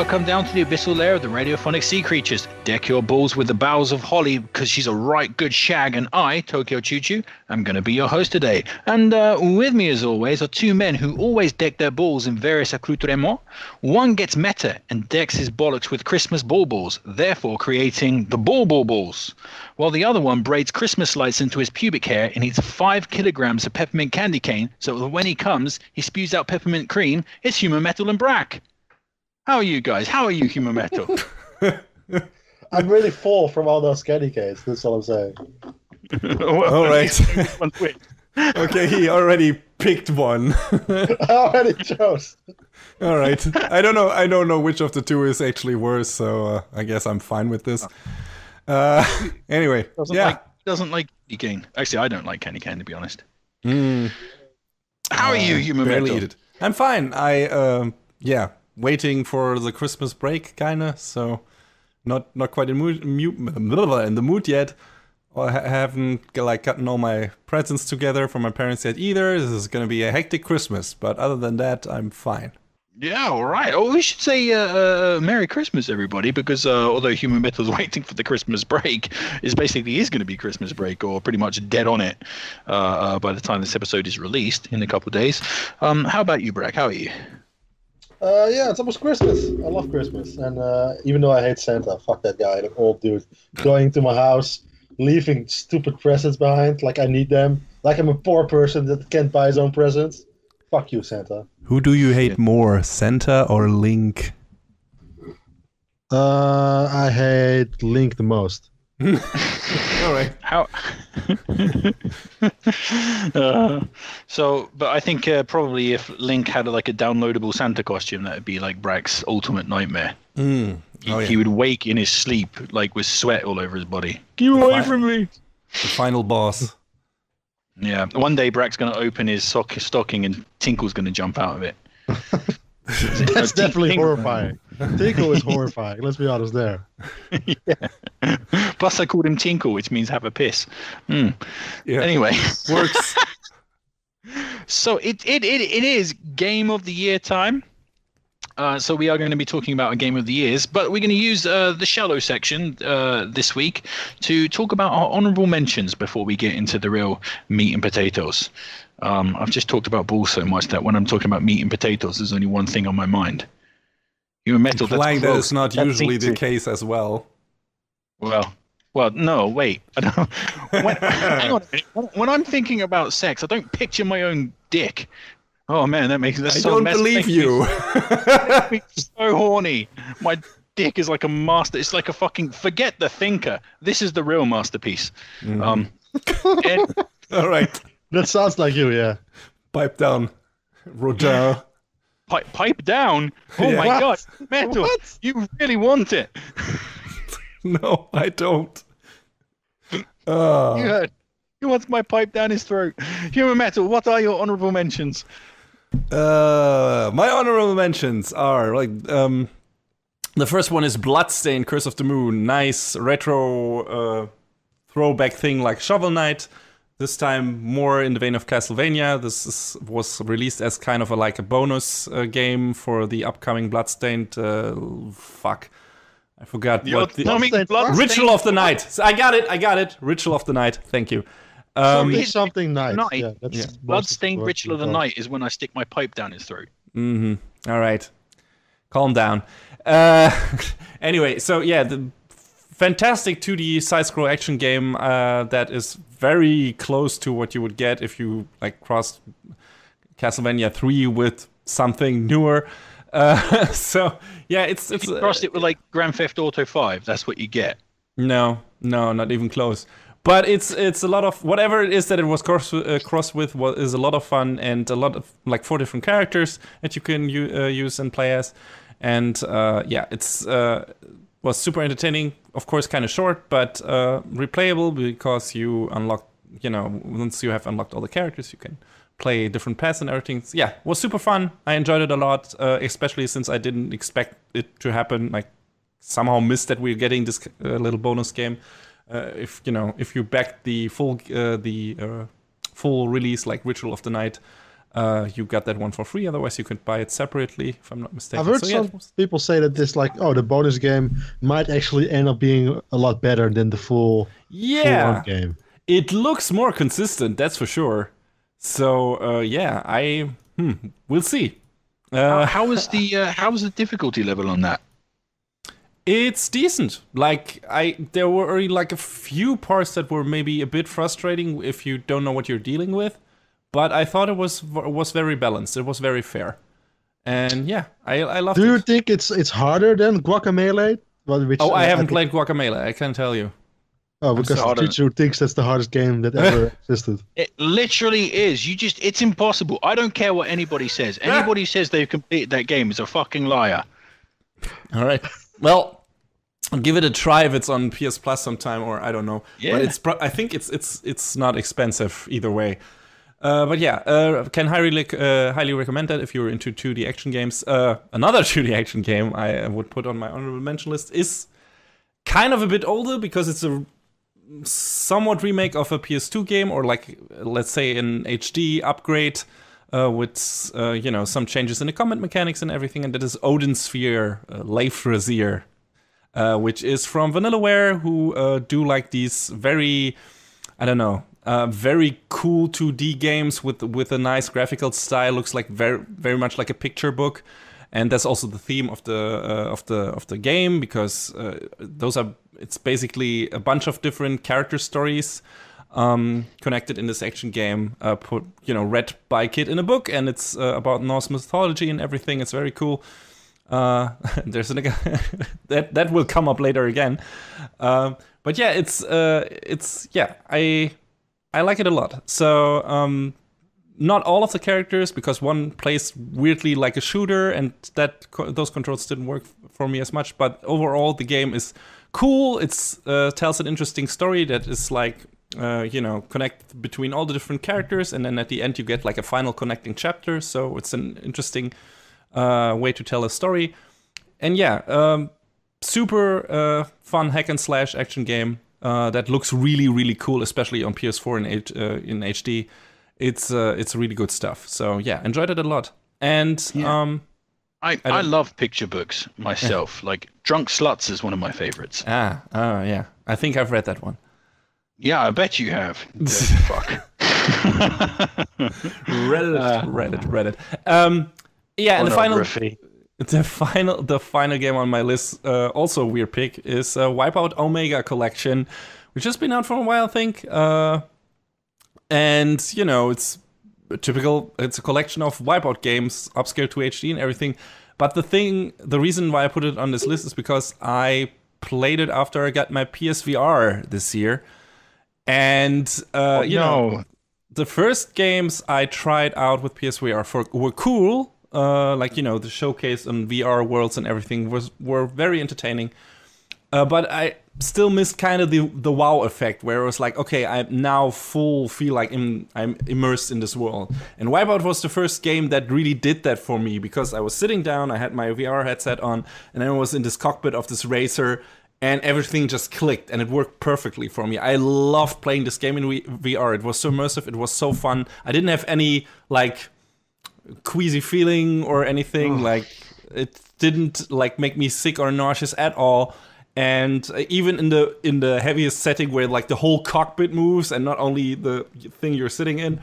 Welcome down to the abyssal lair of the Radiophonic Sea Creatures. Deck your balls with the boughs of holly because she's a right good shag, and I, Tokyo Choo Choo, am going to be your host today. And with me as always are two men who always deck their balls in various accoutrements. One gets meta and decks his bollocks with Christmas balls, therefore creating the balls. While the other one braids Christmas lights into his pubic hair and eats 5 kilograms of peppermint candy cane so that when he comes, he spews out peppermint cream. It's Human Metal and Brack. How are you guys? How are you, Human Metal? I'm really full from all those candy canes. That's all I'm saying. All right. Okay, he already picked one. I already chose. All right. I don't know which of the two is actually worse, so I guess I'm fine with this. Anyway, Doesn't like candy cane. Actually, I don't like candy cane, to be honest. How are you, Human Metal? Eat it. I'm fine. Waiting for the Christmas break, kinda. So, not quite in the mood yet. Or haven't gotten all my presents together from my parents yet either. This is gonna be a hectic Christmas, but other than that, I'm fine. Yeah, all right. Oh, we should say Merry Christmas, everybody, because although Human Metal is waiting for the Christmas break, is going to be Christmas break, or pretty much dead on it by the time this episode is released in a couple of days. How about you, Brack? How are you? Yeah, it's almost Christmas. I love Christmas. And even though I hate Santa, fuck that guy, the old dude, going to my house, leaving stupid presents behind, like I need them, like I'm a poor person that can't buy his own presents. Fuck you, Santa. Who do you hate more, Santa or Link? I hate Link the most. All right. How? But I think probably if Link had like a downloadable Santa costume, that would be like Brack's ultimate nightmare. He would wake in his sleep like with sweat all over his body. Get away from me! The final boss. Yeah. One day Brack's going to open his stocking and Tinkle's going to jump out of it. That's definitely horrifying. Tinkle is horrifying. Let's be honest there. Yeah. Plus, I called him Tinkle, which means have a piss. Yeah. Anyway, works. So it is Game of the Year time. So we are going to be talking about a Game of the Years, but we're going to use the shallow section this week to talk about our honourable mentions before we get into the real meat and potatoes. I've just talked about balls so much that when I'm talking about meat and potatoes, there's only one thing on my mind. Human Metal. Implying that is not usually the case as well. Well, no, wait. I don't. Hang on a minute. When I'm thinking about sex, I don't picture my own dick. Oh man, that makes that. I don't believe you. Makes me so horny. My dick is like a master. It's like a fucking. Forget the thinker. This is the real masterpiece. All right. That sounds like you, yeah. Pipe down, Roger. Pipe down? Oh yeah. My God, Metal, what? You really want it? No, I don't. You heard. He wants my pipe down his throat. Human Metal, what are your honourable mentions? My honourable mentions are like the first one is Bloodstained: Curse of the Moon. Nice retro throwback thing like Shovel Knight. This time more in the vein of Castlevania. This was released as kind of a bonus game for the upcoming Bloodstained. I forgot what the Ritual of the Night. I got it. Ritual of the Night. Thank you. Something nice. Yeah, Bloodstained Ritual of the Night is when I stick my pipe down his throat. All right. Calm down. Anyway, so yeah, the fantastic 2D side-scroll action game that is very close to what you would get if you crossed Castlevania 3 with something newer. So yeah, it's if you crossed it with Grand Theft Auto 5, that's what you get. No, not even close. But it's a lot of whatever it is that it was crossed with is a lot of fun, and a lot of 4 different characters that you can use and play as, and it's was super entertaining. Of course, kind of short, but replayable because you unlock. Once you have unlocked all the characters, you can play different paths and everything. Yeah, it was super fun. I enjoyed it a lot, especially since I didn't expect it to happen. Somehow missed that we're getting this little bonus game. If you back the full release like Ritual of the Night, You got that one for free. Otherwise, you could buy it separately, if I'm not mistaken. I've heard some people say that this, like, the bonus game might actually end up being a lot better than the full game. It looks more consistent, that's for sure. So yeah, we'll see. How was the difficulty level on that? It's decent. Like there were already like a few parts that were maybe a bit frustrating if you don't know what you're dealing with, but I thought it was very balanced. It was very fair, and yeah, I loved it. Do you think it's harder than Guacamelee? I haven't played Guacamelee. I can tell you. Oh, because Chichu thinks that's the hardest game that ever existed. It literally is. It's impossible. I don't care what anybody says. Anybody says they've completed that game is a fucking liar. All right. Well, I'll give it a try if it's on PS Plus sometime, or I don't know. Yeah. But I think it's not expensive either way. But yeah, can highly recommend that if you're into 2D action games. Another 2D action game I would put on my honorable mention list is kind of a bit older because it's a somewhat remake of a PS2 game, or like, let's say, an HD upgrade with some changes in the combat mechanics and everything, and that is Odin Sphere Lair, which is from Vanillaware, who do like these very, very cool 2D games with a nice graphical style. Looks like very much like a picture book, and that's also the theme of the game, because it's basically a bunch of different character stories connected in this action game, read by a kid in a book, and it's about Norse mythology and everything. It's very cool. There's that will come up later again, but yeah, I like it a lot. So not all of the characters, because one plays weirdly like a shooter, and those controls didn't work for me as much. But overall, the game is cool. It's tells an interesting story that is like connect between all the different characters, and then at the end you get like a final connecting chapter. So it's an interesting way to tell a story. And yeah, super fun hack and slash action game that looks really, really cool, especially on PS4 in HD. It's really good stuff. So yeah, enjoyed it a lot. And yeah. I love picture books myself. Like Drunk Sluts is one of my favorites. Yeah. I think I've read that one. Yeah, I bet you have. Fuck. Reddit. Yeah, and the final game on my list, also a weird pick, is Wipeout Omega Collection, which has been out for a while, I think. And it's it's a collection of Wipeout games, upscaled to HD and everything. But the reason why I put it on this list is because I played it after I got my PSVR this year. And, the first games I tried out with PSVR were cool. The showcase and VR worlds and everything were very entertaining. But I still missed kind of the wow effect, where it was like, okay, I now feel like I'm immersed in this world. And Wipeout was the first game that really did that for me, because I was sitting down, I had my VR headset on, and I was in this cockpit of this racer, and everything just clicked, and it worked perfectly for me. I loved playing this game in VR. It was so immersive, it was so fun. I didn't have any, like, queasy feeling or anything. Like, it didn't, like, make me sick or nauseous at all. And even in the heaviest setting, where like the whole cockpit moves and not only the thing you're sitting in,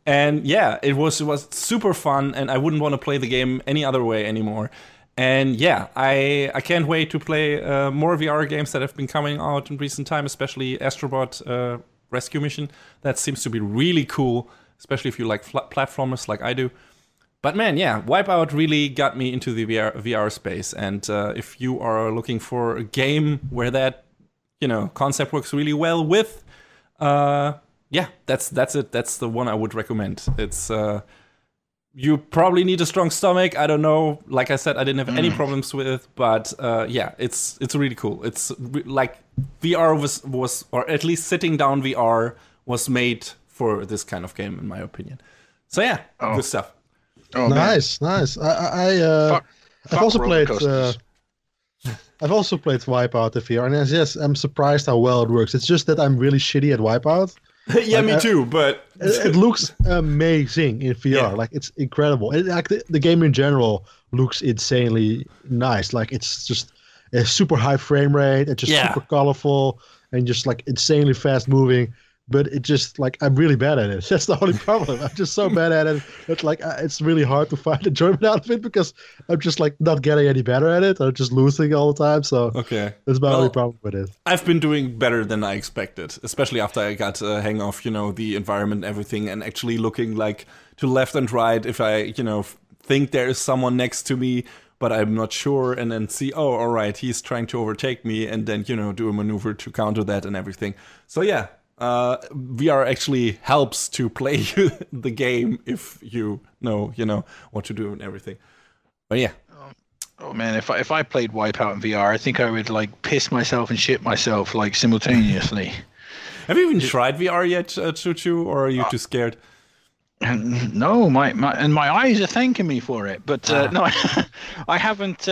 and yeah, it was super fun, and I wouldn't want to play the game any other way anymore. And yeah, I can't wait to play more VR games that have been coming out in recent time, especially Astrobot Rescue Mission. That seems to be really cool, especially if you like platformers like I do. But man, yeah, Wipeout really got me into the VR space. And if you are looking for a game where that, concept works really well with, yeah, that's it. That's the one I would recommend. It's you probably need a strong stomach. I don't know. Like I said, I didn't have any problems with it. But yeah, it's really cool. It's like VR was, or at least sitting down VR was made for this kind of game, in my opinion. So yeah, good stuff. Oh, nice. I've also played Wipeout the VR, and yes, I'm surprised how well it works. It's just that I'm really shitty at Wipeout, Yeah, me too. But it looks amazing in VR. Yeah. Like it's incredible. Like the game in general looks insanely nice. Like it's just a super high frame rate. It's just super colorful and just like insanely fast moving. But it just like I'm really bad at it. That's the only problem. I'm just so bad at it. It's like it's really hard to find enjoyment out of it because I'm just like not getting any better at it. I'm just losing all the time. So that's my only problem with it. I've been doing better than I expected, especially after I got a hang of the environment and everything, and actually looking like to left and right if I think there is someone next to me, but I'm not sure, and then see, oh, all right, he's trying to overtake me, and then do a maneuver to counter that and everything. So yeah. VR actually helps to play the game if you know what to do and everything. But yeah. Oh man, if I played Wipeout in VR, I think I would like piss myself and shit myself like simultaneously. Have you even tried VR yet, Choo-Choo, or are you too scared? No, my eyes are thanking me for it, but no, I haven't.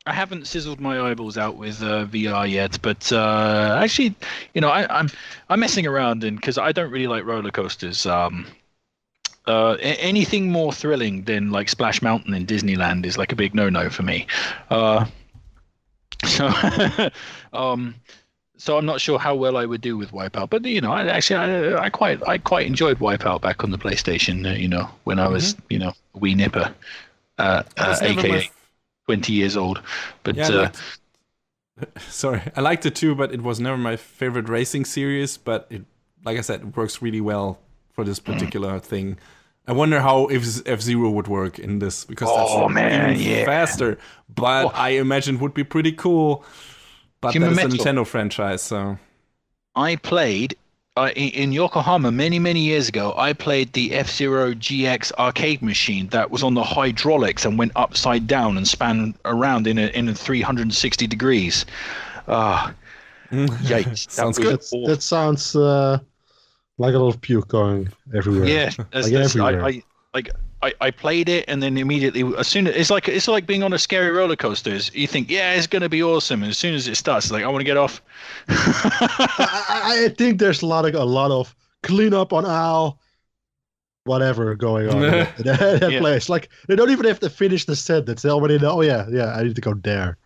I haven't sizzled my eyeballs out with VR yet, but actually, I'm messing around because I don't really like roller coasters. Anything more thrilling than like Splash Mountain in Disneyland is like a big no-no for me. So I'm not sure how well I would do with Wipeout, but I quite enjoyed Wipeout back on the PlayStation. When I was a wee nipper, aka 20 years old, but sorry, I liked it too, but it was never my favorite racing series. But like I said, it works really well for this particular thing. I wonder how if F-Zero would work in this, because that's faster. But I imagine would be pretty cool. But that's a Nintendo franchise, so I played. In Yokohama many years ago, I played the F-Zero GX arcade machine that was on the hydraulics and went upside down and span around in a 360 degrees. Yikes! Sounds good. That sounds like a lot of puke going everywhere. Yeah, everywhere. I played it, and then immediately, as soon as it's like being on a scary roller coaster. You think, yeah, it's gonna be awesome, and as soon as it starts, it's like I want to get off. I think there's a lot of clean up on aisle, whatever going on in that place. Like they don't even have to finish the sentence; they already know. Oh yeah, I need to go there.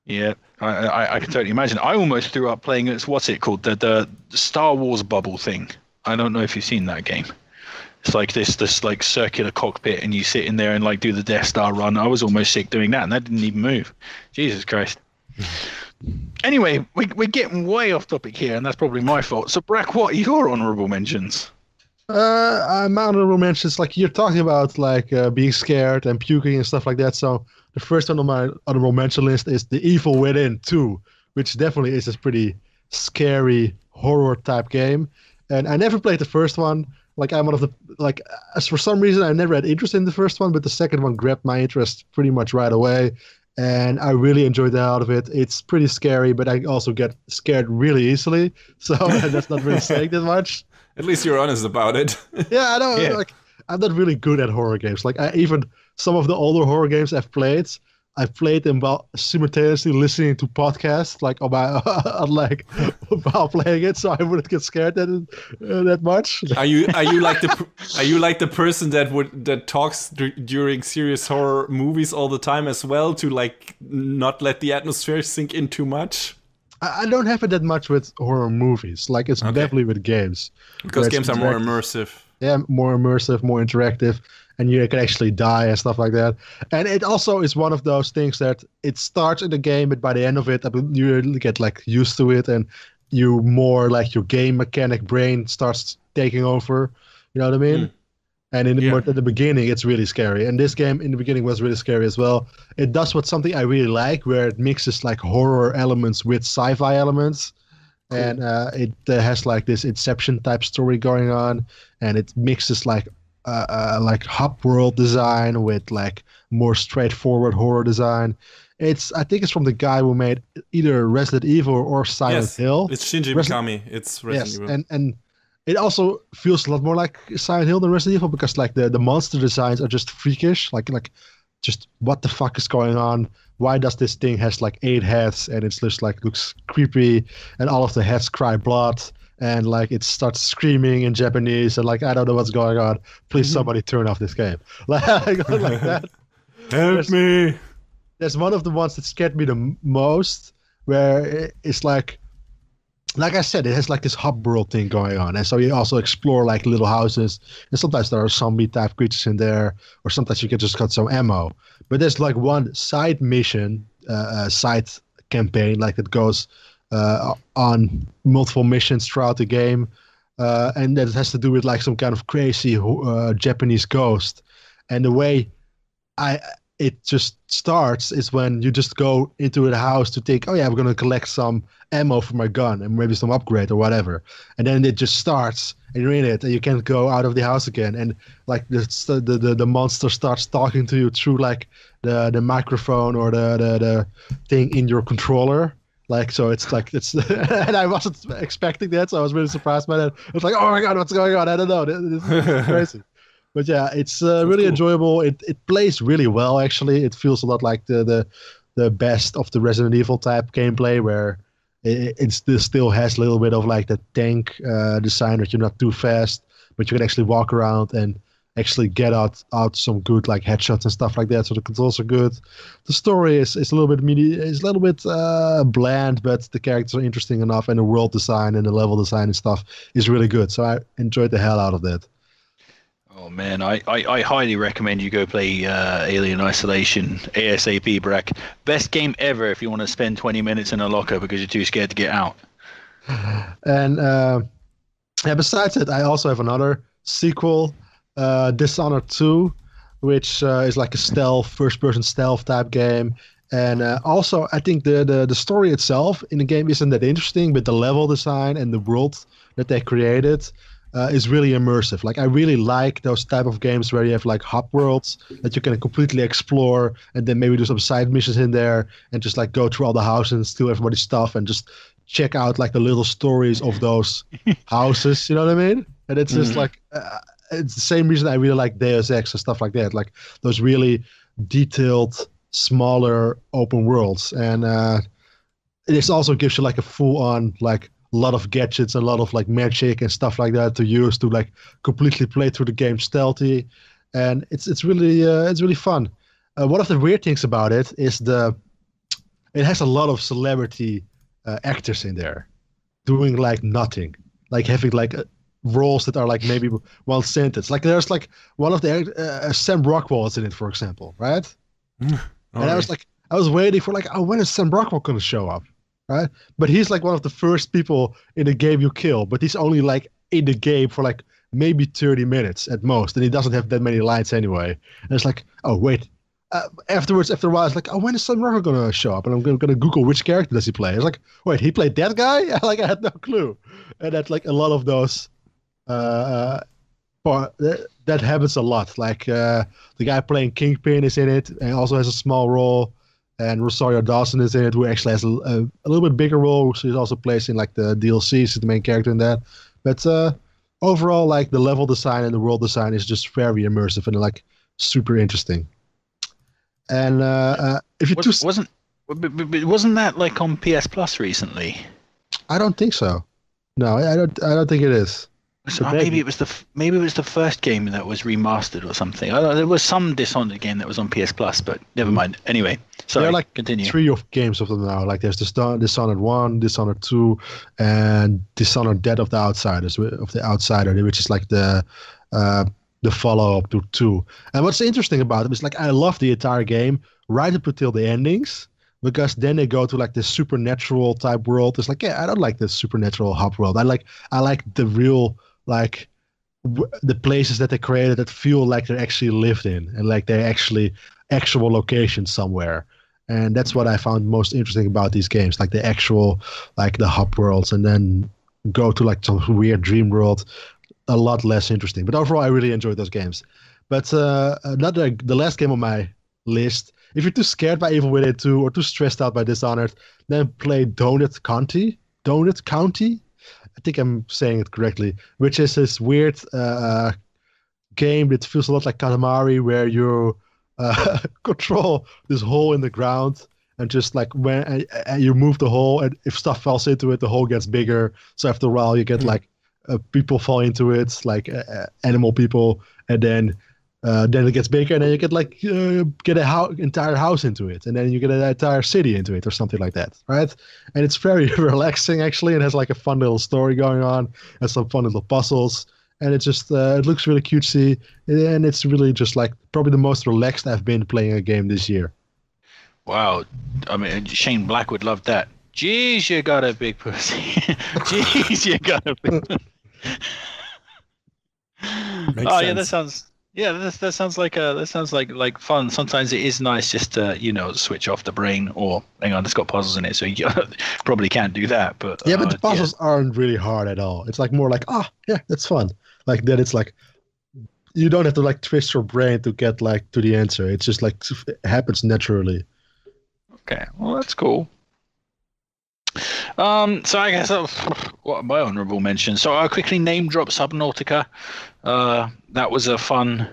Yeah, I can totally imagine. I almost threw up playing it. What's it called? The Star Wars bubble thing. I don't know if you've seen that game. It's like this like circular cockpit, and you sit in there and like do the Death Star run. I was almost sick doing that, and that didn't even move. Jesus Christ. Anyway, we're getting way off topic here, and that's probably my fault. So, Brack, what are your honourable mentions? My honourable mentions, like you're talking about, like being scared and puking and stuff like that. So the first one on my honourable mention list is The Evil Within 2, which definitely is a pretty scary horror type game. And I never played the first one. Like I'm one of the as for some reason I never had interest in the first one, but the second one grabbed my interest pretty much right away, and I really enjoyed the hell out of it. It's pretty scary, but I also get scared really easily, so that's not really saying that much. At least you're honest about it. Yeah, I know. Yeah. Like I'm not really good at horror games. Like even some of the older horror games I've played them while simultaneously listening to podcasts, like on my while playing it, so I wouldn't get scared that much. Are you like the person that talks during serious horror movies all the time as well, to like not let the atmosphere sink in too much? I don't have it that much with horror movies. Like it's definitely with games, because games are more immersive. Yeah, more immersive, more interactive, and you can actually die and stuff like that. And it also is one of those things that it starts in the game, but by the end of it, you really get like used to it, and you more like your game mechanic brain starts taking over. You know what I mean? And in the beginning, it's really scary. And this game in the beginning was really scary as well. It does something I really like, where it mixes like horror elements with sci-fi elements. Cool. And it has like this Inception type story going on, and it mixes like hub world design with like more straightforward horror design. I think it's from the guy who made either Resident Evil or Silent Hill. It's Shinji Mikami. It's Resident Evil. And it also feels a lot more like Silent Hill than Resident Evil, because like the monster designs are just freakish. Like just what the fuck is going on? Why does this thing has like 8 heads, and it's just like looks creepy, and all of the heads cry blood, and like it starts screaming in Japanese, and like I don't know what's going on. Please, somebody turn off this game. Like that. Help me! There's one of the ones that scared me the most, where it's like I said, it has like this hub world thing going on, and so you also explore like little houses, and sometimes there are zombie type creatures in there, or sometimes you can just got some ammo. But there's like one side mission, side campaign, like that goes on multiple missions throughout the game, and that has to do with like some kind of crazy Japanese ghost, and the way it just starts is when you just go into the house to think, oh yeah, I'm going to collect some ammo for my gun and maybe some upgrade or whatever. And then it just starts and you're in it and you can't go out of the house again. And like the monster starts talking to you through like the microphone or the thing in your controller. Like, so it's like, and I wasn't expecting that. So I was really surprised by that. It's like, oh my God, what's going on? I don't know. This is crazy. But yeah, it's really enjoyable. It plays really well, actually. It feels a lot like the best of the Resident Evil type gameplay, where it still has a little bit of like the tank design, that you're not too fast, but you can actually walk around and actually get out some good like headshots and stuff like that. So the controls are good. The story is a little bit bland, but the characters are interesting enough, and the world design and the level design and stuff is really good. So I enjoyed the hell out of that. Oh man, I highly recommend you go play Alien Isolation ASAP, Brack. Best game ever if you want to spend 20 minutes in a locker because you're too scared to get out. And besides it, I also have another sequel, Dishonored 2, which is like a first-person stealth type game. And also, I think the story itself in the game isn't that interesting, but the level design and the world that they created is really immersive. Like, I really like those type of games where you have like hub worlds that you can completely explore, and then maybe do some side missions in there and just like go through all the houses and steal everybody's stuff and just check out like the little stories of those houses. You know what I mean? And it's just like it's the same reason I really like Deus Ex and stuff like that. Like those really detailed, smaller open worlds, and this also gives you like a full-on like lot of gadgets and a lot of like magic and stuff like that to use to like completely play through the game stealthy, and it's really fun. One of the weird things about it is it has a lot of celebrity actors in there doing like nothing, like having like roles that are like maybe one sentence. Like there's like one of the Sam Rockwell is in it, for example, right? And I was waiting for like, oh, when is Sam Rockwell gonna show up? Right, but he's like one of the first people in the game you kill, but he's only like in the game for like maybe 30 minutes at most, and he doesn't have that many lines anyway. And it's like, oh wait, after a while, it's like, oh, when is Sam Rockwell gonna show up? And I'm gonna Google which character does he play. It's like, wait, he played that guy? Like I had no clue. And that's like a lot of those. That happens a lot. Like the guy playing Kingpin is in it and also has a small role. And Rosario Dawson is in it, who actually has a little bit bigger role. She's also plays in like the DLC. She's the main character in that. But overall, like the level design and the world design is just very immersive and like super interesting. And if you wasn't that like on PS Plus recently? I don't think so. No, I don't think it is. Maybe it was the first game that was remastered or something. There was some Dishonored game that was on PS Plus, but never mind. Anyway, sorry. There are like continue. 3 games of them now. Like there's Dishonored 1, Dishonored 2, and Dishonored: Dead of the Outsiders, which is like the follow-up to 2. And what's interesting about them is like I love the entire game right up until the endings, because then they go to like this supernatural type world. It's like, yeah, I don't like this supernatural hub world. I like the real like the places that they created that feel like they're actually lived in and like they're actually actual locations somewhere. And that's what I found most interesting about these games, like the actual like the hub worlds, and then go to like some weird dream world. A lot less interesting, but overall I really enjoyed those games. But the last game on my list, if you're too scared by Evil Within 2 or too stressed out by Dishonored, then play Donut County. I think I'm saying it correctly, which is this weird game that feels a lot like Katamari, where you control this hole in the ground, and just like when you move the hole, and if stuff falls into it, the hole gets bigger. So after a while, you get like people fall into it, like animal people, and then it gets bigger, and then you get like get a entire house into it, and then you get an entire city into it, or something like that, right? And it's very relaxing actually. It has like a fun little story going on, and some fun little puzzles, and it just it looks really cutesy, and it's really just like probably the most relaxed I've been playing a game this year. Wow, I mean Shane Black would love that. Jeez, you got a big pussy. Jeez, you got a big. Makes Oh sense. yeah, that sounds. Yeah, that sounds like fun. Sometimes it is nice just to switch off the brain. Or hang on, it's got puzzles in it, so you probably can't do that. But Yeah, but the puzzles aren't really hard at all. It's like more like, yeah, that's fun. Like then it's like you don't have to like twist your brain to get like to the answer. It's just like it happens naturally. Okay, well that's cool. So I guess what are my honourable mentions? So I'll quickly name drop Subnautica. That was a fun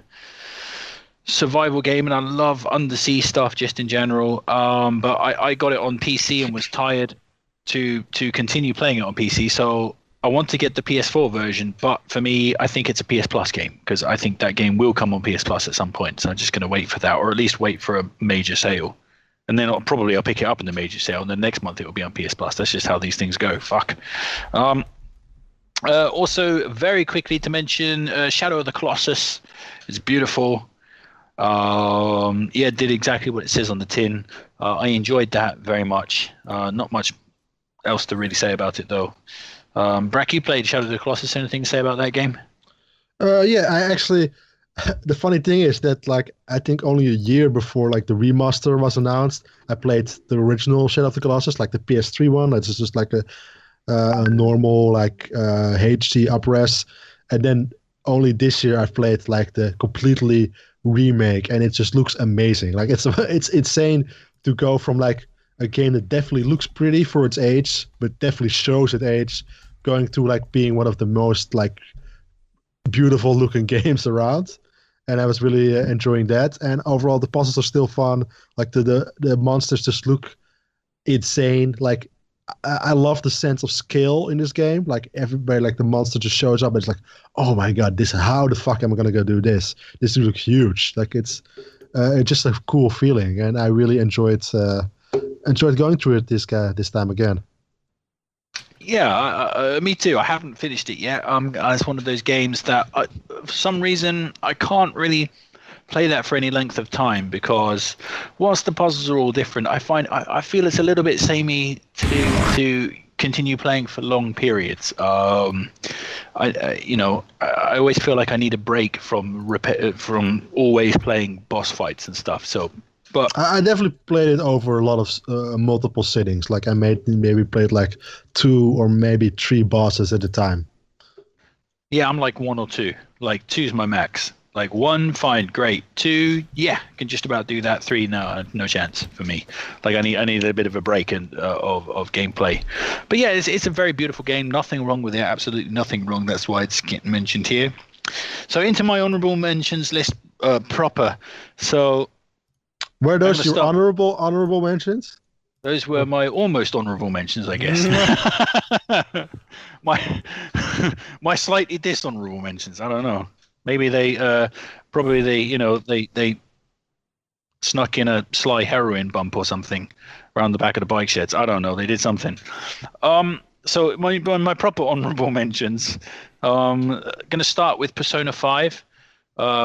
survival game, and I love undersea stuff just in general. But I got it on PC and was tired to continue playing it on PC. So I want to get the PS4 version, but for me, I think it's a PS Plus game because I think that game will come on PS Plus at some point. So I'm just going to wait for that, or at least wait for a major sale. And then I'll pick it up in the major sale, and then next month it will be on PS Plus. That's just how these things go. Fuck. Also, very quickly to mention, Shadow of the Colossus. It's beautiful. It did exactly what it says on the tin. I enjoyed that very much. Not much else to really say about it, though. Brack, you played Shadow of the Colossus. Anything to say about that game? Yeah, I actually. The funny thing is that like I think only a year before like the remaster was announced, I played the original Shadow of the Colossus, like the PS3 one. It's just like a normal like HD upres, and then only this year I've played like the completely remake, and it just looks amazing. Like it's insane to go from like a game that definitely looks pretty for its age, but definitely shows its age, going to like being one of the most like beautiful looking games around. And I was really enjoying that. And overall, the puzzles are still fun. Like the monsters just look insane. Like I love the sense of scale in this game. Like everybody, like the monster just shows up and it's like, oh my god, how the fuck am I gonna go do this? This looks huge. Like it's just a cool feeling, and I really enjoyed going through it this time again. Yeah, me too. I haven't finished it yet. It's one of those games that, for some reason, I can't really play that for any length of time because, whilst the puzzles are all different, I feel it's a little bit samey to continue playing for long periods. I always feel like I need a break from always playing boss fights and stuff. So. But I definitely played it over a lot of multiple sittings. Like I maybe played like 2 or maybe 3 bosses at a time. Yeah, I'm like 1 or 2. Like 2's my max. Like 1, fine, great. 2, yeah, can just about do that. 3, no chance for me. Like I need a bit of a break of gameplay. But yeah, it's a very beautiful game. Nothing wrong with it. Absolutely nothing wrong. That's why it's getting mentioned here. So into my honorable mentions list proper. So. Were those your honorable mentions? Those were my almost honorable mentions, I guess. my slightly dishonorable mentions. I don't know. Maybe they snuck in a sly heroin bump or something around the back of the bike sheds. I don't know. They did something. So my proper honorable mentions. Going to start with Persona 5,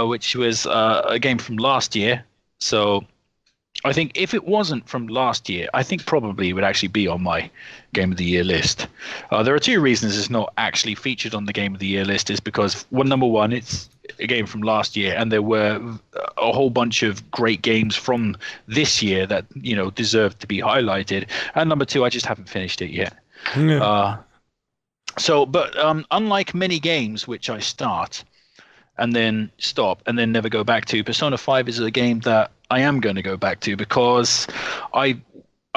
which was a game from last year. So. I think if it wasn't from last year, I think probably it would actually be on my Game of the Year list. There are 2 reasons it's not actually featured on the Game of the Year list. Is because number one, it's a game from last year, and there were a whole bunch of great games from this year that deserve to be highlighted. And number 2, I just haven't finished it yet. Yeah. But unlike many games which I start and then stop and then never go back to, Persona 5 is a game that I am going to go back to because I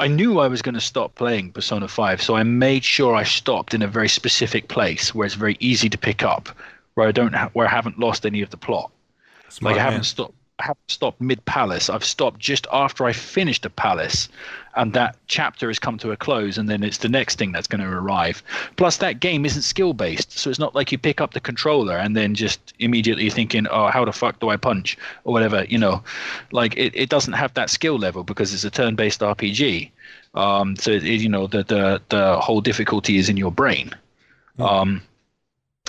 knew I was going to stop playing Persona 5, so I made sure I stopped in a very specific place where it's very easy to pick up, where I haven't lost any of the plot. Smart I man. haven't stopped. haven't stopped mid-palace. I've stopped just after I finished a palace, and that chapter has come to a close, and then it's the next thing that's going to arrive. Plus, that game isn't skill-based, so it's not like you pick up the controller and then just immediately thinking, oh, how the fuck do I punch? Or whatever, Like, it doesn't have that skill level because it's a turn-based RPG. So, the whole difficulty is in your brain.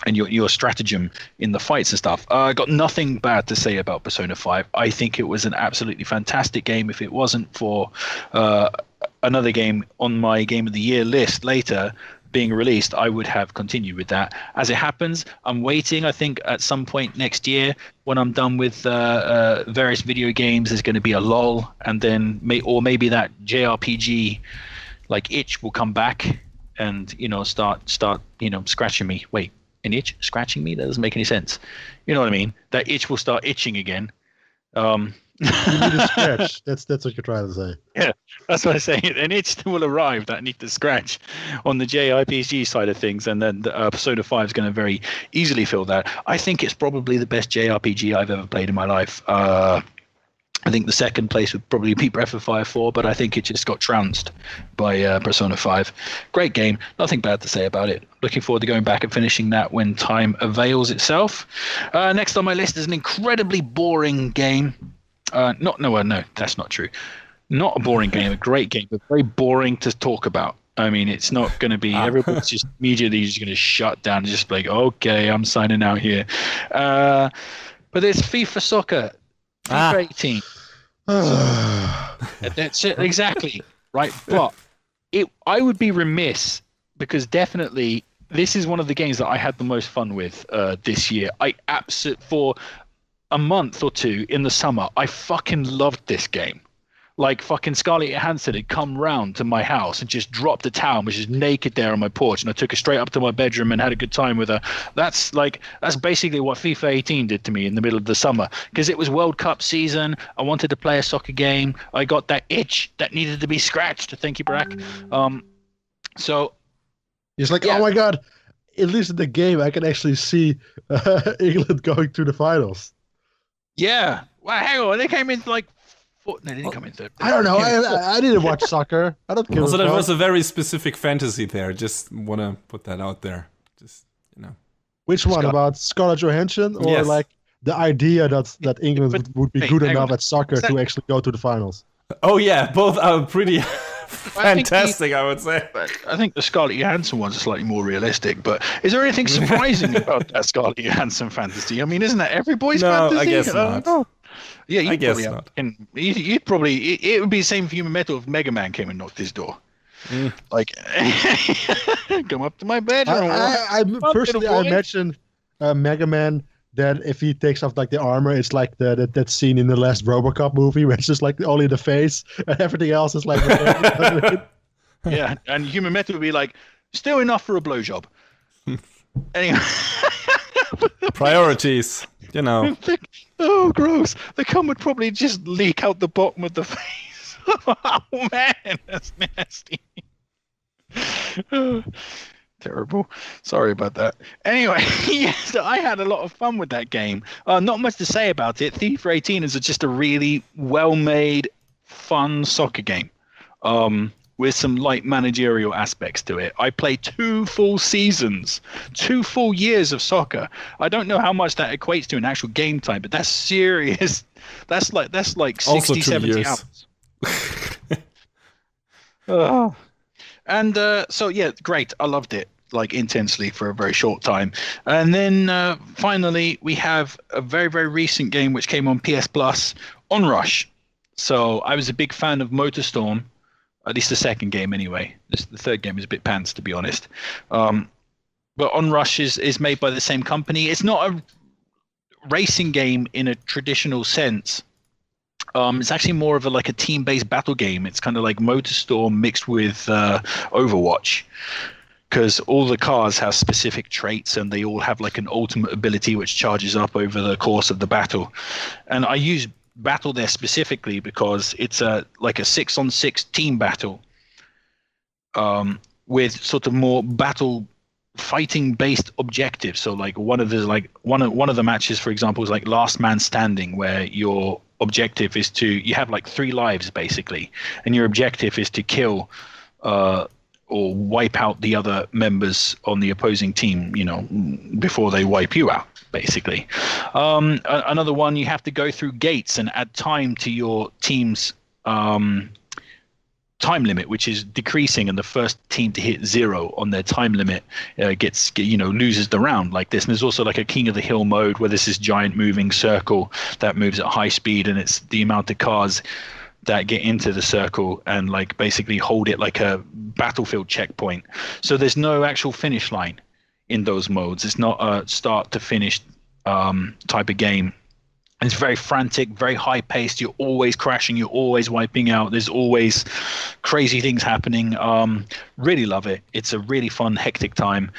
And your stratagem in the fights and stuff. I got nothing bad to say about Persona 5. I think it was an absolutely fantastic game. If it wasn't for another game on my Game of the Year list later being released, I would have continued with that. As it happens, I'm waiting. I think at some point next year, when I'm done with various video games, there's going to be a lull, and then maybe that JRPG like itch will come back and start scratching me. Wait. An itch scratching me? That doesn't make any sense. You know what I mean? That itch will start itching again. You need a scratch. That's what you're trying to say. Yeah, that's what I'm saying. An itch will arrive that I need to scratch on the JRPG side of things, and then Persona 5 is going to very easily fill that. I think it's probably the best JRPG I've ever played in my life. I think the second place would probably be Breath of Fire 4, but I think it just got trounced by Persona 5. Great game. Nothing bad to say about it. Looking forward to going back and finishing that when time avails itself. Next on my list is an incredibly boring game. No, that's not true. Not a boring game, a great game, but very boring to talk about. I mean, it's not going to be, everybody's just immediately just going to shut down and just like, okay, I'm signing out here. But it's FIFA Soccer. FIFA 18. That's it, exactly right. But I would be remiss because definitely this is one of the games that I had the most fun with this year. For a month or two in the summer, I fucking loved this game. Like fucking Scarlett Johansson had come round to my house and just dropped a towel, which is naked there on my porch, and I took her straight up to my bedroom and had a good time with her. That's basically what FIFA 18 did to me in the middle of the summer, because it was World Cup season. I wanted to play a soccer game. I got that itch that needed to be scratched. Thank you, Barack. So it's like, oh my god, at least in the game I can actually see England going to the finals. Yeah. Well, hang on, they came in like. No, they didn't come in third. I don't know. I didn't watch soccer. I don't care. Also, there was a very specific fantasy there. Just want to put that out there. Just Which one, about Scarlett Johansson, or like the idea that England would be good enough at soccer to actually go to the finals? Oh yeah, both are pretty fantastic, I would say. I think the Scarlett Johansson ones are slightly more realistic. But is there anything surprising about that Scarlett Johansson fantasy? I mean, isn't that every boy's fantasy? No, I guess not. Yeah, I guess not. You'd probably it would be the same for Human Metal if Mega Man came and knocked his door. Like, come up to my bedroom. I personally imagine Mega Man that if he takes off like the armor, it's like that scene in the last RoboCop movie where it's just like only the face and everything else is like. Yeah, and Human Metal would be like, still enough for a blowjob. Anyway. Priorities, Oh, gross. The cum would probably just leak out the bottom of the face. Oh, man, that's nasty. Terrible. Sorry about that. Anyway, yes, I had a lot of fun with that game. Not much to say about it. FIFA 18 is just a really well-made, fun soccer game. With some light managerial aspects to it. I played 2 full seasons, 2 full years of soccer. I don't know how much that equates to in actual game time, but that's serious. That's like 60, 70 hours. And so yeah, great. I loved it like intensely for a very short time. And then finally we have a very, very recent game which came on PS Plus, Onrush. So I was a big fan of MotorStorm. At least the second game, anyway. The third game is a bit pants, to be honest. But Onrush is made by the same company. It's not a racing game in a traditional sense. It's actually more of a team-based battle game. It's kind of like MotorStorm mixed with Overwatch, because all the cars have specific traits and they all have like an ultimate ability which charges up over the course of the battle. And I use battle there specifically because it's a 6-on-6 team battle with sort of more battle fighting based objectives. So like one of the matches, for example, is like last man standing, where your objective is you have like 3 lives basically, and your objective is to kill or wipe out the other members on the opposing team, before they wipe you out, basically. Another one, you have to go through gates and add time to your team's time limit, which is decreasing, and the first team to hit 0 on their time limit loses the round, like this. And there's also like a King of the Hill mode, where this is giant moving circle that moves at high speed, and it's the amount of cars that get into the circle and like basically hold it like a battlefield checkpoint. So there's no actual finish line in those modes. It's not a start to finish type of game. It's very frantic, very high paced. You're always crashing, you're always wiping out. There's always crazy things happening. Really love it. It's a really fun, hectic time.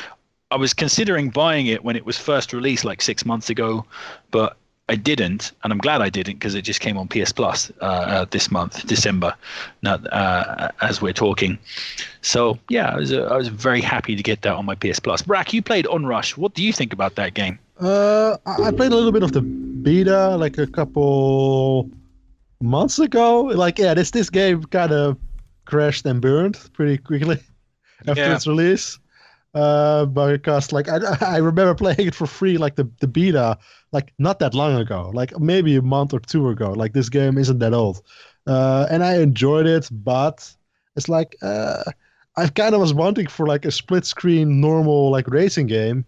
I was considering buying it when it was first released like 6 months ago, but I didn't, and I'm glad I didn't, because it just came on PS Plus this month, December, as we're talking. So yeah, I was very happy to get that on my PS Plus. Brack, you played Onrush. What do you think about that game? I played a little bit of the beta like a couple months ago. Like, yeah, this game kind of crashed and burned pretty quickly after its release. Because like I remember playing it for free, like the beta, like not that long ago, like maybe a month or 2 ago. Like this game isn't that old, and I enjoyed it, but it's like I kind of was wanting for like a split screen normal like racing game,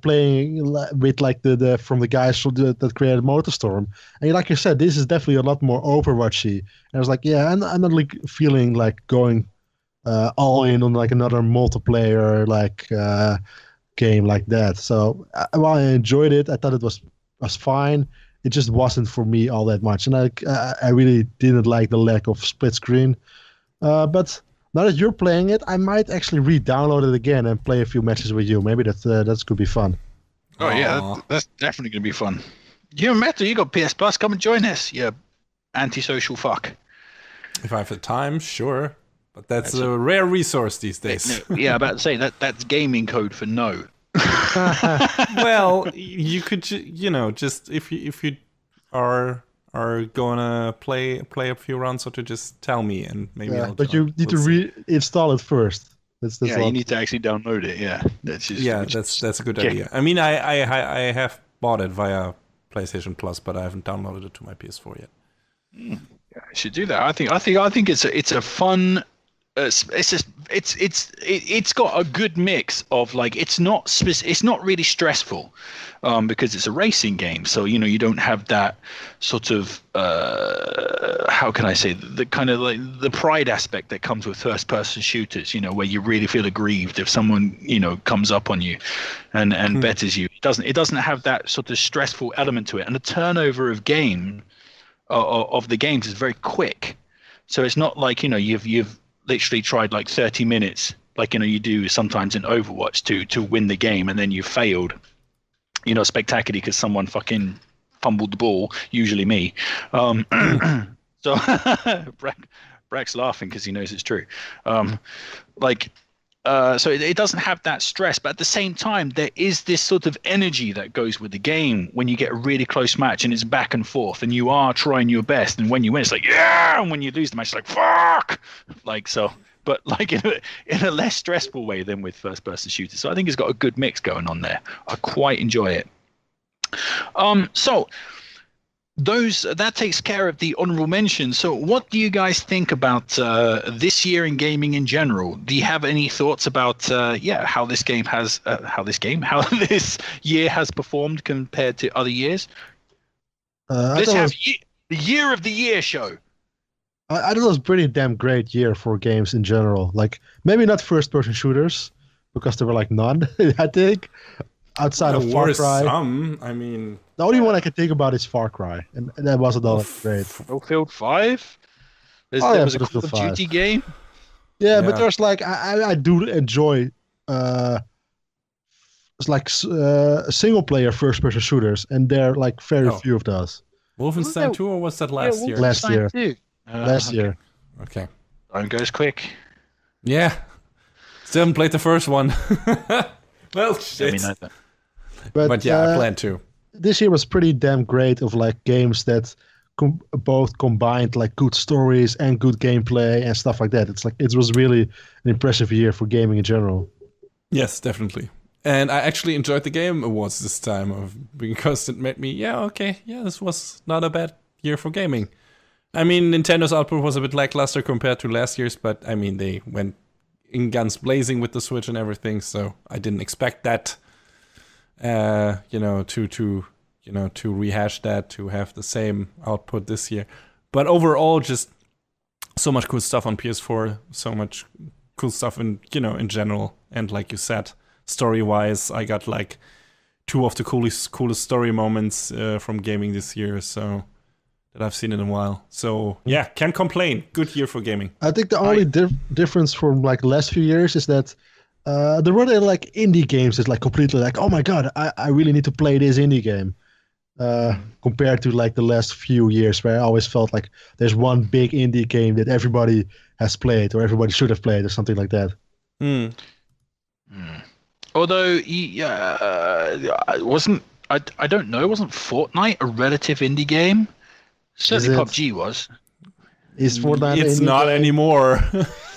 playing with like the from the guys that created MotorStorm, and like you said, this is definitely a lot more Overwatchy. And I was like, yeah, I'm not like feeling like going all in on like another multiplayer like game like that. So while I enjoyed it, I thought it was fine. It just wasn't for me all that much, and I really didn't like the lack of split screen. But now that you're playing it, I might actually re-download it again and play a few matches with you. Maybe that's could be fun. Oh yeah, that's definitely gonna be fun. You Metal, you got PS Plus. Come and join us. You antisocial fuck. If I have the time, sure. But that's a rare resource these days. No, yeah, about to say that's gaming code for no. Well, you could, just if you are gonna play a few rounds, or to just tell me, and maybe. Yeah, but you need to reinstall it first. That's you need to actually download it. Yeah, that's a good idea. I mean, I have bought it via PlayStation Plus, but I haven't downloaded it to my PS4 yet. Yeah, I should do that. I think it's a fun. It's got a good mix of like it's not really stressful, because it's a racing game, so you don't have that sort of how can I say, the kind of like the pride aspect that comes with first person shooters, where you really feel aggrieved if someone comes up on you and betters you. It doesn't have that sort of stressful element to it, and the turnover of of the games is very quick, so it's not like you've literally tried like 30 minutes like you do sometimes in Overwatch to win the game, and then you failed spectacularly because someone fucking fumbled the ball, usually me. So Brack's laughing because he knows it's true. So it doesn't have that stress, but at the same time, there is this sort of energy that goes with the game when you get a really close match and it's back and forth and you are trying your best. And when you win, it's like, yeah. And when you lose the match, it's like, fuck. Like, so, but like in a less stressful way than with first person shooters. So I think it's got a good mix going on there. I quite enjoy it. So that takes care of the honorable mentions. So what do you guys think about this year in gaming in general? Do you have any thoughts about how this year has performed compared to other years? Let's have the year of the year show. I thought it was a pretty damn great year for games in general. Like maybe not first person shooters, because there were like none, I think. Outside of Far Cry. I mean, the only one I can think about is Far Cry, and that wasn't all that great. Battlefield 5? There was a Call of Duty game? Yeah, but there's like, I do enjoy it's like single player first person shooters, and there are like very few of those. Wolfenstein 2, or was that last year? Last year. Last year. Okay. Time goes quick. Yeah. Still haven't played the first one. Well, Let shit. me know that. But yeah, I plan to. This year was pretty damn great of like games that both combined like good stories and good gameplay and stuff like that. It's like it was really an impressive year for gaming in general. Yes, definitely. And I actually enjoyed the Game Awards this time because it made me, this was not a bad year for gaming. I mean, Nintendo's output was a bit lackluster compared to last year's, but I mean, they went in guns blazing with the Switch and everything, so I didn't expect that, to rehash that, to have the same output this year. But overall, just so much cool stuff on PS4, so much cool stuff in general. And like you said, story-wise, I got like 2 of the coolest story moments from gaming this year, so that I've seen in a while. So yeah, can't complain. Good year for gaming. I think the only difference from like the last few years is that the run of like indie games is like completely like, oh my god, I really need to play this indie game. Compared to like the last few years where I always felt like there's one big indie game that everybody has played or everybody should have played or something like that. Although, wasn't Fortnite a relative indie game? Certainly PUBG was. Is Fortnite It's not anymore.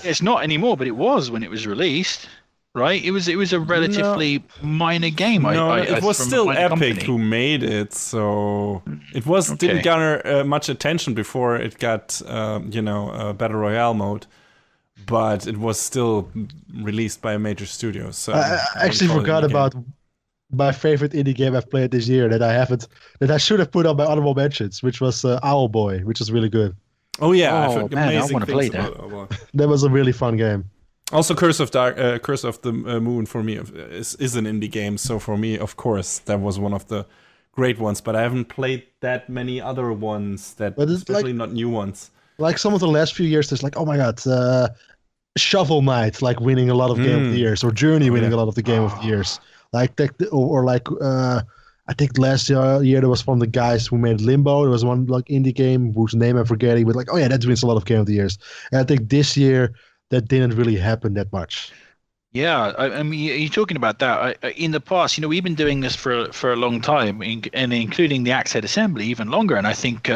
It's not anymore, but it was when it was released, right? It was a relatively minor game. No, it was from still a minor Epic company. who made it, so it didn't garner much attention before it got a battle royale mode, but it was still released by a major studio. So I actually forgot about my favorite indie game I've played this year that I should have put on my honorable mentions, which was Owlboy, which is really good. Oh yeah, Oh, man, I wanna play that. That was a really fun game. Also, Curse of the Moon for me is an indie game. So for me, of course, that was one of the great ones. But I haven't played that many other ones especially not new ones. Like some of the last few years, there's like, oh my god, Shovel Knight, like winning a lot of Game of the Years, or Journey winning a lot of the Game of the Years. Like that, or like I think last year there was from the guys who made Limbo. There was one like indie game whose name I'm forgetting, but like, oh yeah, that wins a lot of Game of the Years. And I think this year that didn't really happen that much. Yeah, I mean, you're talking about that. In the past, we've been doing this for a long time, and including the Axe Head Assembly even longer. And I think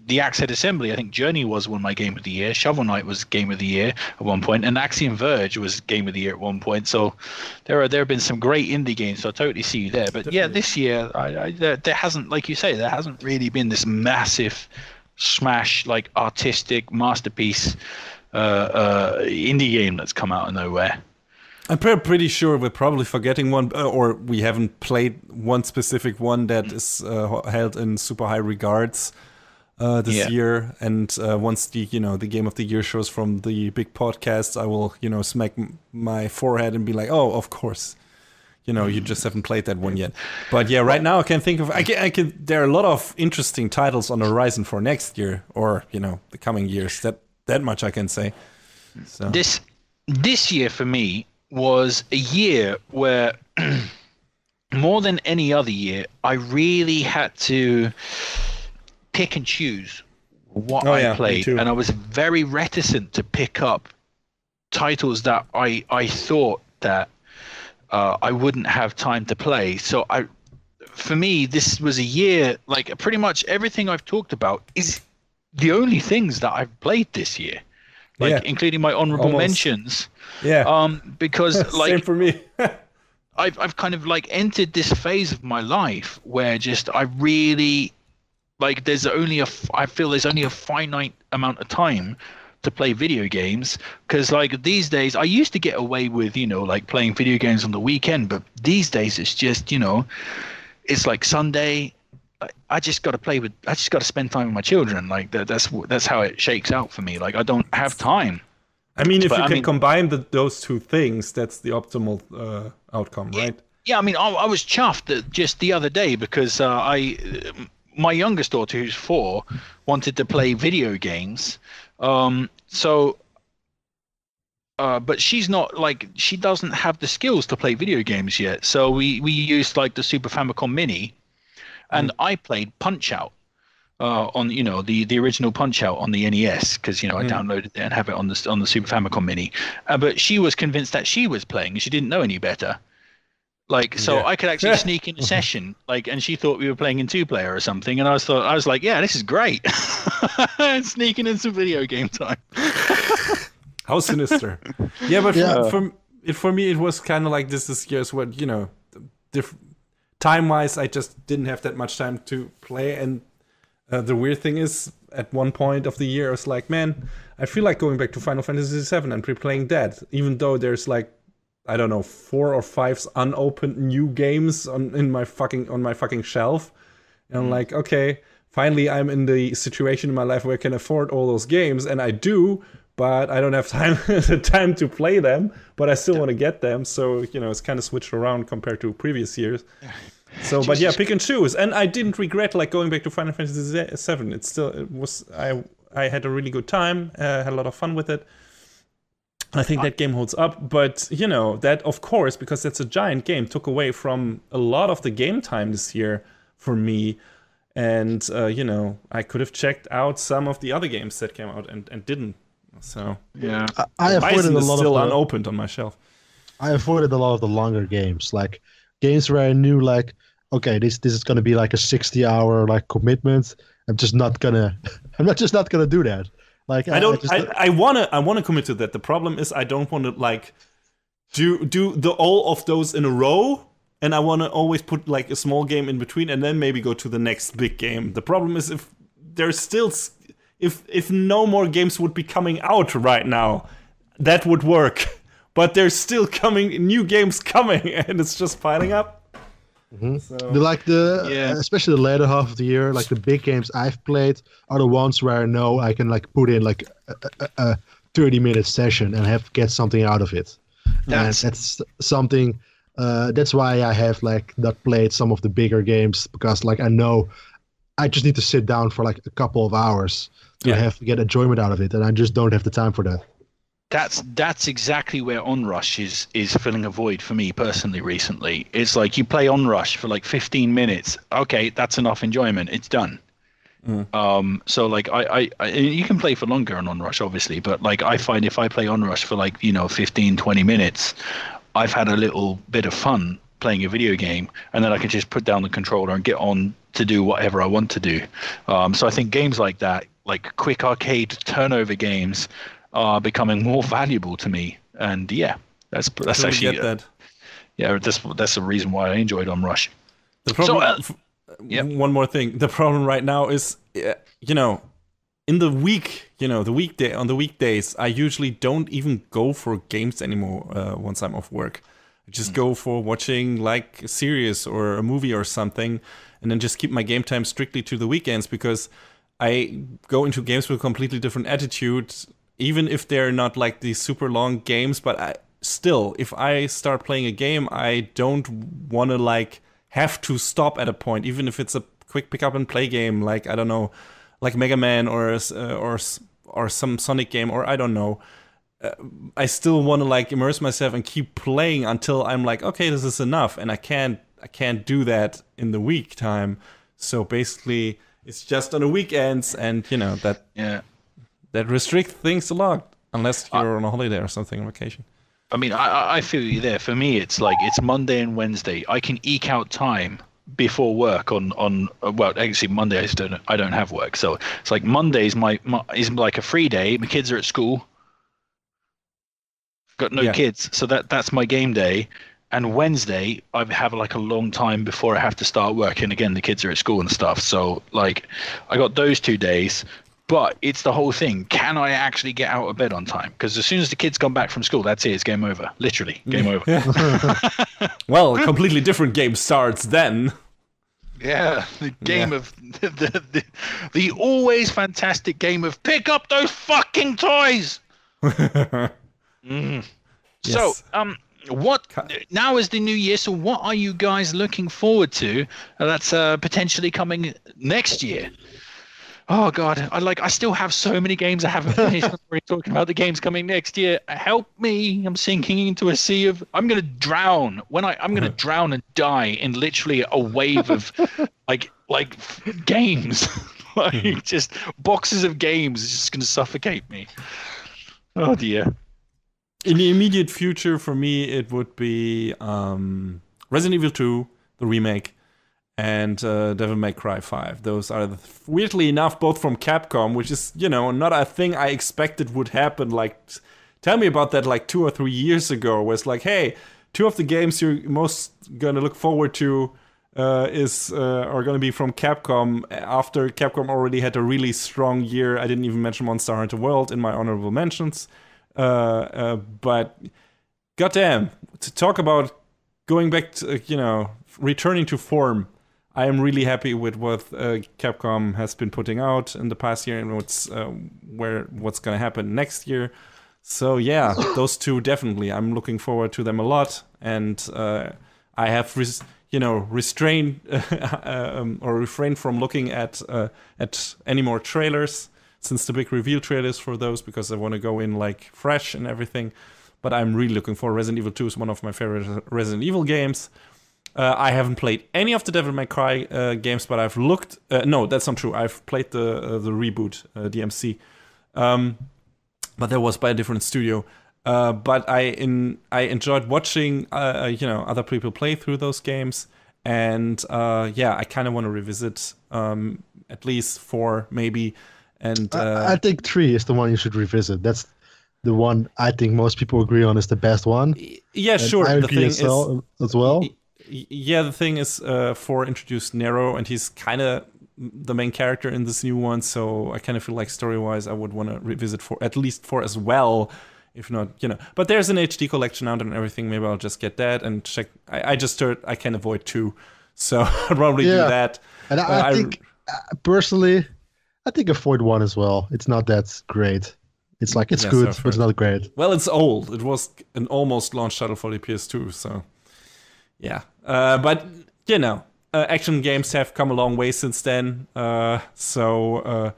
the Axe Head Assembly, I think Journey was one of my Game of the Year. Shovel Knight was Game of the Year at one point, and Axiom Verge was Game of the Year at one point. So there have been some great indie games. So I totally see you there. But yeah, this year there hasn't, like you say, there hasn't really been this massive smash, like artistic masterpiece indie game that's come out of nowhere. I'm pretty sure we're probably forgetting one, or we haven't played one specific one that is held in super high regards this year. And once the Game of the Year shows from the big podcasts, I will smack my forehead and be like, oh, of course. You just haven't played that one yet. But yeah, right now I can think of there are a lot of interesting titles on the horizon for next year, or the coming years. That much I can say. So. This year for me was a year where more than any other year, I really had to pick and choose what I played, and I was very reticent to pick up titles that I thought that I wouldn't have time to play. So for me, this was a year, like pretty much everything I've talked about is the only things that I've played this year, including my honorable mentions. Yeah. Because like same for me. I've kind of like entered this phase of my life where just I really like I feel there's only a finite amount of time to play video games, because like these days I used to get away with like playing video games on the weekend, but these days it's just it's like Sunday. I just got to spend time with my children. Like that's how it shakes out for me. Like I don't have time. I mean, if you can combine those two things, that's the optimal outcome, right? Yeah, I mean, I was chuffed that just the other day because my youngest daughter, who's 4, wanted to play video games. But she's not like, she doesn't have the skills to play video games yet. So we used like the Super Famicom Mini, and I played Punch-Out on the original Punch-Out on the NES, because I downloaded it and have it on the Super Famicom Mini. But she was convinced that she was playing, and she didn't know any better. Like, so Yeah. I could actually sneak in a session, like, and she thought we were playing in 2-player or something, and I was like, yeah, this is great. Sneaking in some video game time. How sinister. Yeah, but Yeah. for me, it was kind of like this year's what, you know, time-wise, I just didn't have that much time to play. And the weird thing is, at one point of the year, I was like, man, I feel like going back to Final Fantasy VII and replaying that, even though there's like, I don't know, 4 or 5 unopened new games on my fucking shelf. And I'm like, okay, finally I'm in the situation in my life where I can afford all those games, and I do, but I don't have time to play them, but I still want to get them. So, you know, it's kind of switched around compared to previous years. So, but yeah, pick and choose. And I didn't regret like going back to Final Fantasy VII. I had a really good time, had a lot of fun with it. I think that game holds up, but you know, that of course, because that's a giant game, took away from a lot of the game time this year for me. And you know, I could have checked out some of the other games that came out and didn't. So Yeah. I avoided Bison a is lot still of unopened on my shelf. I avoided a lot of the longer games, like games where I knew like, okay, this is gonna be like a 60-hour like commitment. I'm just not gonna do that. Like I wanna commit to that. The problem is I don't want to like do all of those in a row, and I want to always put like a small game in between and then maybe go to the next big game. The problem is if there's still if no more games would be coming out right now, that would work. But there's still new games coming, and it's just piling up. Mm-hmm. So, Especially the later half of the year, like the big games I've played are the ones where I know I can like put in like a 30-minute session and get something out of it. That's something. That's why I have like not played some of the bigger games, because like I know I just need to sit down for like a couple of hours to have to get enjoyment out of it, and I just don't have the time for that. That's exactly where Onrush is filling a void for me personally recently. It's like you play Onrush for like 15 minutes. Okay, that's enough enjoyment. It's done. So like I you can play for longer on Onrush obviously, but like I find if I play Onrush for like, you know, 15, 20 minutes, I've had a little bit of fun playing a video game, and then I can just put down the controller and get on to do whatever I want to do. So I think games like that, like quick arcade turnover games, are becoming more valuable to me, and that's totally actually get that. that's the reason why I enjoyed Rush. The problem. One more thing. The problem right now is, you know, in the week, you know, on the weekdays, I usually don't even go for games anymore. Once I'm off work, I just go for watching like a series or a movie or something, and then just keep my game time strictly to the weekends, because I go into games with a completely different attitude. Even if they're not like these super long games, but still, if I start playing a game, I don't want to like have to stop at a point, even if it's a quick pick up and play game, like I don't know, like Mega Man or some Sonic game, or I don't know. I still want to like immerse myself and keep playing until I'm like, okay, this is enough, and I can't do that in the week time. So basically, it's just on the weekends, and you know that. Yeah. That restrict things a lot, unless you're on a holiday or something on vacation. I mean, I feel you there. For me, it's like it's Monday and Wednesday. I can eke out time before work on well, actually Monday I don't have work, so it's like Monday's my is like a free day. My kids are at school. Got no kids, so that's my game day. And Wednesday, I have like a long time before I have to start work. And again, the kids are at school and stuff. So like, I got those 2 days. But it's the whole thing. Can I actually get out of bed on time? Because as soon as the kids come back from school, that's it. It's game over. Literally, game over. Well, a completely different game starts then. Yeah, the game of the always fantastic game of pick up those fucking toys. Yes. So, what now is the new year? So, what are you guys looking forward to? That's potentially coming next year. Oh God, I still have so many games I haven't finished. We're talking about the games coming next year. Help me! I'm sinking into a sea of. I'm gonna drown. I'm gonna drown and die in literally a wave of like games, like just boxes of games. It's just gonna suffocate me. Oh dear. In the immediate future, for me, it would be Resident Evil 2, the remake, and Devil May Cry 5. Those are, weirdly enough, both from Capcom, which is, not a thing I expected would happen. Like, tell me about that like 2 or 3 years ago, where it's like, hey, 2 of the games you're most gonna look forward to are gonna be from Capcom, after Capcom already had a really strong year. I didn't even mention Monster Hunter World in my honorable mentions. But goddamn, to talk about going back to, returning to form, I am really happy with what Capcom has been putting out in the past year and what's going to happen next year. So yeah, those two definitely. I'm looking forward to them a lot, and I have restrained or refrained from looking at any more trailers since the big reveal trailers for those, because I want to go in like fresh and everything. But I'm really looking for Resident Evil 2 is one of my favorite Resident Evil games. I haven't played any of the Devil May Cry games, but I've looked. No, that's not true. I've played the reboot DMC, but that was by a different studio. But I enjoyed watching other people play through those games, and I kind of want to revisit at least 4 maybe. And I think 3 is the one you should revisit. That's the one I think most people agree on is the best one. Yeah, and sure. I The agree thing as well. Yeah, the thing is, 4 introduced Nero, and he's kind of the main character in this new one. So I kind of feel like story-wise, I would want to revisit 4, at least 4 as well, if not, But there's an HD collection out and everything. Maybe I'll just get that and check. I just heard I can avoid 2, so I'll probably do that. And I think personally, I think avoid 1 as well. It's not that great. It's like it's good, but it's not great. Well, it's old. It was an almost launch title for the PS2, so. Yeah, but action games have come a long way since then. So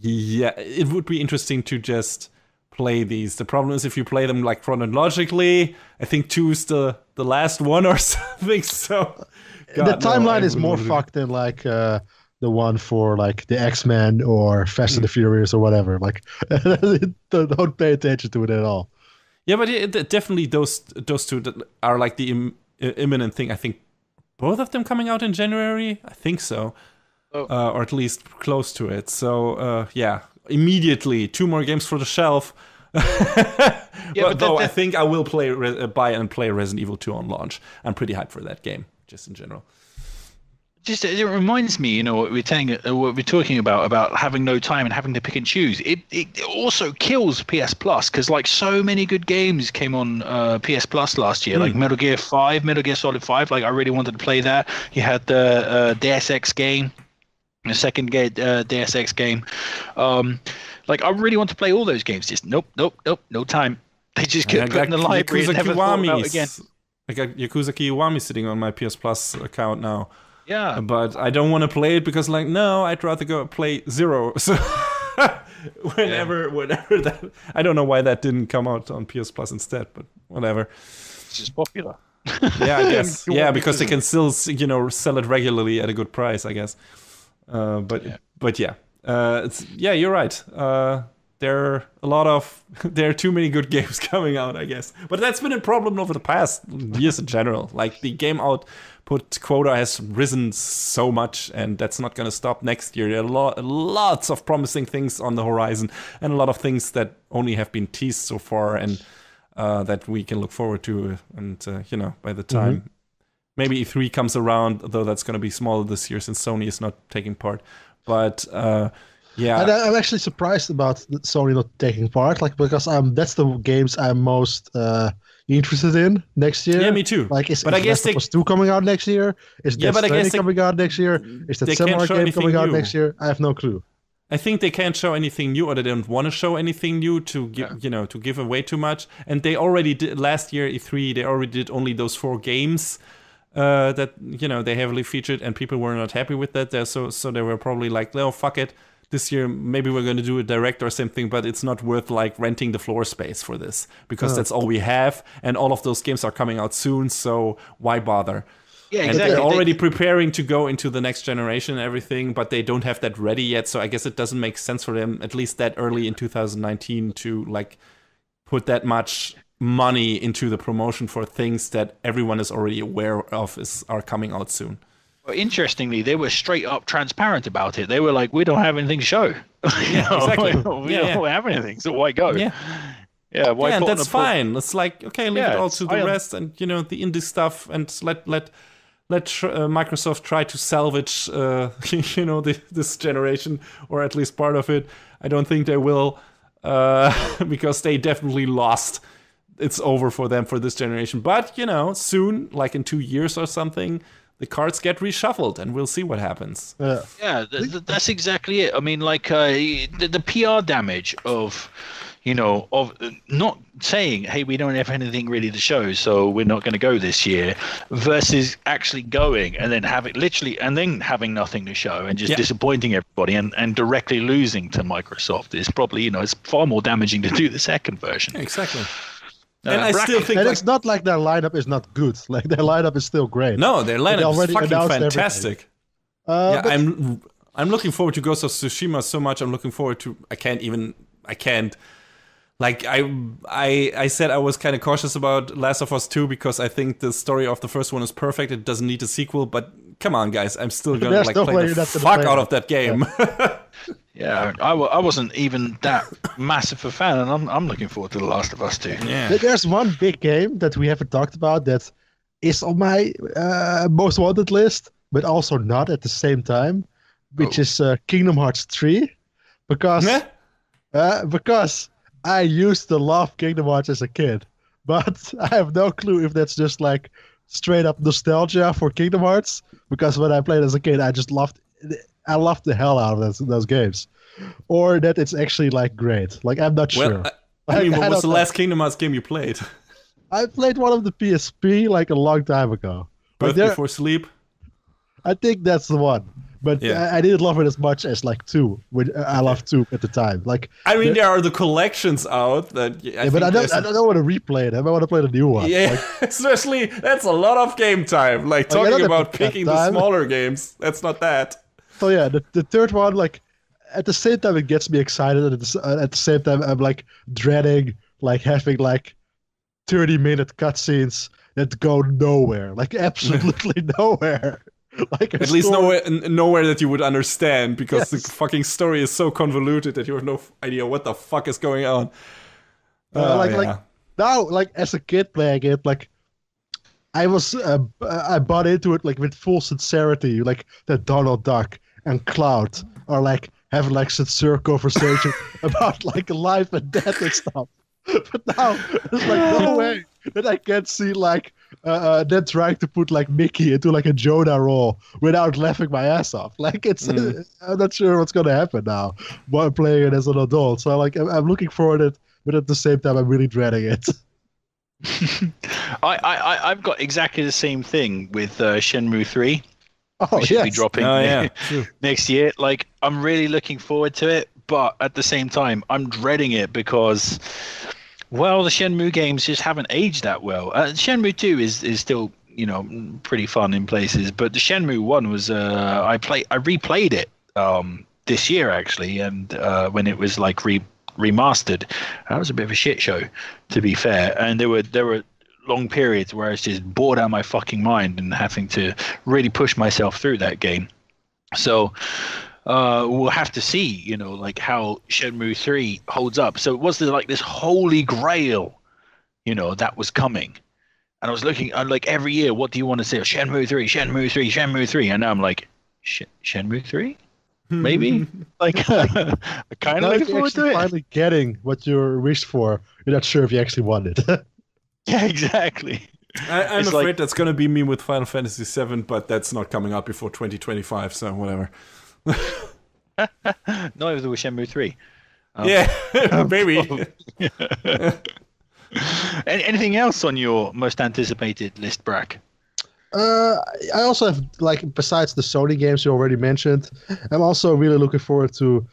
it would be interesting to just play these. The problem is if you play them like chronologically, I think 2 is the last one or something. So the timeline is more fucked than like the one for like the X-Men or Fast and the Furious or whatever. Like, don't pay attention to it at all. Yeah, but definitely those two are like the imminent thing. I think both of them coming out in January. I think so, or at least close to it. So immediately 2 more games for the shelf. But I think I will buy and play Resident Evil 2 on launch. I'm pretty hyped for that game, just in general. Just it reminds me, what we're talking about having no time and having to pick and choose. It also kills PS Plus, because like so many good games came on PS Plus last year, like Metal Gear 5, Metal Gear Solid 5. Like I really wanted to play that. You had the Deus Ex game, the second Deus Ex game. Like I really want to play all those games. Just nope, no time. They just get put in the library and never thought about again. I got Yakuza Kiwami sitting on my PS Plus account now. Yeah, but I don't want to play it because, like, no, I'd rather go play Zero. So whenever that, I don't know why that didn't come out on PS Plus instead, but whatever. It's just popular. Yeah, I guess. Yeah, because they can still, sell it regularly at a good price, I guess. But you're right. There are too many good games coming out, I guess. But that's been a problem over the past years in general. Like the game output quota has risen so much, and that's not going to stop next year. There are lots of promising things on the horizon, and a lot of things that only have been teased so far, and that we can look forward to. And by the time maybe E3 comes around, though that's going to be smaller this year since Sony is not taking part. But yeah, and I'm actually surprised about Sony not taking part, because that's the games I'm most interested in next year. Yeah, me too. Like, is I guess Last of Us 2 coming out next year? Is Death Stranding coming out next year? Is that Samurai game coming out next year? I have no clue. I think they can't show anything new, or they don't want to show anything new to give, to give away too much. And they already did last year E3. They already did only those 4 games that they heavily featured, and people were not happy with that. So they were probably like, "Oh, fuck it. This year, maybe we're going to do a direct or something, but it's not worth like renting the floor space for this, because that's all we have, and all of those games are coming out soon. So why bother?" Yeah, exactly. And they're already preparing to go into the next generation and everything, but they don't have that ready yet. So I guess it doesn't make sense for them, at least that early in 2019, to like put that much money into the promotion for things that everyone is already aware of are coming out soon. Well, interestingly, they were straight up transparent about it. They were like, "We don't have anything to show. Exactly. We don't have anything, so why go?" Yeah. Yeah, why and put on that's a pro- fine. It's like, okay, leave it all to the rest, and the indie stuff, and let Microsoft try to salvage this generation, or at least part of it. I don't think they will, because they definitely lost. It's over for them for this generation. But soon, like in 2 years or something, the cards get reshuffled, and we'll see what happens. Yeah, that's exactly it. I mean, like the PR damage of not saying, "Hey, we don't have anything really to show, so we're not going to go this year," versus actually going and then having nothing to show and just disappointing everybody and directly losing to Microsoft is probably it's far more damaging to do the second version. Exactly. And I still think, it's not like their lineup is not good. Like their lineup is still great. No, their lineup is fucking fantastic. I'm looking forward to Ghost of Tsushima so much. I'm looking forward to. I can't. Like I said, I was kind of cautious about Last of Us 2 because I think the story of the first one is perfect. It doesn't need a sequel, but come on, guys, I'm still gonna play the fuck out of that game. Yeah, I wasn't even that massive a fan, and I'm looking forward to The Last of Us 2. Yeah. There's one big game that we haven't talked about that is on my most wanted list, but also not at the same time, which is Kingdom Hearts 3, because I used to love Kingdom Hearts as a kid, but I have no clue if that's just like straight up nostalgia for Kingdom Hearts, because when I played as a kid, I loved the hell out of those games, or that it's actually like great. Like I'm not sure. What was the last Kingdom Hearts game you played? I played one of the PSP like a long time ago. Birth Before Sleep? I think that's the one. But I didn't love it as much as like 2. I loved 2 at the time. Like there are the collections out that. But I don't want to replay them. I want to play the new one. Yeah, especially that's a lot of game time. Like talking about picking the smaller games. That's not that. So yeah, the third one, like at the same time it gets me excited, and at the same time I'm like dreading like having like 30-minute cutscenes that go nowhere, like absolutely nowhere. Like at least nowhere that you would understand, because the fucking story is so convoluted that you have no idea what the fuck is going on. Like now, like as a kid playing it, like I bought into it like with full sincerity, like that Donald Duck and Cloud are like having like sincere conversation about like life and death and stuff. But now there's like no way that I can see like them trying to put like Mickey into like a Jonah role without laughing my ass off. Like it's I'm not sure what's gonna happen now while playing it as an adult. So like I'm looking forward to it, but at the same time I'm really dreading it. I've got exactly the same thing with Shenmue 3. Which should be dropping next year. Like I'm really looking forward to it, but at the same time I'm dreading it because, well, the Shenmue games just haven't aged that well. Shenmue 2 is still pretty fun in places, but the Shenmue 1 was I replayed it this year actually, and when it was like remastered, that was a bit of a shit show, to be fair. And there were long periods where I was just bored out of my fucking mind and having to really push myself through that game. So we'll have to see, like how Shenmue 3 holds up. So it was like this holy grail, that was coming. And I was looking, like every year, what do you want to say? Shenmue 3, Shenmue 3, Shenmue 3. And now I'm like, Shenmue 3? Maybe? Like, I kind of looking forward to it. Finally getting what you wished for. You're not sure if you actually want it. Yeah, exactly. I'm afraid that's going to be me with Final Fantasy VII, but that's not coming out before 2025, so whatever. Not if there was Shenmue 3. Maybe. Anything else on your most anticipated list, Brack? I also have, like, besides the Sony games you already mentioned, I'm also really looking forward to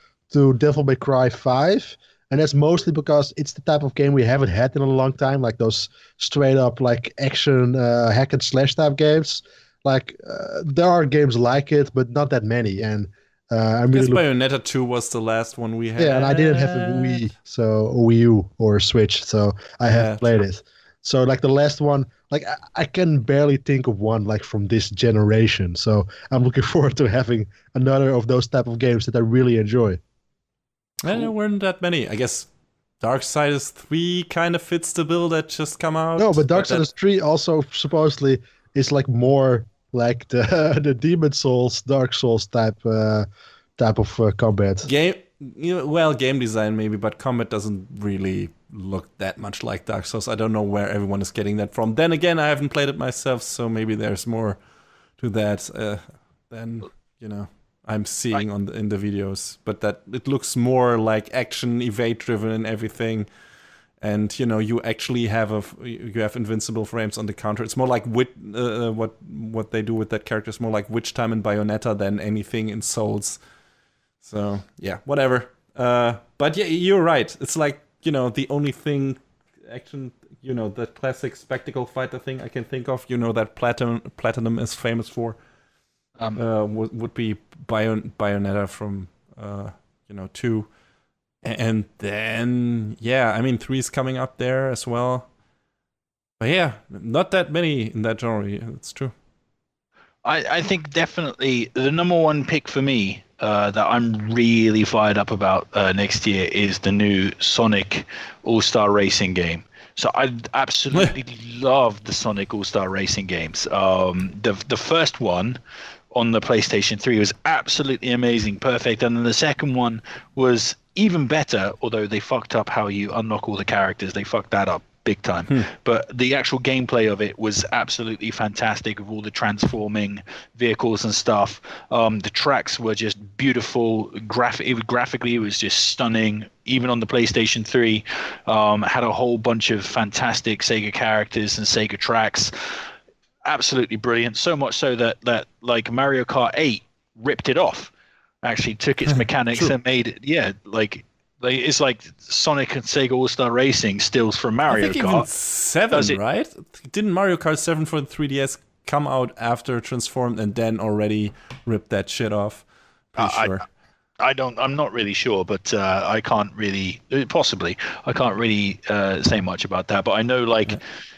Devil May Cry 5. And that's mostly because it's the type of game we haven't had in a long time, like those straight up like action hack and slash type games. Like there are games like it, but not that many. And I I guess really Bayonetta 2 was the last one we had. Yeah, and I didn't have a Wii, or Wii U or Switch, so I haven't played it. So like the last one, like I can barely think of one like from this generation. So I'm looking forward to having another of those type of games that I really enjoy. And there weren't that many. I guess Darksiders 3 kind of fits the bill that just come out. No, but Darksiders 3 also supposedly is like more like the the Demon Souls, Dark Souls type of combat. Game design maybe, but combat doesn't really look that much like Dark Souls. I don't know where everyone is getting that from. Then again, I haven't played it myself, so maybe there's more to that than I'm seeing in the videos. But that it looks more like action, evade driven, and everything. And you actually have invincible frames on the counter. It's more like what they do with that character is more like Witch Time in Bayonetta than anything in Souls. So yeah, whatever. But yeah, you're right. It's like the only thing action, the classic spectacle fighter thing I can think of. That Platinum is famous for. Would be Bayonetta from 2. And then, yeah, I mean, 3 is coming up there as well. But yeah, not that many in that genre. It's true. I think definitely the number one pick for me that I'm really fired up about next year is the new Sonic All-Star Racing game. So I absolutely love the Sonic All-Star Racing games. The first one on the PlayStation 3 was absolutely amazing, perfect. And then the second one was even better, although they fucked up how you unlock all the characters. They fucked that up big time. But the actual gameplay of it was absolutely fantastic, with all the transforming vehicles and stuff. The tracks were just beautiful. Graphically, it was just stunning. Even on the PlayStation 3, had a whole bunch of fantastic Sega characters and Sega tracks. Absolutely brilliant. So much so that like Mario Kart 8 ripped it off. Actually took its mechanics and made it, it's like Sonic and Sega All-Star Racing steals from Mario I think Kart. Even 7, right? Didn't Mario Kart 7 for the 3DS come out after Transformed and then already ripped that shit off? Pretty sure. I'm not really sure, but I can't really, possibly, I can't really say much about that. But I know,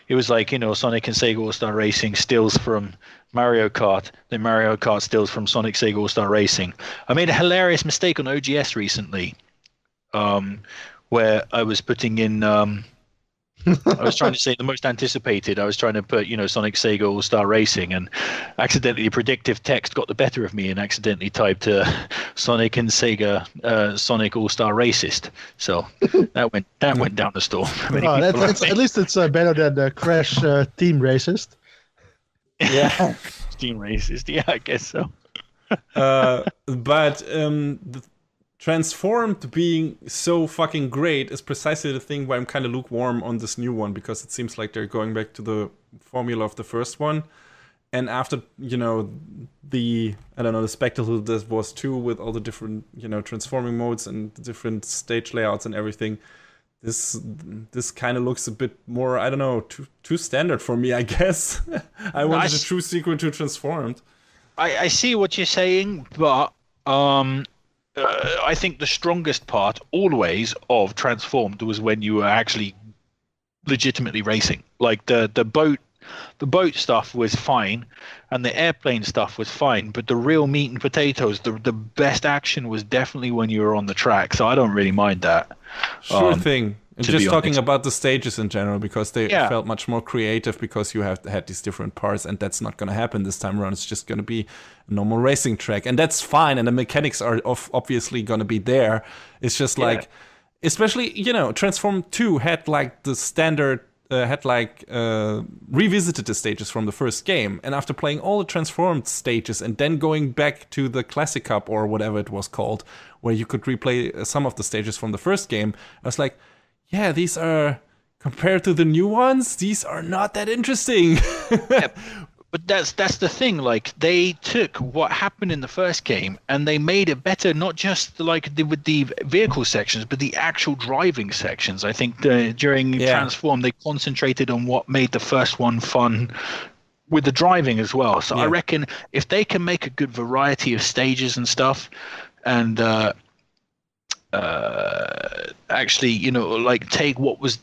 it was like, Sonic and Sega All-Star Racing steals from Mario Kart, then Mario Kart steals from Sonic Sega All-Star Racing. I made a hilarious mistake on OGS recently, where I was putting in, I was trying to say the most anticipated. I was trying to put, Sonic Sega All-Star Racing, and accidentally predictive text got the better of me and accidentally typed Sonic and Sega Sonic All-Star Racist. So that went down the storm. At least it's better than the Crash Team Racist. Yeah, Team Racist. Yeah, I guess so. But the Transformed being so fucking great is precisely the thing why I'm kind of lukewarm on this new one, because it seems like they're going back to the formula of the first one. And after, the spectacle that was 2 with all the different, transforming modes and different stage layouts and everything, this kind of looks a bit more, too standard for me, I guess. I wanted a true sequel to Transformed. I see what you're saying, but I think the strongest part always of Transformed was when you were actually legitimately racing. Like the boat stuff was fine and the airplane stuff was fine, but the real meat and potatoes, the best action was definitely when you were on the track. So I don't really mind that. Sure thing. And just talking about the stages in general, because they felt much more creative, because you have had these different parts, and that's not going to happen this time around. It's just going to be a normal racing track, and that's fine. And the mechanics are obviously going to be there. It's just like, especially, Transform 2 had like the standard, revisited the stages from the first game. And after playing all the Transformed stages and then going back to the Classic Cup or whatever it was called, where you could replay some of the stages from the first game, I was like, yeah, these are, compared to the new ones, these are not that interesting. But that's the thing. Like, they took what happened in the first game and they made it better, not just with the vehicle sections, but the actual driving sections. I think during Transform, they concentrated on what made the first one fun with the driving as well. So I Yeah. reckon if they can make a good variety of stages and stuff, and actually, like take what was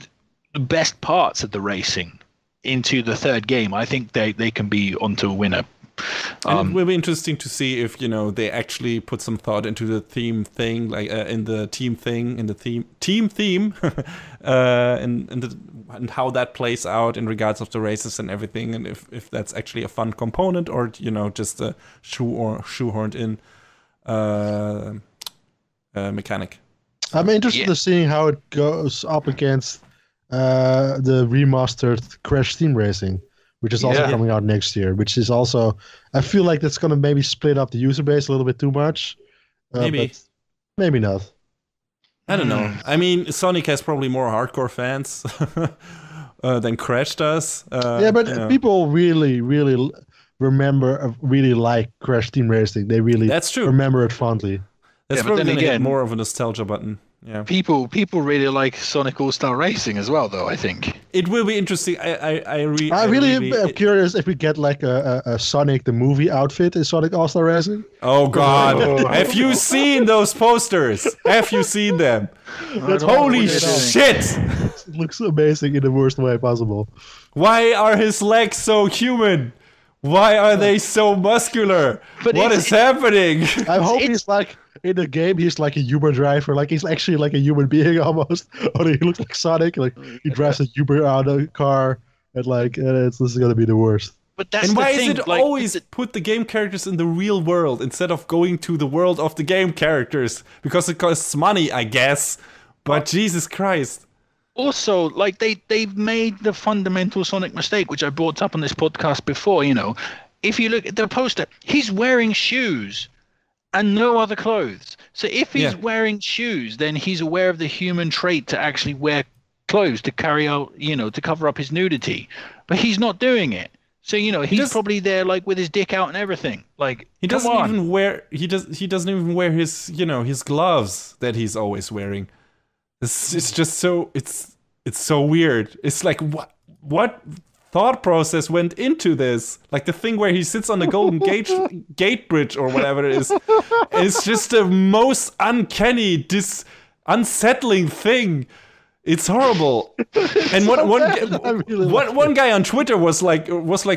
the best parts of the racing into the third game, I think they can be onto a winner. And it will be interesting to see if they actually put some thought into the theme thing, like in the team thing, in the team theme, and how that plays out in regards of the races and everything, and if that's actually a fun component or just a shoehorned in mechanic. I'm interested in seeing how it goes up against the remastered Crash Team Racing, which is also coming out next year, which is also, I feel like that's going to maybe split up the user base a little bit too much. Maybe. But maybe not. I don't know. I mean, Sonic has probably more hardcore fans than Crash does. But people really, really remember, really like Crash Team Racing. They really That's true. remember it fondly. That's probably going to get more of a nostalgia button. Yeah. People really like Sonic All-Star Racing as well, though, I think. It will be interesting. I really am curious if we get like a Sonic the movie outfit in Sonic All-Star Racing. Oh God! Have you seen those posters? Have you seen them? Holy shit! It looks amazing in the worst way possible. Why are his legs so human? Why are they so muscular? But what is happening? I hope he's like, in the game, he's like a human driver. Like, he's actually like a human being almost. Or he looks like Sonic. Like, he drives a Uber out of a car. And like, this is going to be the worst. But that's and why the thing. is it always put the game characters in the real world instead of going to the world of the game characters? Because it costs money, I guess. But Jesus Christ. Also, like they've made the fundamental Sonic mistake, which I brought up on this podcast before. If you look at the poster, he's wearing shoes and no other clothes. So if he's wearing shoes, then he's aware of the human trait to actually wear clothes to carry out, to cover up his nudity. But he's not doing it. So he's probably there like with his dick out and everything. Like he doesn't even wear he doesn't even wear his his gloves that he's always wearing. It's just so it's so weird. It's like what thought process went into this? Like the thing where he sits on the Golden Gate Bridge or whatever it is. It's just the most uncanny, unsettling thing. It's horrible. And one guy on Twitter was like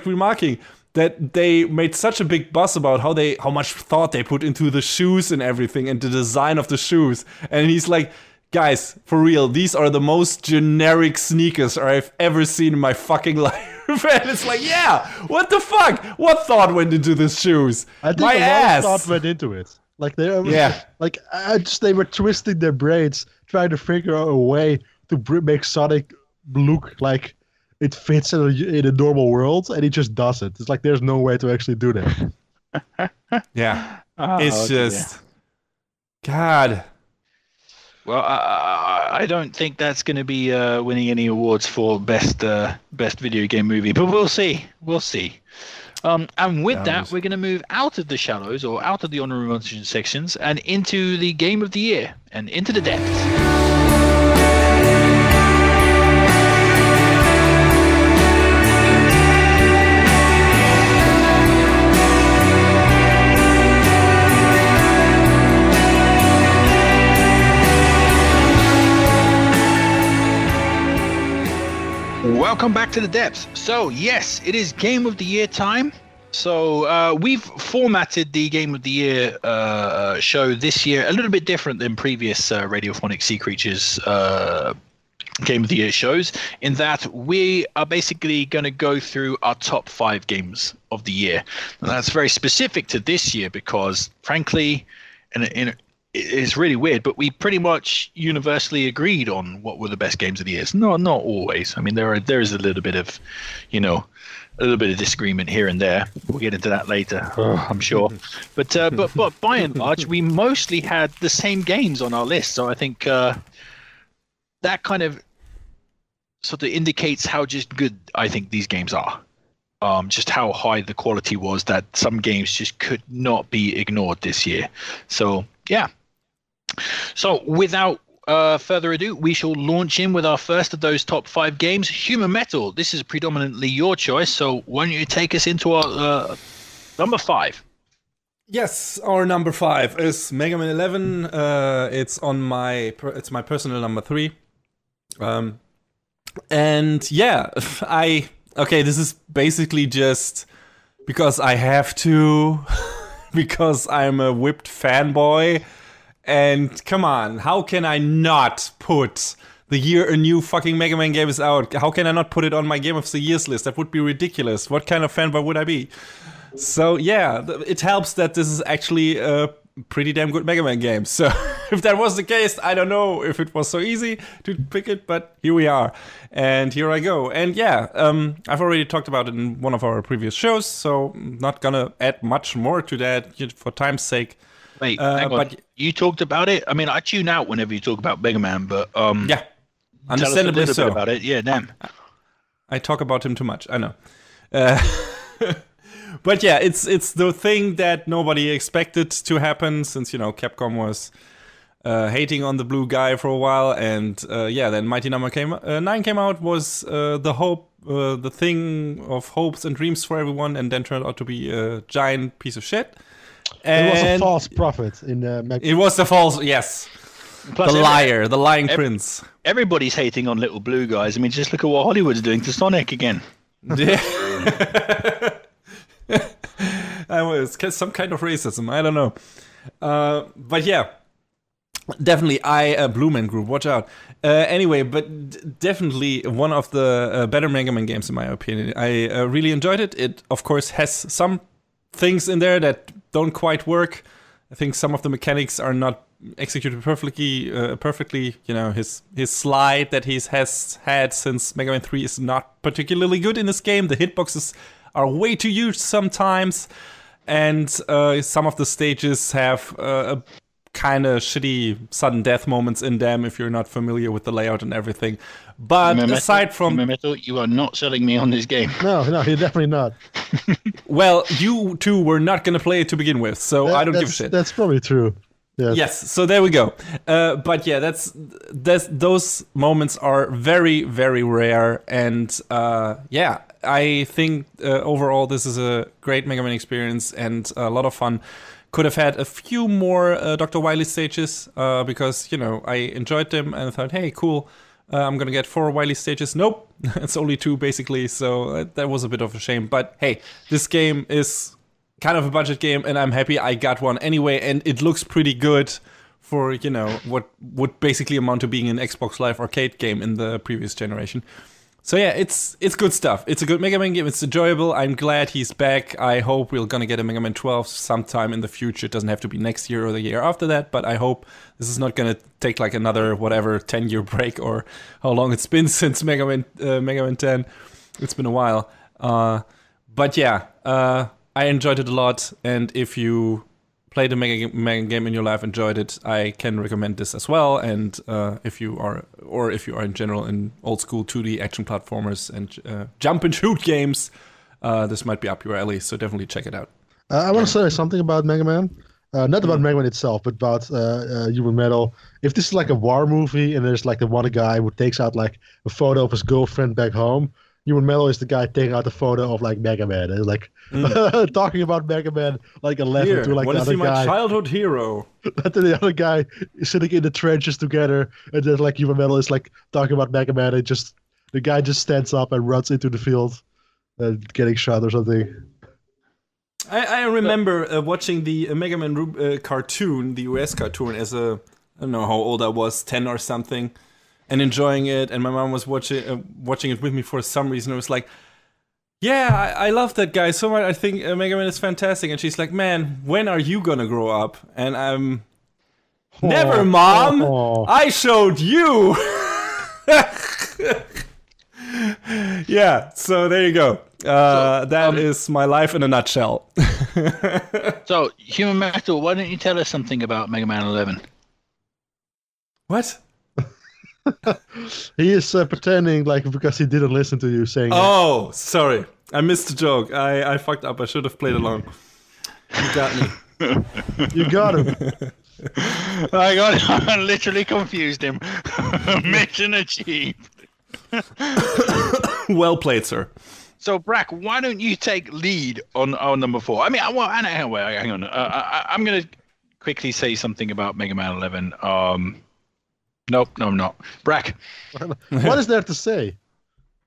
remarking that they made such a big fuss about how much thought they put into the shoes and everything and the design of the shoes. And he's like, guys, for real, these are the most generic sneakers I've ever seen in my fucking life. And it's like, yeah, what the fuck? What thought went into the shoes? I think my a lot ass. of thought went into it. Like they were twisting their brains, trying to figure out a way to make Sonic look like it fits in a normal world, and he just does it. It's like there's no way to actually do that. Yeah, it's just God. Well, I don't think that's going to be winning any awards for best video game movie, but we'll see. We'll see. And with that, we're going to move out of the shallows or out of the honorable mention sections and into the game of the year and into the depths. Welcome back to the depths. So yes, it is Game of the Year time. So we've formatted the Game of the Year show this year a little bit different than previous Radiophonic Sea Creatures Game of the Year shows, in that we are basically going to go through our top 5 games of the year. And that's very specific to this year because, frankly, it's really weird, but we pretty much universally agreed on what were the best games of the year. No, not always. I mean, there is a little bit of, a little bit of disagreement here and there. We'll get into that later, I'm sure. But by and large, we mostly had the same games on our list. So I think that kind of sort of indicates how just good I think these games are. Just how high the quality was, that some games just could not be ignored this year. So yeah. So without further ado, we shall launch in with our first of those top 5 games, Human Metal. This is predominantly your choice, so why don't you take us into our number 5? Yes, our number 5 is Mega Man 11. It's my personal number 3. And yeah, this is basically just because I have to, because I'm a whipped fanboy. And come on, how can I not put the year a new fucking Mega Man game is out? How can I not put it on my Game of the Years list? That would be ridiculous. What kind of fanboy would I be? So yeah, it helps that this is actually a pretty damn good Mega Man game. So if that was the case, I don't know if it was so easy to pick it, but here we are. And here I go. And yeah, I've already talked about it in one of our previous shows, so I'm not gonna add much more to that for time's sake. Wait, hang on. You talked about it? I mean, I tune out whenever you talk about Mega Man, but yeah, understandably tell us a little so. bit about it. Yeah, damn. I talk about him too much, I know. But yeah, it's the thing that nobody expected to happen, since, you know, Capcom was hating on the blue guy for a while, and then Mighty Number 9 came out, was the thing of hopes and dreams for everyone, and then turned out to be a giant piece of shit. And it was a false prophet in it was the false, yes. Plus, the liar, the lying prince. Everybody's hating on little blue guys. I mean, just look at what Hollywood's doing to Sonic again. Yeah. It's some kind of racism, I don't know. But yeah, definitely Blue Man Group, watch out. Anyway, but definitely one of the better Mega Man games in my opinion. I really enjoyed it. It, of course, has some things in there that don't quite work. I think some of the mechanics are not executed perfectly. You know, his slide that he has had since Mega Man 3 is not particularly good in this game. The hitboxes are way too huge sometimes, and some of the stages have a kind of shitty sudden death moments in them if you're not familiar with the layout and everything. But aside from Metal, you are not selling me on this game. No, you're definitely not. Well, you two were not going to play it to begin with, so I don't give a shit. That's probably true. Yes, so there we go. But yeah, those moments are very, very rare, and yeah, I think overall this is a great Mega Man experience and a lot of fun. Could have had a few more Dr. Wily stages because, you know, I enjoyed them and I thought, hey, cool, I'm gonna get 4 Wily stages. Nope, it's only 2 basically, so that was a bit of a shame. But hey, this game is kind of a budget game, and I'm happy I got one anyway, and it looks pretty good for, you know, what would basically amount to being an Xbox Live Arcade game in the previous generation. So yeah, it's good stuff. It's a good Mega Man game. It's enjoyable. I'm glad he's back. I hope we're gonna get a Mega Man 12 sometime in the future. It doesn't have to be next year or the year after that, but I hope this is not gonna take like another 10-year break or how long it's been since Mega Man 10. It's been a while. But yeah, I enjoyed it a lot, and if you played a Mega game in your life, enjoyed it, I can recommend this as well. And if you are in general in old school 2D action platformers and jump and shoot games, this might be up your alley. So definitely check it out. I want to say something about Mega Man. Not about Mega Man itself, but about Human Metal. If this is like a war movie and there's like the one guy who takes out like a photo of his girlfriend back home, Human Metal is the guy taking out the photo of like Mega Man and like talking about Mega Man like 11 to like the other guy. My childhood hero. And then the other guy is sitting in the trenches together, and then like Human Metal is like talking about Mega Man, and just the guy just stands up and runs into the field, getting shot or something. I remember watching the Mega Man cartoon, the US cartoon, as I don't know how old I was, 10 or something. And enjoying it, and my mom was watching it with me for some reason. It was like, yeah, I love that guy so much. I think Mega Man is fantastic. And she's like, man, when are you gonna grow up? And I'm, never, Mom. I showed you. Yeah, so there you go. That is my life in a nutshell. So, Human Metal, why don't you tell us something about Mega Man 11? What? He is pretending like because he didn't listen to you saying Oh, sorry. I missed the joke. I fucked up. I should have played along. You got me. You got him. I literally confused him. Mission achieved. Well played, sir. So, Brack, why don't you take lead on our number 4? I mean, hang on. I'm going to quickly say something about Mega Man 11. Nope, no, I'm not. Brack. What is there to say?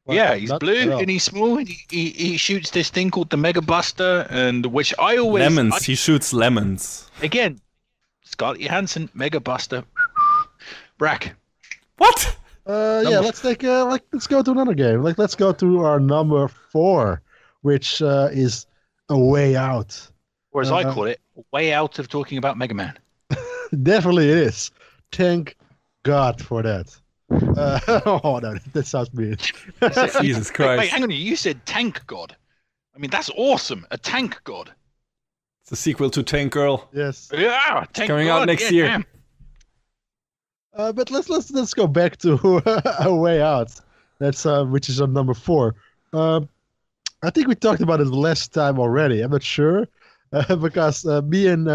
Well, yeah, he's blue and he's small. And he shoots this thing called the Mega Buster, and which I always lemons. He shoots lemons. Again, Scarlett Johansson, Mega Buster. Brack. What? Yeah, let's go to another game. Let's go to our number 4, which is A Way Out. Or as I call it, a way out of talking about Mega Man. Definitely it is. Thank God for that. Oh no, that sounds weird. Jesus Christ. Wait, hang on, you said Tank God. I mean, that's awesome. A Tank God. It's a sequel to Tank Girl. Yes. Yeah, Tank coming out next year. Damn. But let's go back to A Way Out. That's which is on number 4. I think we talked about it last time already. I'm not sure because me and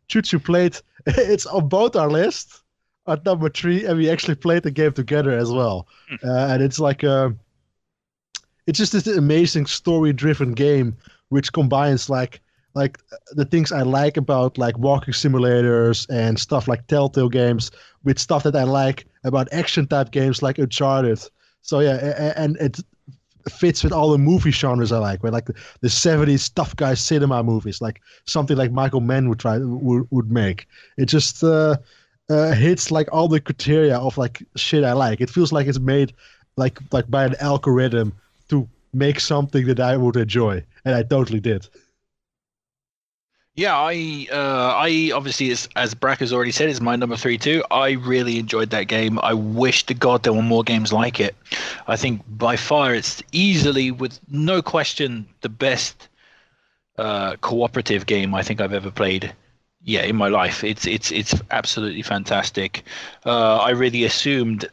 Chuchu played. It's on both our lists at number 3, and we actually played the game together as well. And it's like it's just this amazing story-driven game which combines like the things I like about like walking simulators and stuff like Telltale games with stuff that I like about action type games like Uncharted. So yeah, and it fits with all the movie genres I like, where like the 70s tough guy cinema movies, like something like Michael Mann would make. It just hits like all the criteria of like shit I like. It feels like it's made like by an algorithm to make something that I would enjoy, and I totally did. Yeah, I obviously, as Brack has already said, it's my number 3 too. I really enjoyed that game. I wish to God there were more games like it. I think by far it's easily, with no question, the best cooperative game I think I've ever played. Yeah, in my life, it's absolutely fantastic. I really assumed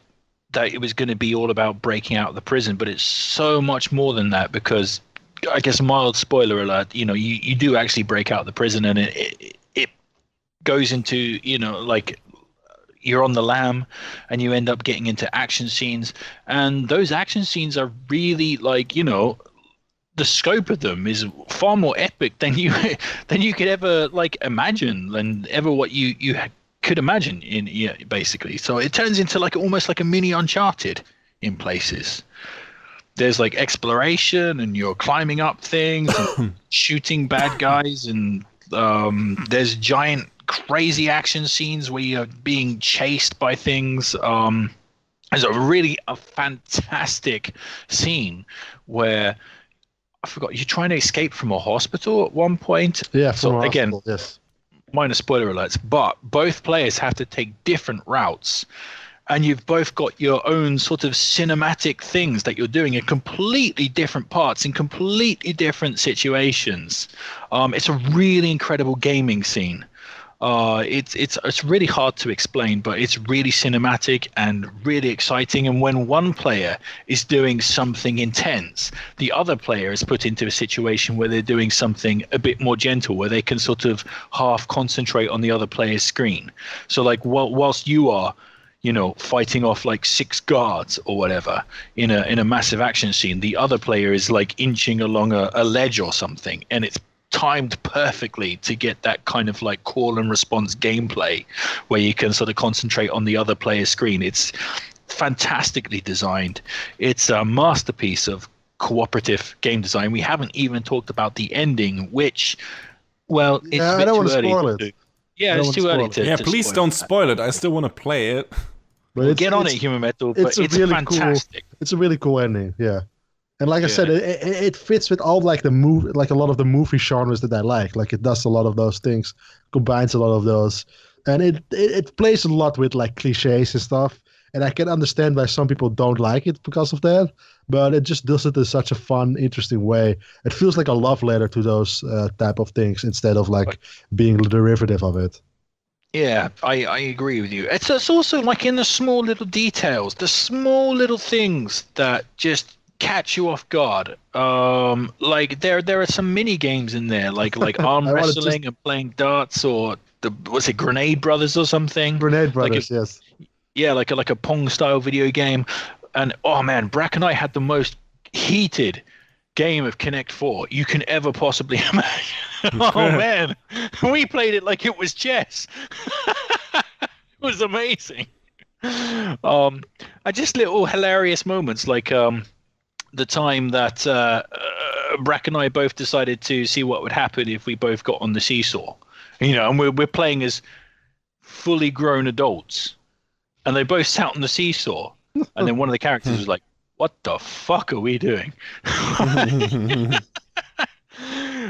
that it was going to be all about breaking out of the prison, but it's so much more than that, because I guess mild spoiler alert, you do actually break out of the prison, and it goes into, like you're on the lam and you end up getting into action scenes, and those action scenes are really like, the scope of them is far more epic than you could ever like imagine, and ever what you could imagine basically. So it turns into like almost like a mini Uncharted in places. There's like exploration, and you're climbing up things and shooting bad guys, and there's giant crazy action scenes where you're being chased by things. There's a fantastic scene where I forgot, you're trying to escape from a hospital at one point. Yeah, so again, yes. Minor spoiler alerts, but both players have to take different routes. And you've both got your own sort of cinematic things that you're doing in completely different parts, in completely different situations. It's a really incredible gaming scene. It's really hard to explain, but it's really cinematic and really exciting. And when one player is doing something intense, the other player is put into a situation where they're doing something a bit more gentle, where they can sort of half concentrate on the other player's screen. So like whilst you are fighting off like 6 guards or whatever in a massive action scene, the other player is like inching along a ledge or something, and it's timed perfectly to get that kind of like call and response gameplay where you can sort of concentrate on the other player's screen. It's fantastically designed. It's a masterpiece of cooperative game design. We haven't even talked about the ending, which, well, it's a bit too early. Yeah, it's too early to. Yeah, please don't spoil it. I still want to play it. But get on it, Human Metal. But it's really fantastic. Cool, it's a really cool ending. Yeah, and like I said, it fits with all like a lot of the movie genres that I like. Like it does a lot of those things, combines a lot of those, and it plays a lot with like cliches and stuff. And I can understand why some people don't like it because of that, but it just does it in such a fun, interesting way. It feels like a love letter to those type of things instead of like being a derivative of it. Yeah, I agree with you. It's also like in the small little details, the small little things that just catch you off guard. Like there are some mini games in there, like arm wrestling and playing darts, or was it Grenade Brothers or something? Grenade Brothers, yes. Yeah, like a Pong style video game. And oh man, Brack and I had the most heated game of Connect 4 you can ever possibly imagine. Oh man, we played it like it was chess. It was amazing. And just little hilarious moments like the time that Brack and I both decided to see what would happen if we both got on the seesaw. And we're playing as fully grown adults, and they both sat on the seesaw, and then one of the characters was like, "What the fuck are we doing?"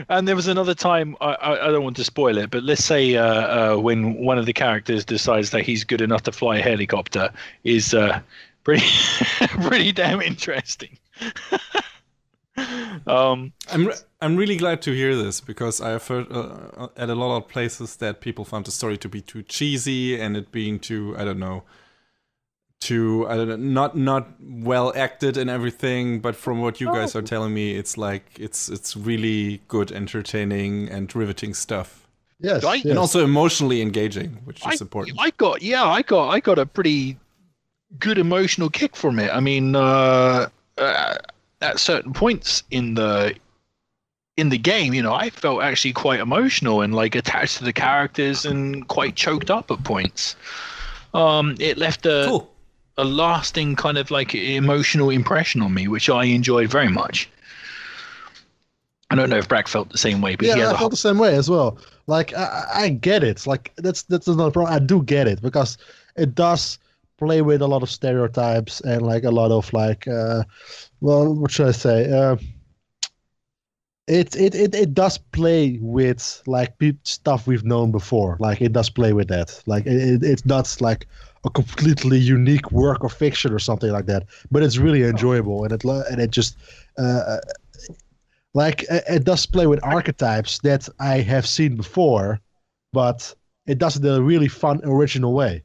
And there was another time, I don't want to spoil it, but let's say when one of the characters decides that he's good enough to fly a helicopter is pretty damn interesting. I'm really glad to hear this, because I have heard at a lot of places that people found the story to be too cheesy and it being too not well acted and everything. But from what you guys are telling me, it's like it's really good, entertaining and riveting stuff. Yes, and also emotionally engaging, which is important. I got a pretty good emotional kick from it. I mean, at certain points in the game, I felt actually quite emotional and like attached to the characters and quite choked up at points. It left a lasting kind of like emotional impression on me, which I enjoyed very much. I don't know if Brack felt the same way, but I felt the same way as well. Like I get it. Like that's not a problem. I do get it, because it does play with a lot of stereotypes and like a lot of like what should I say? It does play with like stuff we've known before. Like it does play with that. Like it's not like a completely unique work of fiction or something like that. But it's really enjoyable, and it just like it does play with archetypes that I have seen before, but it does it in a really fun, original way.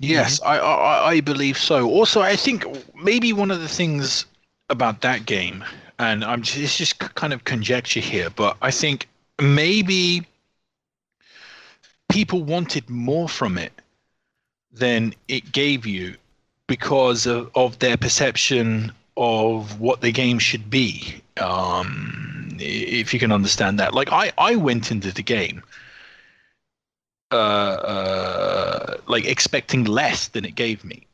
Yes, I believe so. Also, I think maybe one of the things about that game, and it's just kind of conjecture here, but I think maybe people wanted more from it than it gave you because of their perception of what the game should be. If you can understand that. Like I went into the game like expecting less than it gave me.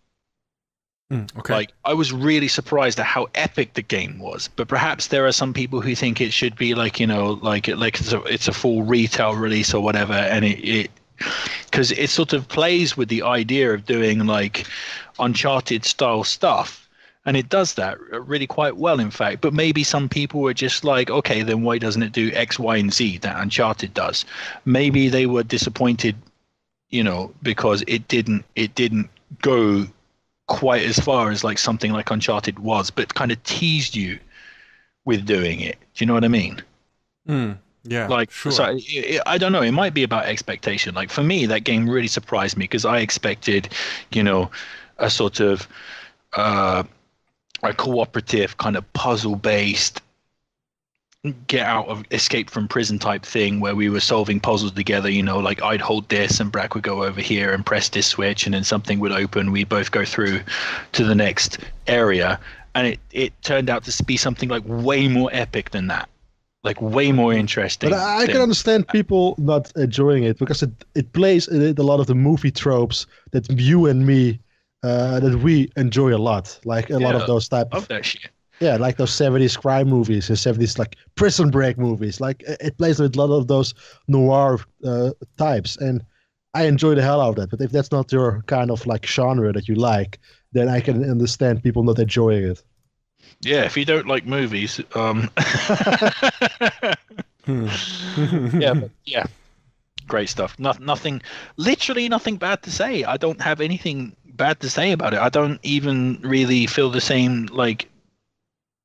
Okay. Like I was really surprised at how epic the game was, but perhaps there are some people who think it should be like it's a full retail release or whatever, and it because it sort of plays with the idea of doing like Uncharted style stuff, and it does that really quite well, in fact. But maybe some people were just like, okay, then why doesn't it do X, Y, and Z that Uncharted does? Maybe they were disappointed, because it didn't go quite as far as like something like Uncharted was, but kind of teased you with doing it. Do you know what I mean? Yeah, like sure. So I don't know, it might be about expectation. Like for me, that game really surprised me because I expected a sort of a cooperative kind of puzzle based get out of escape from prison type thing where we were solving puzzles together. Like I'd hold this and Brack would go over here and press this switch and then something would open, we'd both go through to the next area, and it turned out to be something like way more epic than that, like way more interesting. But I can understand people not enjoying it because it plays in a lot of the movie tropes that you and me that we enjoy a lot, like a lot of those type of that shit. Yeah, like those 70s crime movies and 70s like prison break movies. Like it plays with a lot of those noir types, and I enjoy the hell out of that. But if that's not your kind of like genre that you like, then I can understand people not enjoying it. Yeah, if you don't like movies, yeah, great stuff. Literally nothing bad to say. I don't have anything bad to say about it. I don't even really feel the same like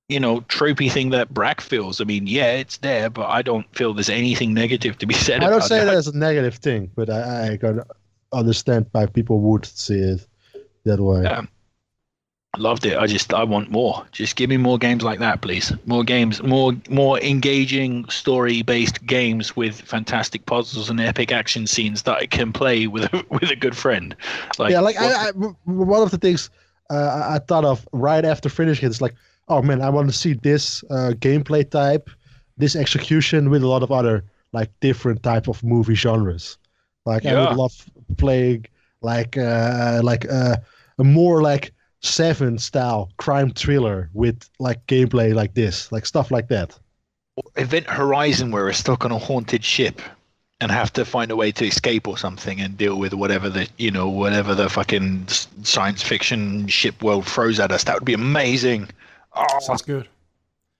tropey thing that Brack feels. I mean, yeah, it's there, but I don't feel there's anything negative to be said about it. I don't say that as a negative thing, but I can understand why people would see it that way. Yeah. Loved it. I want more. Just give me more games like that, please. More games, more engaging story-based games with fantastic puzzles and epic action scenes that I can play with with a good friend. Like, Yeah, like one of the things I thought of right after finishing it is like, oh man, I want to see this gameplay type, this execution with a lot of other like different type of movie genres. Like I would yeah, love playing a more like Seven style crime thriller with like gameplay like this, like stuff like that. Event Horizon, where we're stuck on a haunted ship and have to find a way to escape or something and deal with whatever the fucking science fiction ship world throws at us. That would be amazing. Oh, Sounds good.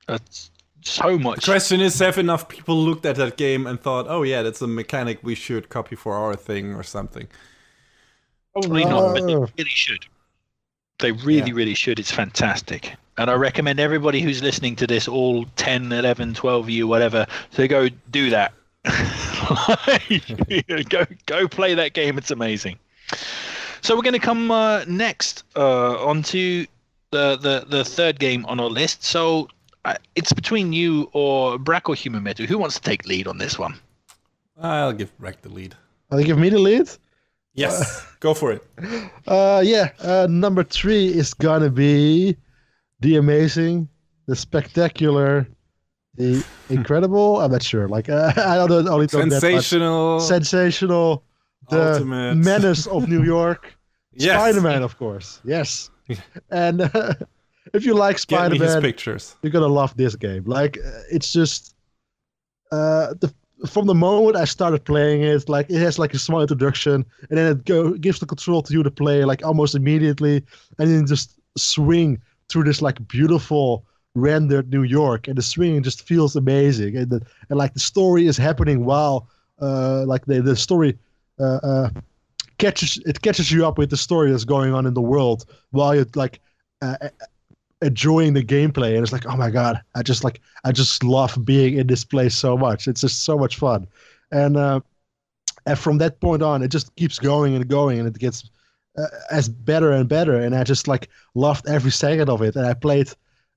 that's so The much. question is, have enough people looked at that game and thought, oh yeah, that's a mechanic we should copy for our thing or something? Probably not, but they Uh, really should. They really, really should. It's fantastic. And I recommend everybody who's listening to this, all 10, 11, 12 of you, whatever, to go do that. Go play that game. It's amazing. So we're going to come next onto the third game on our list. So it's between you or Brack or Human Metal. Who wants to take lead on this one? I'll give Rack the lead. Will you give me the lead? Yes, go for it. Number 3 is gonna be the amazing, the spectacular, the incredible. I'm not sure. Like I don't know, only know that much. Sensational. Sensational, the Ultimate. menace of New York, Yes. Spider-Man, of course. Yes, and if you like Get me his Spider-Man, pictures. you're gonna love this game. Like it's just from the moment I started playing it, like it has like a small introduction, and then it gives the control to you to play like almost immediately, and then just swing through this like beautiful rendered New York, and the swinging just feels amazing, and like the story is happening while like the story catches you up with the story that's going on in the world while you're like enjoying the gameplay, and it's like, oh my god, I just love being in this place so much. It's just so much fun, and from that point on, it just keeps going and going, and it gets as better and better. And I just like loved every second of it, and I played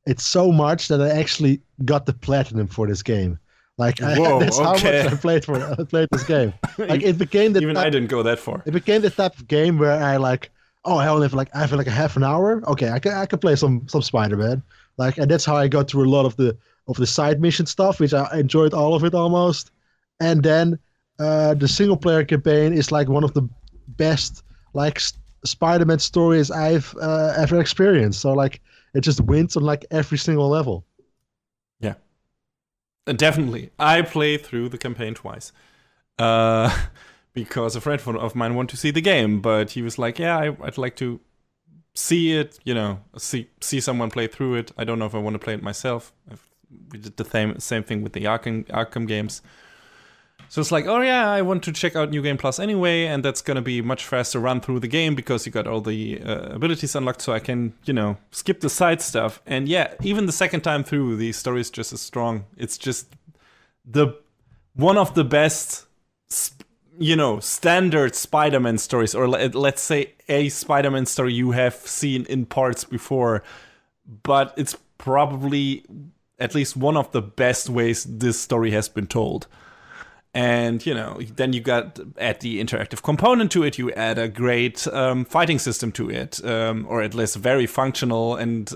it so much that I actually got the platinum for this game. Like Whoa, that's how much okay. I played this game. Like it became Even I didn't go that far. it became the type of game where I like, oh, I only have like a half an hour. Okay, I can play some Spider-Man. Like, and that's how I got through a lot of the side mission stuff, which I enjoyed all of it almost. And then the single player campaign is like one of the best like Spider-Man stories I've ever experienced. So like it just wins on like every single level. Yeah. Definitely. I played through the campaign twice. Because a friend of mine wanted to see the game, but he was like, yeah, I'd like to see it, see someone play through it. I don't know if I want to play it myself. We did the same thing with the Arkham games. So it's like, oh yeah, I want to check out New Game Plus anyway, and that's going to be much faster run through the game because you got all the abilities unlocked, so I can, skip the side stuff. And yeah, even the second time through, the story is just as strong. It's just one of the best standard Spider-Man stories, or let's say a Spider-Man story you have seen in parts before, but it's probably at least one of the best ways this story has been told. And, then you add the interactive component to it, you add a great fighting system to it, or at least a very functional and,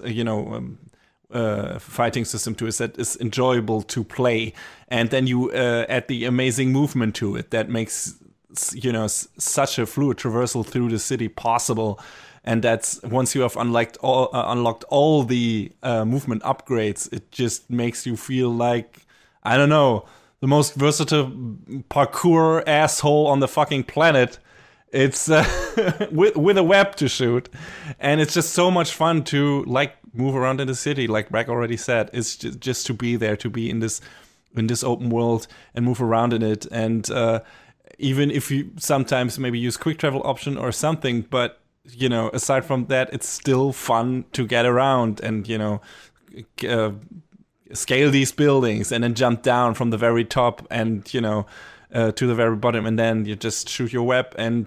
fighting system to it that is enjoyable to play. And then you add the amazing movement to it that makes such a fluid traversal through the city possible. And that's once you have unlocked all the movement upgrades, it just makes you feel like, I don't know, the most versatile parkour asshole on the fucking planet. It's with a web to shoot, and it's just so much fun to like move around in the city. Like Brack already said, it's just to be there, to be in this open world and move around in it. And even if you sometimes maybe use quick travel option or something, but aside from that, it's still fun to get around and scale these buildings and then jump down from the very top and to the very bottom, and then you just shoot your web and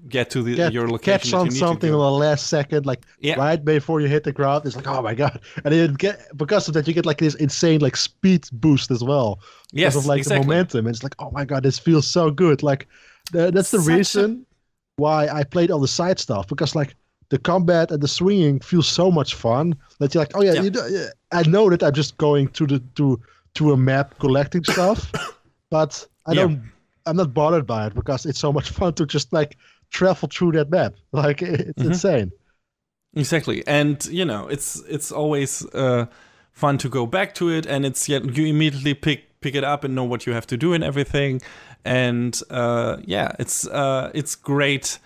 get to your location. Catch on something on the last second, like right before you hit the ground. It's like, oh my god! And then because of that, you get like this insane like speed boost as well. Yes, because of like the momentum. And it's like, oh my god, this feels so good. Like that's the reason why I played all the side stuff, because like the combat and the swinging feels so much fun that you're like, oh yeah. I know that I'm just going to a map collecting stuff, but I'm not bothered by it because it's so much fun to just like travel through that map. Like it's insane. Exactly, and it's always fun to go back to it, and you immediately pick it up and know what you have to do and everything, and it's great.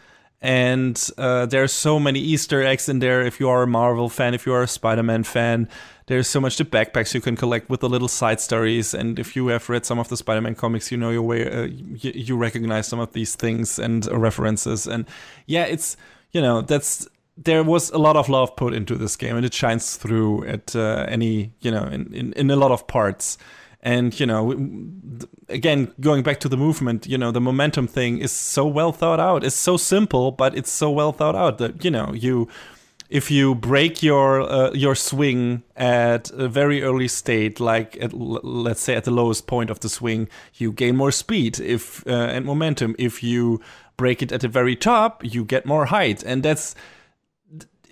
And there's so many Easter eggs in there. If you are a Marvel fan, if you are a Spider-Man fan, there's so much the backpacks you can collect with the little side stories. And if you have read some of the Spider-Man comics, you know your way. You recognize some of these things and references. And it's there was a lot of love put into this game, and it shines through at in a lot of parts. And, again, going back to the movement, the momentum thing is so well thought out. It's so simple, but it's so well thought out that, if you break your swing at a very early state, like let's say at the lowest point of the swing, you gain more speed and momentum. If you break it at the very top, you get more height. And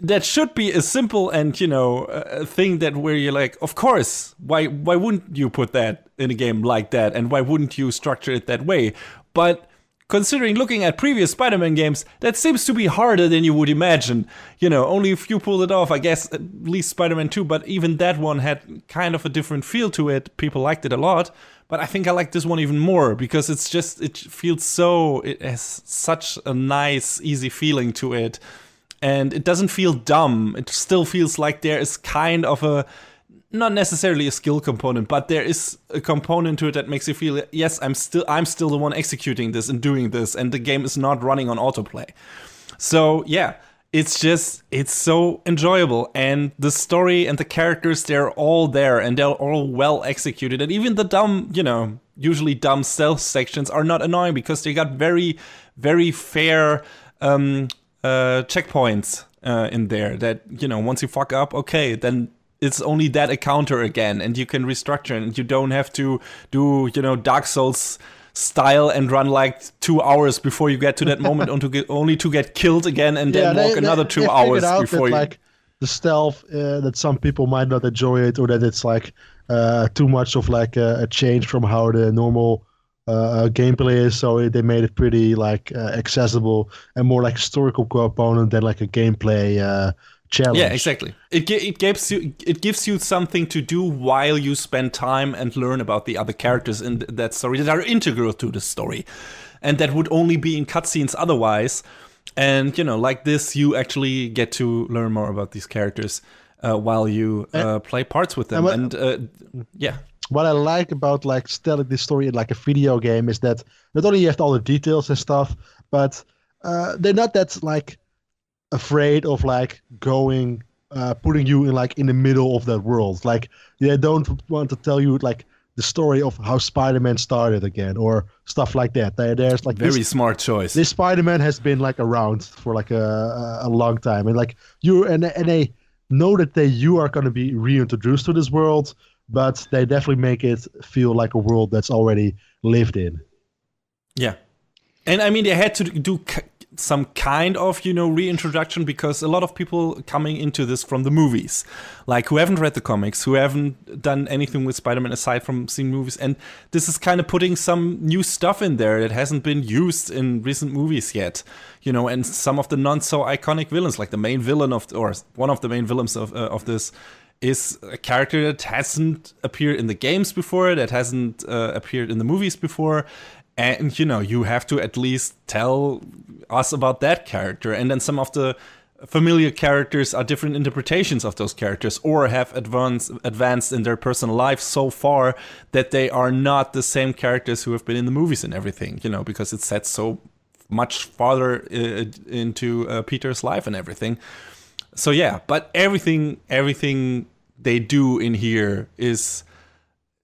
that should be a simple and a thing that where you're like, of course, why wouldn't you put that in a game like that, and why wouldn't you structure it that way? But considering looking at previous Spider-Man games, that seems to be harder than you would imagine. Only if you pulled it off, I guess, at least Spider-Man 2, but even that one had kind of a different feel to it. People liked it a lot, but I think I like this one even more because it has such a nice, easy feeling to it. And it doesn't feel dumb. It still feels like there is kind of not necessarily a skill component, but there is a component to it that makes you feel, yes, I'm still the one executing this and doing this, and the game is not running on autoplay. So yeah, it's so enjoyable, and the story and the characters, they're all there, and they're all well executed, and even the dumb, usually dumb stealth sections are not annoying because they got very, very fair checkpoints in there that once you fuck up, okay, then it's only that encounter again, and you can restructure, and you don't have to do Dark Souls style and run like 2 hours before you get to that moment only to get killed again and then walk another 2 hours before you. Like the stealth that some people might not enjoy it, or that it's like too much of like a change from how the normal gameplay is, so they made it pretty like accessible and more like historical component than like a gameplay challenge. Yeah, exactly. It gives you something to do while you spend time and learn about the other characters in that story that are integral to the story, and that would only be in cutscenes otherwise. And like this, you actually get to learn more about these characters while you play parts with them. What I like about like telling this story in like a video game is that not only you have all the details and stuff, but they're not that like afraid of like going, putting you in the middle of that world. Like they don't want to tell you like the story of how Spider-Man started again or stuff like that. There's like very smart choice. This Spider-Man has been like around for like a long time, and like and they know that you are going to be reintroduced to this world. But they definitely make it feel like a world that's already lived in. Yeah. And I mean, they had to do some kind of, reintroduction because a lot of people coming into this from the movies, like who haven't read the comics, who haven't done anything with Spider-Man aside from seeing movies. And this is kind of putting some new stuff in there that hasn't been used in recent movies yet, and some of the not so iconic villains, like the main villain or one of the main villains of this, is a character that hasn't appeared in the games before, that hasn't appeared in the movies before. And, you have to at least tell us about that character. And then some of the familiar characters are different interpretations of those characters or have advanced in their personal life so far that they are not the same characters who have been in the movies and everything, because it's set so much farther into Peter's life and everything. So yeah, but everything they do in here is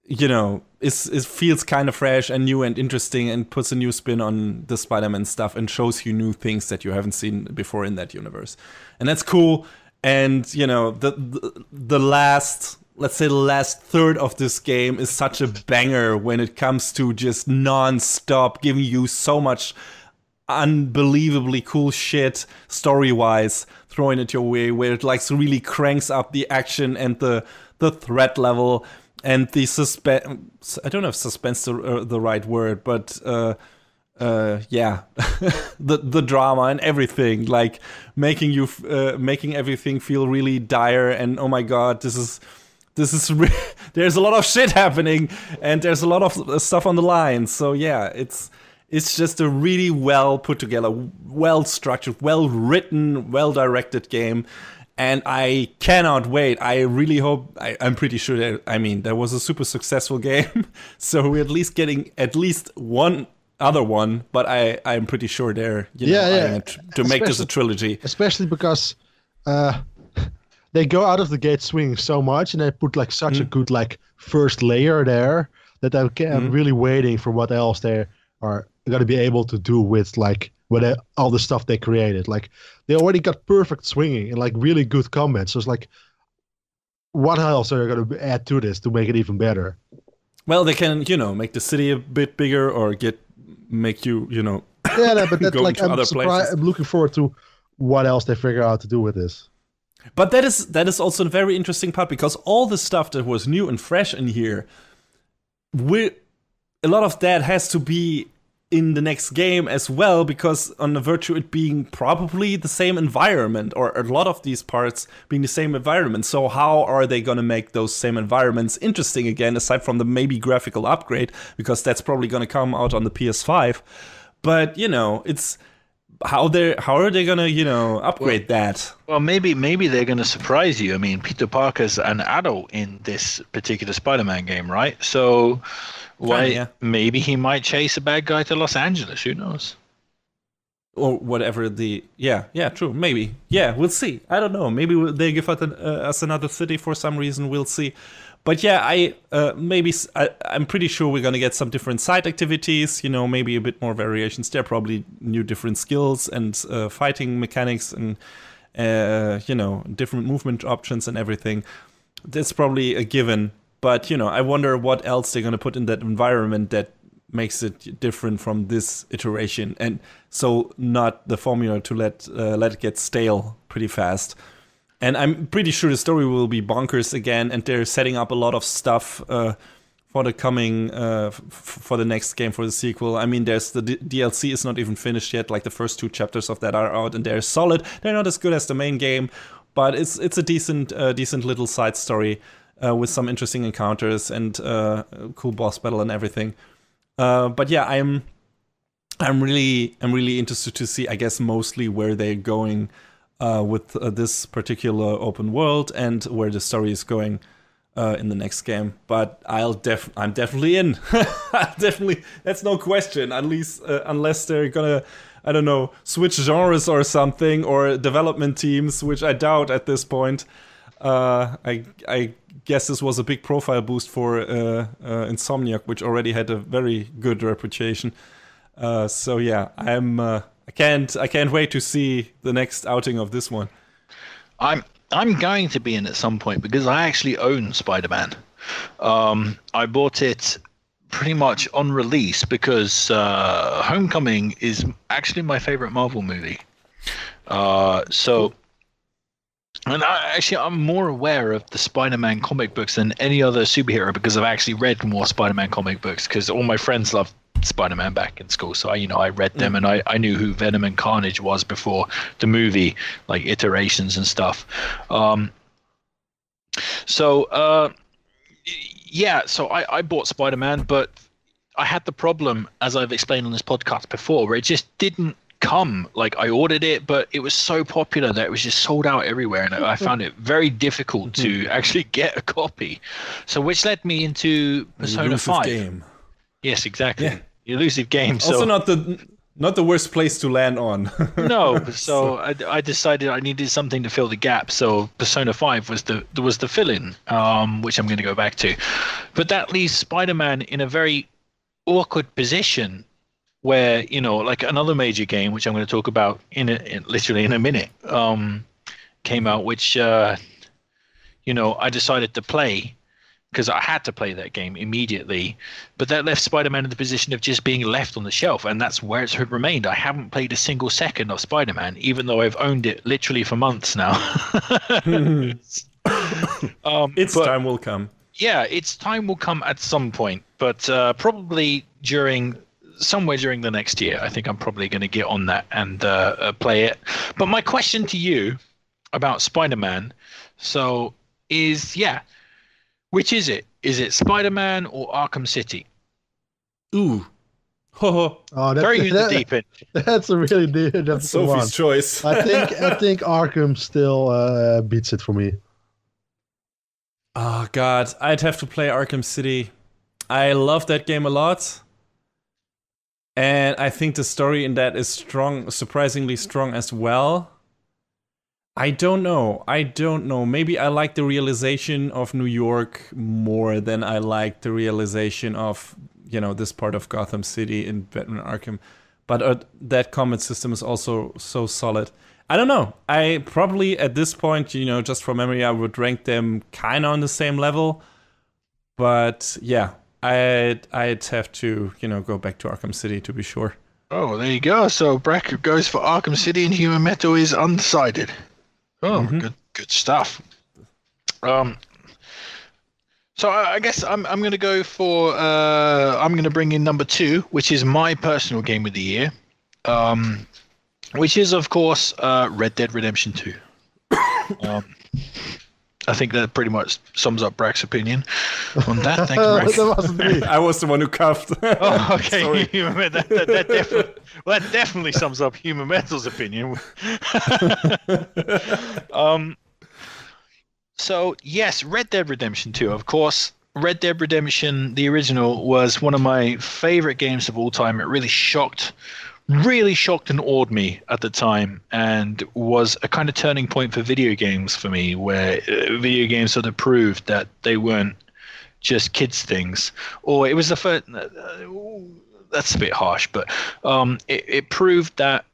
it feels kind of fresh and new and interesting and puts a new spin on the Spider-Man stuff and shows you new things that you haven't seen before in that universe. And that's cool. And, the last, let's say the last third of this game is such a banger when it comes to just non-stop giving you so much unbelievably cool shit story-wise, throwing it your way, where it like really cranks up the action and the threat level. And the suspense, I don't know if suspense is the right word, but yeah, the drama and everything, like making everything feel really dire. And oh my god, this is there's a lot of shit happening, and there's a lot of stuff on the line. So yeah, it's just a really well put together, well structured, well written, well directed game. And I cannot wait. I really hope, I'm pretty sure that was a super successful game. So we're at least getting at least one other one, but I'm pretty sure they're, to make this a trilogy. Especially because they go out of the gate swinging so much, and they put like such a good like first layer there that I'm really waiting for what else they are going to be able to do with like all the stuff they created. Like they already got perfect swinging and like really good combat. So it's like, what else are they going to add to this to make it even better? Well, they can, make the city a bit bigger or make you, Yeah, but that's like I'm looking forward to what else they figure out to do with this. But that is also a very interesting part, because all the stuff that was new and fresh in here, a lot of that has to be in the next game as well, because on the virtue it being probably the same environment, or a lot of these parts being the same environment. So how are they going to make those same environments interesting again, aside from the maybe graphical upgrade, because that's probably going to come out on the PS5. But it's how are they going to upgrade that? Well, maybe they're going to surprise you. I mean, Peter Parker's an adult in this particular Spider-Man game, right? So maybe he might chase a bad guy to Los Angeles. Who knows? Or whatever true. Maybe. Yeah, we'll see. I don't know. Maybe they give us another city for some reason. We'll see. But yeah, I'm pretty sure we're going to get some different side activities, maybe a bit more variations there, probably new different skills and fighting mechanics and, different movement options and everything. That's probably a given. But, I wonder what else they're going to put in that environment that makes it different from this iteration. And so not the formula to let it get stale pretty fast. And I'm pretty sure the story will be bonkers again. And they're setting up a lot of stuff for the coming, for the next game, for the sequel. I mean, there's the DLC is not even finished yet. Like the first 2 chapters of that are out, and they're solid. They're not as good as the main game, but it's a decent little side story. With some interesting encounters and cool boss battle and everything. But yeah, I'm really interested to see, I guess, mostly where they're going with this particular open world and where the story is going in the next game. But I'm definitely in. Definitely, that's no question. At least unless they're gonna, I don't know, switch genres or something, or development teams, which I doubt at this point. I guess this was a big profile boost for Insomniac, which already had a very good reputation. So yeah, I can't wait to see the next outing of this one. I'm going to be in at some point because I actually own Spider-Man. I bought it pretty much on release because Homecoming is actually my favorite Marvel movie. And I'm more aware of the Spider-Man comic books than any other superhero because I've actually read more Spider-Man comic books because all my friends loved Spider-Man back in school. So I read them and I knew who Venom and Carnage was before the movie, like iterations and stuff. So I bought Spider-Man, but I had the problem, as I've explained on this podcast before, where it just didn't come. Like I ordered it, but it was so popular that it was just sold out everywhere, and I found it very difficult to actually get a copy. So which led me into Persona 5. Game. Yes, exactly. Yeah. Elusive game. Also so not Not the worst place to land on. No, so I decided I needed something to fill the gap. So Persona 5 was the fill-in, which I'm going to go back to. But that leaves Spider-Man in a very awkward position where, like another major game, which I'm going to talk about literally in a minute, came out, which, I decided to play because I had to play that game immediately. But that left Spider-Man in the position of just being left on the shelf, and that's where it's remained. I haven't played a single second of Spider-Man, even though I've owned it literally for months now. Time will come. Yeah, its time will come at some point, but probably somewhere during the next year. I think I'm probably going to get on that and play it. But my question to you about Spider-Man, is which is it? Is it Spider-Man or Arkham City? Ooh. Oh, very in the deep end. That's a really that's Sophie's one. Choice. I think Arkham still beats it for me. Oh God, I'd have to play Arkham City. I love that game a lot. And I think the story in that is strong, surprisingly strong as well. I don't know. Maybe I like the realization of New York more than I like the realization of, this part of Gotham City in Batman Arkham. But that combat system is also so solid. I don't know. I probably, at this point, just from memory, I would rank them kind of on the same level. But yeah, I'd have to, go back to Arkham City to be sure. Oh, there you go. So Brack goes for Arkham City and Human Metal is undecided. Oh, good stuff. So I guess I'm going to go for I'm going to bring in number 2, which is my personal game of the year, which is of course Red Dead Redemption 2. I think that pretty much sums up Brack's opinion on that. Thank you, Brack. That wasn't me. I was the one who coughed. Oh, okay. that definitely sums up Human Metal's opinion. So, yes, Red Dead Redemption 2, of course. Red Dead Redemption, the original, was one of my favorite games of all time. It really shocked and awed me at the time, and was a kind of turning point for video games for me, where video games sort of proved that they weren't just kids things. Or it was the first... that's a bit harsh, but it proved that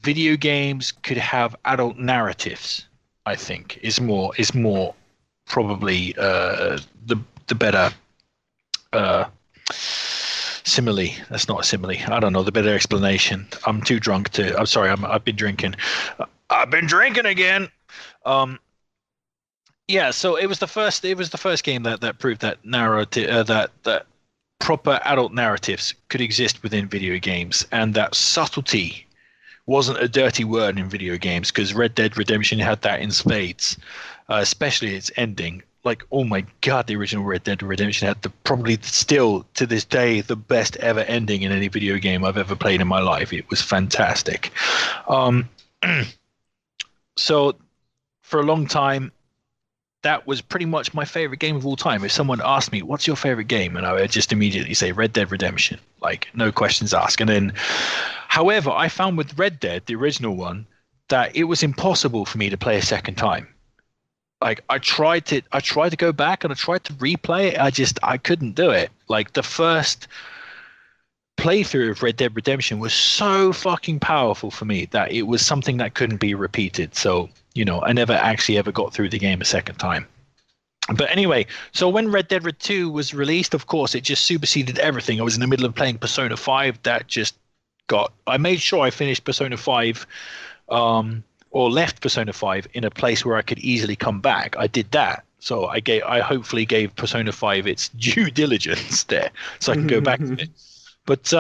video games could have adult narratives. I think is more probably the better simile. That's not a simile. I don't know the better explanation. I'm too drunk to. I'm sorry. I've been drinking. I've been drinking again. Yeah. So it was the first. It was the first game that proved that narrative that proper adult narratives could exist within video games, and that subtlety wasn't a dirty word in video games, because Red Dead Redemption had that in spades, especially its ending. Like, oh my God, the original Red Dead Redemption had probably still to this day the best ever ending in any video game I've ever played in my life. It was fantastic. So for a long time, that was pretty much my favorite game of all time. If someone asked me, what's your favorite game? And I would just immediately say Red Dead Redemption, like no questions asked. And then, however, I found with Red Dead, the original one, that it was impossible for me to play a second time. Like I tried to go back and I tried to replay it. I couldn't do it. Like the first playthrough of Red Dead Redemption was so fucking powerful for me that it was something that couldn't be repeated. So, I never actually ever got through the game a second time. But anyway, so when Red Dead 2 was released, of course, it just superseded everything. I was in the middle of playing Persona 5. I made sure I finished Persona 5 or left Persona 5 in a place where I could easily come back. I did that. So I hopefully gave Persona 5 its due diligence there so I can go back to it. But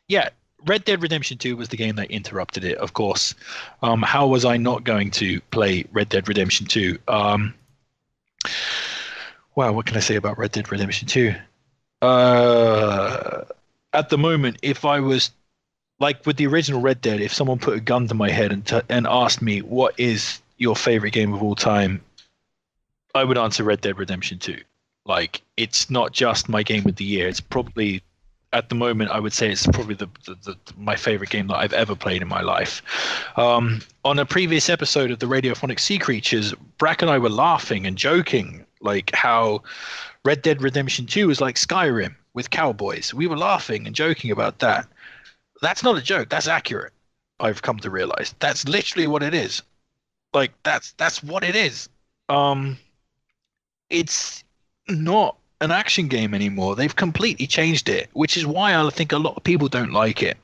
yeah, Red Dead Redemption 2 was the game that interrupted it, of course. How was I not going to play Red Dead Redemption 2? Wow, what can I say about Red Dead Redemption 2? At the moment, if I was, like with the original Red Dead, if someone put a gun to my head and asked me, what is your favorite game of all time? I would answer Red Dead Redemption 2. Like, it's not just my game of the year. It's probably at the moment, I would say it's probably my favorite game that I've ever played in my life. On a previous episode of the Radiophonic Sea Creatures, Brack and I were laughing and joking, like how Red Dead Redemption 2 is like Skyrim with cowboys. We were laughing and joking about that. That's not a joke. That's accurate. I've come to realize that's literally what it is. Like that's what it is. It's not an action game anymore. They've completely changed it, which is why I think a lot of people don't like it.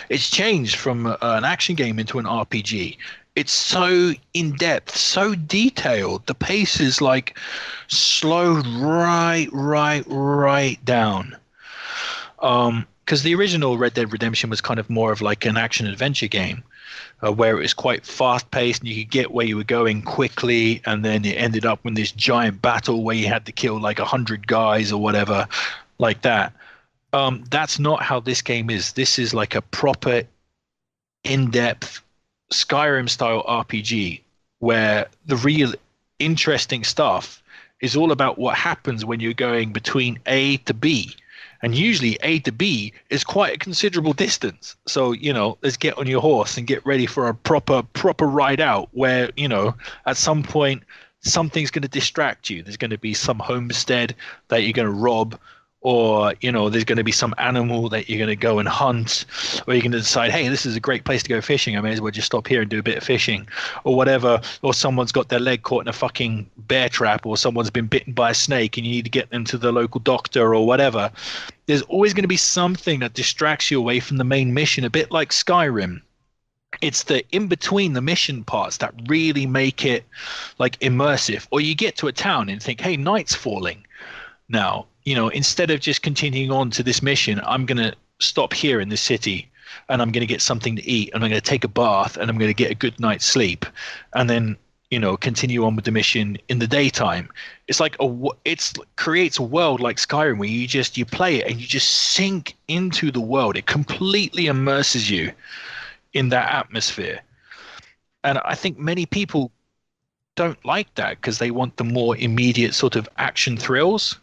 It's changed from an action game into an RPG. It's so in depth, so detailed. The pace is like slowed right down. Because the original Red Dead Redemption was kind of more of like an action adventure game, where it was quite fast paced and you could get where you were going quickly, and then it ended up in this giant battle where you had to kill like 100 guys or whatever, like that. That's not how this game is. This is like a proper, in-depth Skyrim style RPG where the real interesting stuff is all about what happens when you're going between A to B. And usually A to B is quite a considerable distance. So, let's get on your horse and get ready for a proper ride out where, at some point something's going to distract you. There's going to be some homestead that you're going to rob, or, there's going to be some animal that you're going to go and hunt, or you're going to decide, hey, this is a great place to go fishing. I may as well just stop here and do a bit of fishing or whatever. Or someone's got their leg caught in a fucking bear trap, or someone's been bitten by a snake and you need to get them to the local doctor or whatever. There's always going to be something that distracts you away from the main mission, a bit like Skyrim. It's the in between the mission parts that really make it like immersive. Or you get to a town and think, hey, night's falling now. Instead of just continuing on to this mission, I'm going to stop here in this city and I'm going to get something to eat and I'm going to take a bath and I'm going to get a good night's sleep and then, continue on with the mission in the daytime. It's like creates a world like Skyrim where you play it and you just sink into the world. It completely immerses you in that atmosphere. And I think many people don't like that because they want the more immediate sort of action thrills.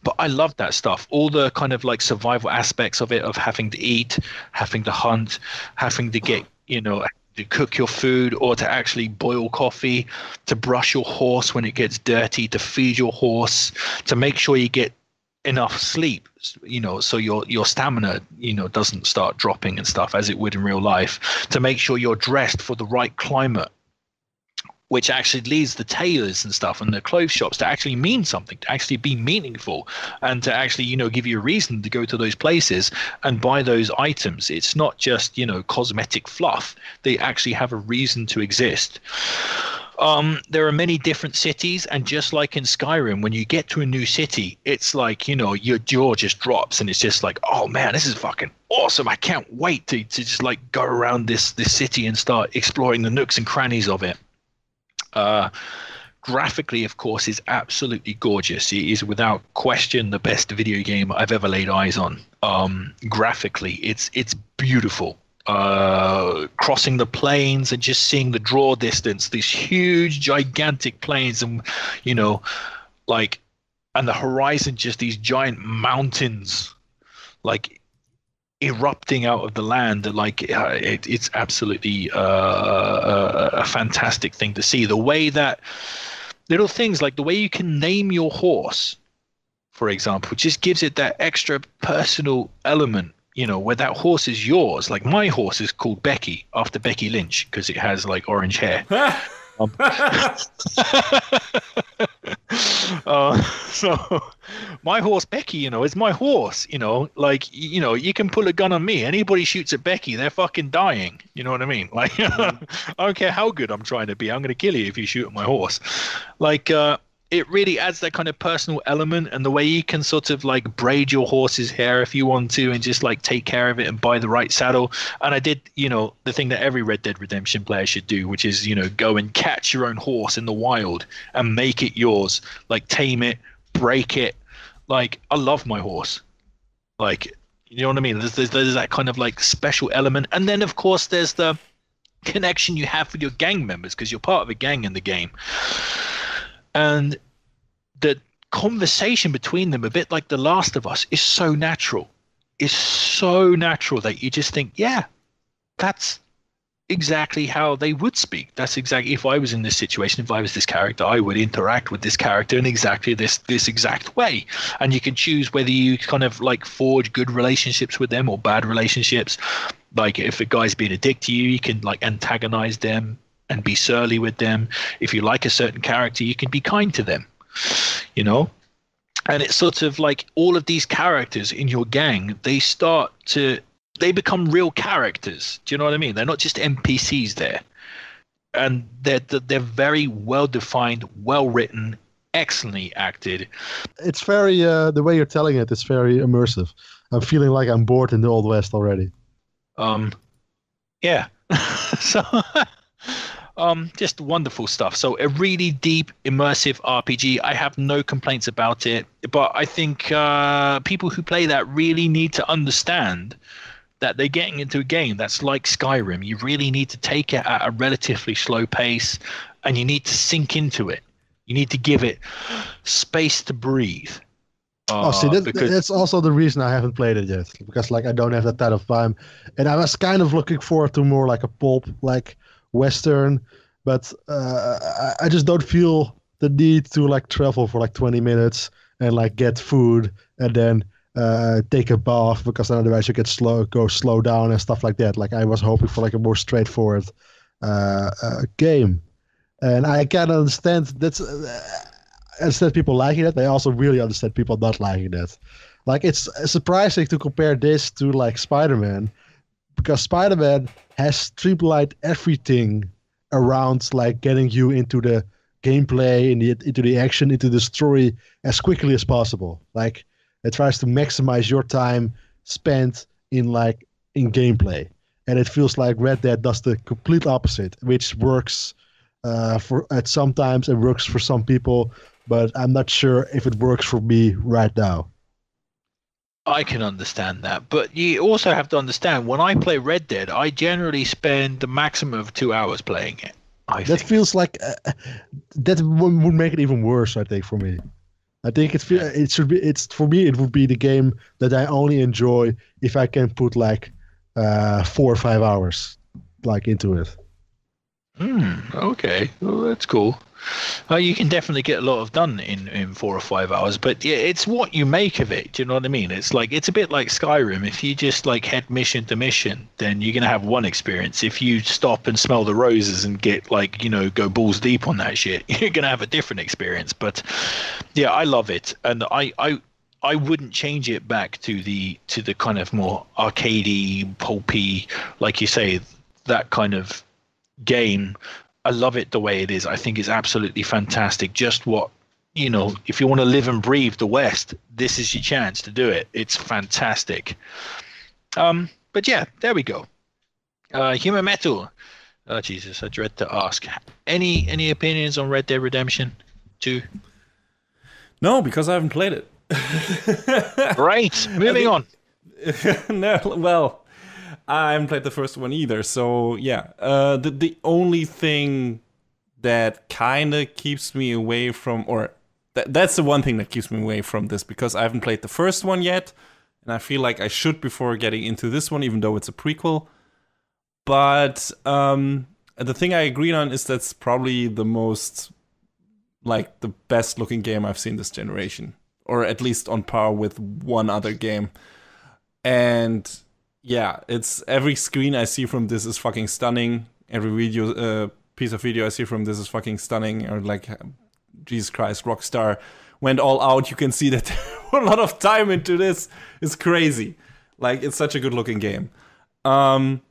But I love that stuff. All the kind of like survival aspects of it, of having to eat, having to hunt, having to get, to cook your food or to actually boil coffee, to brush your horse when it gets dirty, to feed your horse, to make sure you get enough sleep, so your stamina, doesn't start dropping and stuff as it would in real life, to make sure you're dressed for the right climate, which actually leads the tailors and stuff and the clothes shops to actually mean something, to actually be meaningful, and to actually, give you a reason to go to those places and buy those items. It's not just, cosmetic fluff. They actually have a reason to exist. There are many different cities, and just like in Skyrim, when you get to a new city, it's like, your jaw just drops and it's just like, oh man, this is fucking awesome. I can't wait to just like go around this city and start exploring the nooks and crannies of it. Graphically, of course, is absolutely gorgeous. It is without question the best video game I've ever laid eyes on. Graphically, it's beautiful. Crossing the plains and just seeing the draw distance, these huge, gigantic plains, and and the horizon, just these giant mountains, like erupting out of the land. It's absolutely a fantastic thing to see. The way that little things like the way you can name your horse, for example, just gives it that extra personal element, where that horse is yours. Like my horse is called Becky after Becky Lynch because it has like orange hair. So my horse Becky, is my horse. You can pull a gun on me. Anybody shoots at Becky, they're fucking dying. You know what I mean? Like, I don't care how good I'm trying to be. I'm going to kill you if you shoot at my horse. It really adds that kind of personal element, and the way you can sort of like braid your horse's hair if you want to and just like take care of it and buy the right saddle. And I did, the thing that every Red Dead Redemption player should do, which is, go and catch your own horse in the wild and make it yours, like tame it, break it. Like, I love my horse. Like, you know what I mean? There's that kind of like special element. And then of course there's the connection you have with your gang members because you're part of a gang in the game. And the conversation between them, a bit like The Last of Us, is so natural. It's so natural that you just think, yeah, that's exactly how they would speak. That's exactly, if I was in this situation, if I was this character, I would interact with this character in exactly this exact way. And you can choose whether you kind of like forge good relationships with them or bad relationships. Like if a guy's being a dick to you, you can like antagonize them and be surly with them. If you like a certain character, you can be kind to them, you know? And it's sort of like all of these characters in your gang, they become real characters. Do you know what I mean? They're not just NPCs there. And they're very well defined, well written, excellently acted. It's very, the way you're telling it is very immersive. I'm feeling like I'm bored in the Old West already. Yeah. So, just wonderful stuff. So a really deep, immersive RPG. I have no complaints about it. But I think people who play that really need to understand that they're getting into a game that's like Skyrim. You really need to take it at a relatively slow pace, and you need to sink into it. You need to give it space to breathe. That's also the reason I haven't played it yet, because like I don't have that type of time, and I was kind of looking forward to more like a pulp, like Western, but I just don't feel the need to like travel for like 20 minutes and like get food and then take a bath, because otherwise you get slow down and stuff like that. Like I was hoping for like a more straightforward game, and I can understand that's understand people liking it. I also really understand people not liking that. Like it's surprising to compare this to like Spider-Man, because Spider-Man has streamlined everything around like getting you into the gameplay, into the action, into the story as quickly as possible. Like it tries to maximize your time spent in gameplay, and it feels like Red Dead does the complete opposite, which works sometimes and works for some people, but I'm not sure if it works for me right now. I can understand that, but you also have to understand, when I play Red Dead, I generally spend the maximum of 2 hours playing it. That feels like that would make it even worse, I think, for me. I think for me it would be the game that I only enjoy if I can put like 4 or 5 hours like into it. Okay, well, that's cool. You can definitely get a lot done in 4 or 5 hours, but yeah, it's what you make of it. Do you know what I mean? It's a bit like Skyrim. If you just like head mission to mission, then you're gonna have one experience. If you stop and smell the roses and get like, you know, go balls deep on that shit, you're gonna have a different experience. But yeah, I love it, and I wouldn't change it back to the kind of more arcadey, pulpy, like you say, that kind of game. I love it the way it is. I think it's absolutely fantastic. Just what, you know, if you want to live and breathe the West, this is your chance to do it. It's fantastic. But yeah, there we go. Human Metal. Oh, Jesus, I dread to ask. Any opinions on Red Dead Redemption 2? No, because I haven't played it. Great. Moving on. No, well, I haven't played the first one either, so yeah. The only thing that kind of keeps me away from, or that's the one thing that keeps me away from this, because I haven't played the first one yet, and I feel like I should before getting into this one, even though it's a prequel. But the thing I agreed on is that's probably the most, like, the best looking game I've seen this generation, or at least on par with one other game. And yeah, it's every screen I see from this is fucking stunning. Every video, piece of video I see from this is fucking stunning. Or like, Jesus Christ, Rockstar went all out. You can see that a lot of time into this. It's crazy. Like, it's such a good looking game. And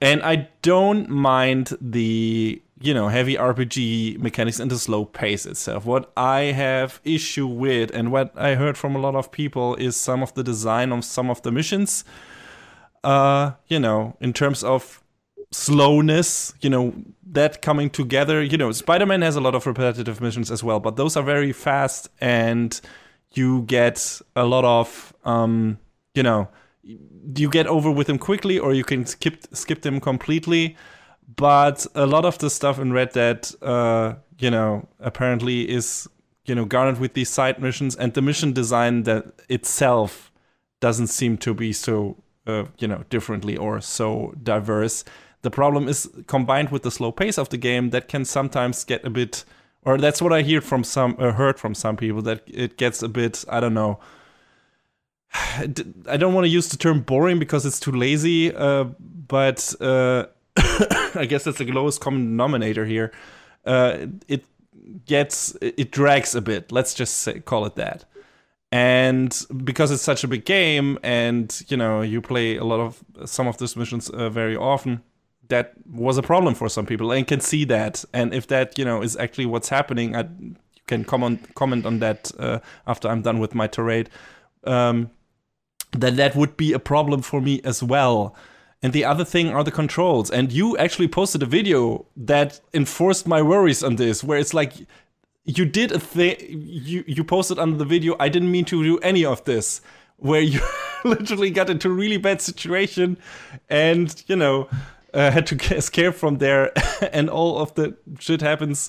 I don't mind the, you know, heavy RPG mechanics and the slow pace itself. What I have issue with, and what I heard from a lot of people, is some of the design of some of the missions. You know, in terms of slowness, you know, that coming together. You know, Spider-Man has a lot of repetitive missions as well, but those are very fast, and you get a lot of, you know, you get over with them quickly, or you can skip them completely. But a lot of the stuff in Red Dead, you know, apparently is garnered with these side missions, and the mission design that itself doesn't seem to be so, differently or so diverse. The problem is combined with the slow pace of the game that can sometimes get a bit, or that's what I heard from some people, that it gets a bit, I don't know. I don't want to use the term boring because it's too lazy, but I guess that's the lowest common denominator here. It drags a bit. Let's just call it that. And because it's such a big game, and you play some of these missions very often, that was a problem for some people, and can see that. And if that is actually what's happening, you can comment on that after I'm done with my tirade. Then that would be a problem for me as well. And the other thing are the controls. And you actually posted a video that enforced my worries on this, where it's like, you did a thing, you posted under the video, I didn't mean to do any of this, where you literally got into a really bad situation and, had to escape from there, and all of the shit happened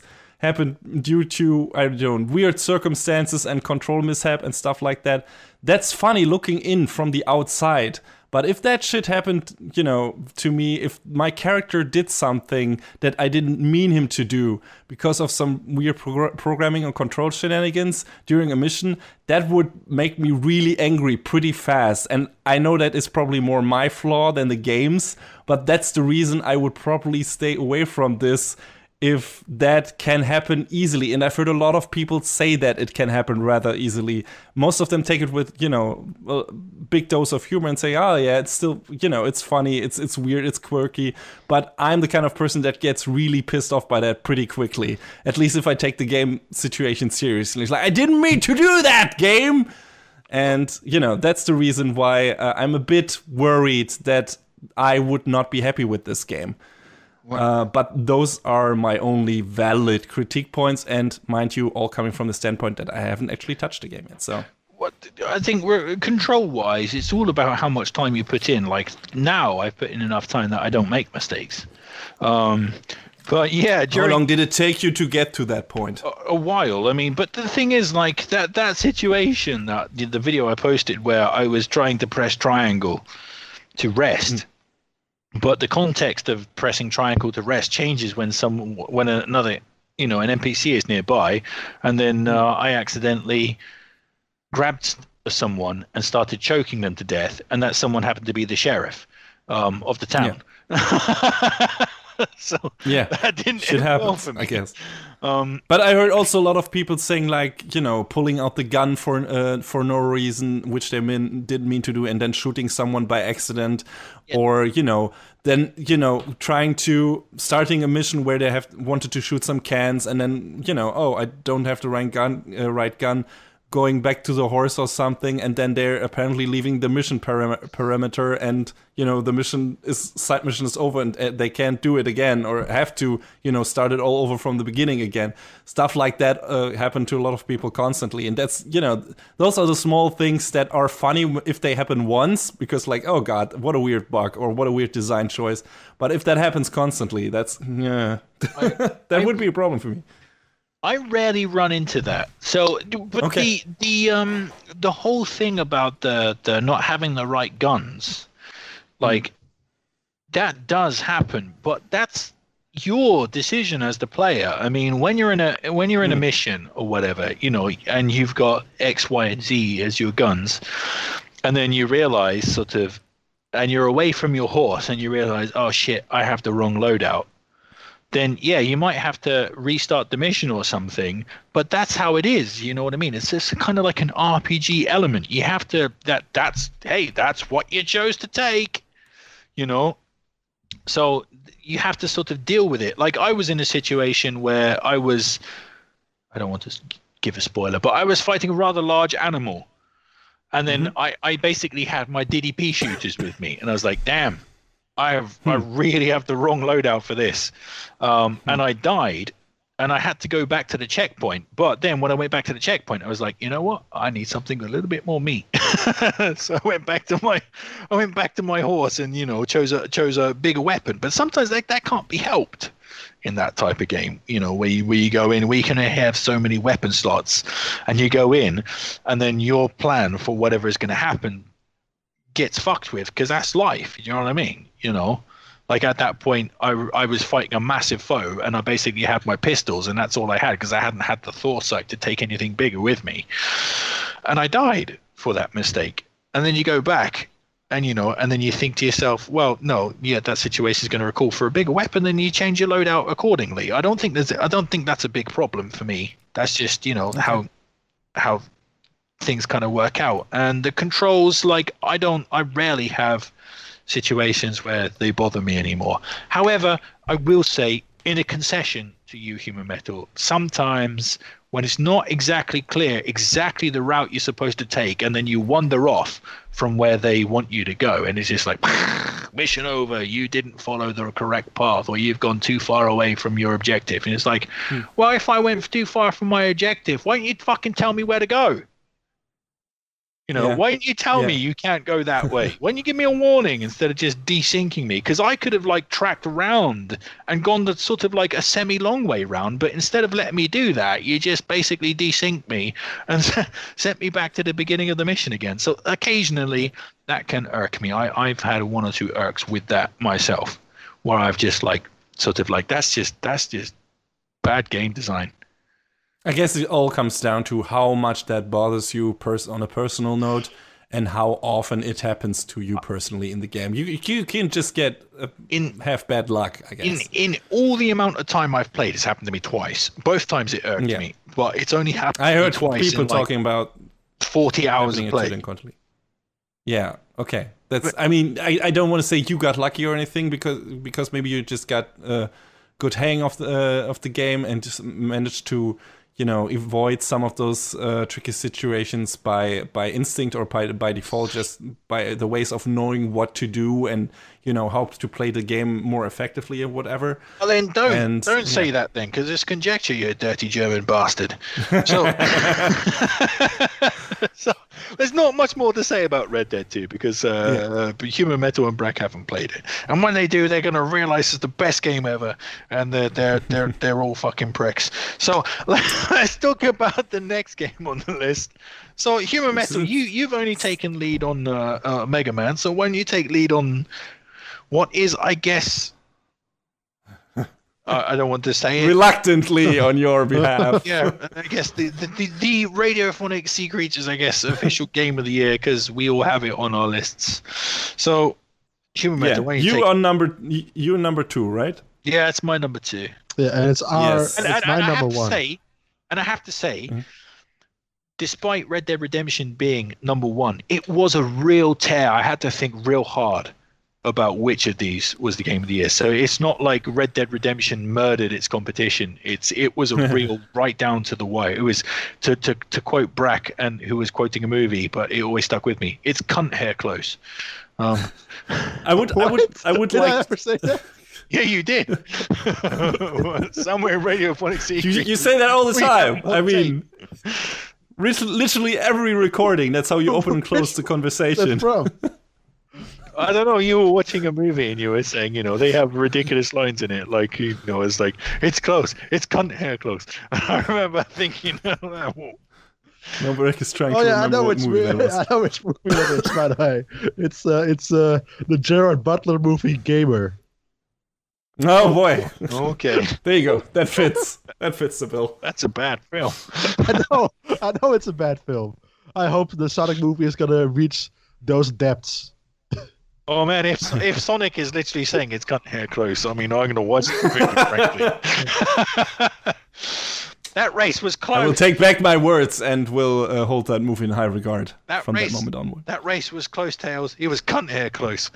due to, I don't know, weird circumstances and control mishap and stuff like that. That's funny looking in from the outside. But if that shit happened, to me, if my character did something that I didn't mean him to do because of some weird programming or control shenanigans during a mission, that would make me really angry pretty fast. And I know that is probably more my flaw than the game's, but that's the reason I would probably stay away from this if that can happen easily. And I've heard a lot of people say that it can happen rather easily. Most of them take it with, a big dose of humor and say, oh yeah, it's still, it's funny, it's weird, it's quirky. But I'm the kind of person that gets really pissed off by that pretty quickly. At least if I take the game situation seriously. It's like, I didn't mean to do that, game! And, that's the reason why I'm a bit worried that I would not be happy with this game. But those are my only valid critique points, and mind you, all coming from the standpoint that I haven't actually touched the game yet. So, I think control-wise, it's all about how much time you put in. Like now, I've put in enough time that I don't make mistakes. But yeah, how long did it take you to get to that point? A while. I mean, but the thing is, like that situation, that the video I posted where I was trying to press triangle to rest. But the context of pressing triangle to rest changes when another, an NPC is nearby, and then I accidentally grabbed someone and started choking them to death, and that someone happened to be the sheriff of the town. Yeah. So yeah, that didn't shit happens, well for me. I guess. But I heard also a lot of people saying, like, pulling out the gun for no reason, which they didn't mean to do, and then shooting someone by accident, or then starting a mission where they wanted to shoot some cans, and then I don't have the right gun, going back to the horse or something, and then they're apparently leaving the mission perimeter, and the side mission is over, and they can't do it again, or have to start it all over from the beginning again. Stuff like that happen to a lot of people constantly, and that's those are the small things that are funny if they happen once, because like, oh god, what a weird bug, or what a weird design choice. But if that happens constantly, that's that would be a problem for me. I rarely run into that. So, but okay. The whole thing about the not having the right guns, like that does happen, but that's your decision as the player. I mean, when you're in a mission or whatever, and you've got X, Y, and Z as your guns, and then you realize and you're away from your horse, and you realize, oh shit, I have the wrong loadout. Then yeah, you might have to restart the mission or something, but that's how it is. You know what I mean? It's just kind of like an RPG element. You have to that's what you chose to take, So you have to sort of deal with it. Like I was in a situation where I don't want to give a spoiler, but I was fighting a rather large animal, and then I basically had my DDP shooters with me, and I was like, damn. I really have the wrong loadout for this, and I died, and I had to go back to the checkpoint. But then when I went back to the checkpoint, I was like, you know what? I need something a little bit more meat. So I went back to my horse and chose a bigger weapon. But sometimes that can't be helped in that type of game, where you go in, we can have so many weapon slots, and you go in, and then your plan for whatever is going to happen gets fucked with, because that's life. You know what I mean? Like at that point, I was fighting a massive foe, and I basically had my pistols, and that's all I had, because I hadn't had the foresight to take anything bigger with me, and I died for that mistake. And then you go back, and and then you think to yourself, well, no, yeah, that situation is going to recall for a bigger weapon, then you change your loadout accordingly. I don't think that's a big problem for me. That's just how things kind of work out. And the controls, like I rarely have situations where they bother me anymore. However, I will say, in a concession to you, Human Metal, sometimes when it's not exactly clear exactly the route you're supposed to take, and then you wander off from where they want you to go, and it's just like, mission over, you didn't follow the correct path, or you've gone too far away from your objective. And it's like, well, if I went too far from my objective, why don't you fucking tell me where to go? Why don't you tell me you can't go that way? Why don't you give me a warning instead of just desyncing me? Because I could have tracked around and gone the sort of a semi-long way round, but instead of letting me do that, you just basically desynced me and sent me back to the beginning of the mission again. So occasionally that can irk me. I've had one or two irks with that myself, where I've just that's just bad game design. I guess it all comes down to how much that bothers you on a personal note, and how often it happens to you personally in the game. You can just have bad luck, I guess. In all the amount of time I've played, it's happened to me twice. Both times it irked me, but it's only happened to me twice. I heard people talking about 40 hours of play. Yeah, okay. I don't want to say you got lucky or anything, because maybe you just got a good hang of the game and just managed to avoid some of those tricky situations by instinct or by default, just by the ways of knowing what to do and how to play the game more effectively or whatever. Well, then don't say that then, because it's conjecture, you dirty German bastard. So, so there's not much more to say about Red Dead 2, because Human Metal and Brack haven't played it, and when they do, they're going to realize it's the best game ever, and they're all fucking pricks. So let's talk about the next game on the list. So Human Metal, you've only taken lead on Mega Man, so why don't you take lead on what is, I guess, I don't want to say it. Reluctantly on your behalf. Yeah, I guess the Radiophonic Sea Creatures, I guess, official game of the year, because we all have it on our lists. So, Human Metal, when you're number 2, right? Yeah, it's my number 2. Yeah, and it's my number 1. And I have to say, despite Red Dead Redemption being number 1, it was a real tear. I had to think real hard about which of these was the game of the year. So it's not like Red Dead Redemption murdered its competition. It was a real right down to the wire. It was to quote Brack, and who was quoting a movie, but it always stuck with me. It's cunt hair close. I would like I ever say that? Yeah, you did. Somewhere in Radiophonic Sea Creatures. You say that all the time. I mean, literally every recording. That's how you open and close the conversation. I don't know. You were watching a movie and you were saying, they have ridiculous lines in it, like, it's like, it's close, it's cunt hair close. I remember thinking, No, Rick is trying to remember what movie that was. I know which movie that is, by the way. It's the Gerard Butler movie Gamer. Oh boy. Okay. There you go. That fits. That fits the bill. That's a bad film. I know it's a bad film. I hope the Sonic movie is gonna reach those depths. Oh man, if Sonic is literally saying it's cunt hair close, I mean, I'm gonna watch the movie, frankly. That race was close. I will take back my words and will hold that movie in high regard that moment onward. That race was close, Tails. It was cunt hair close.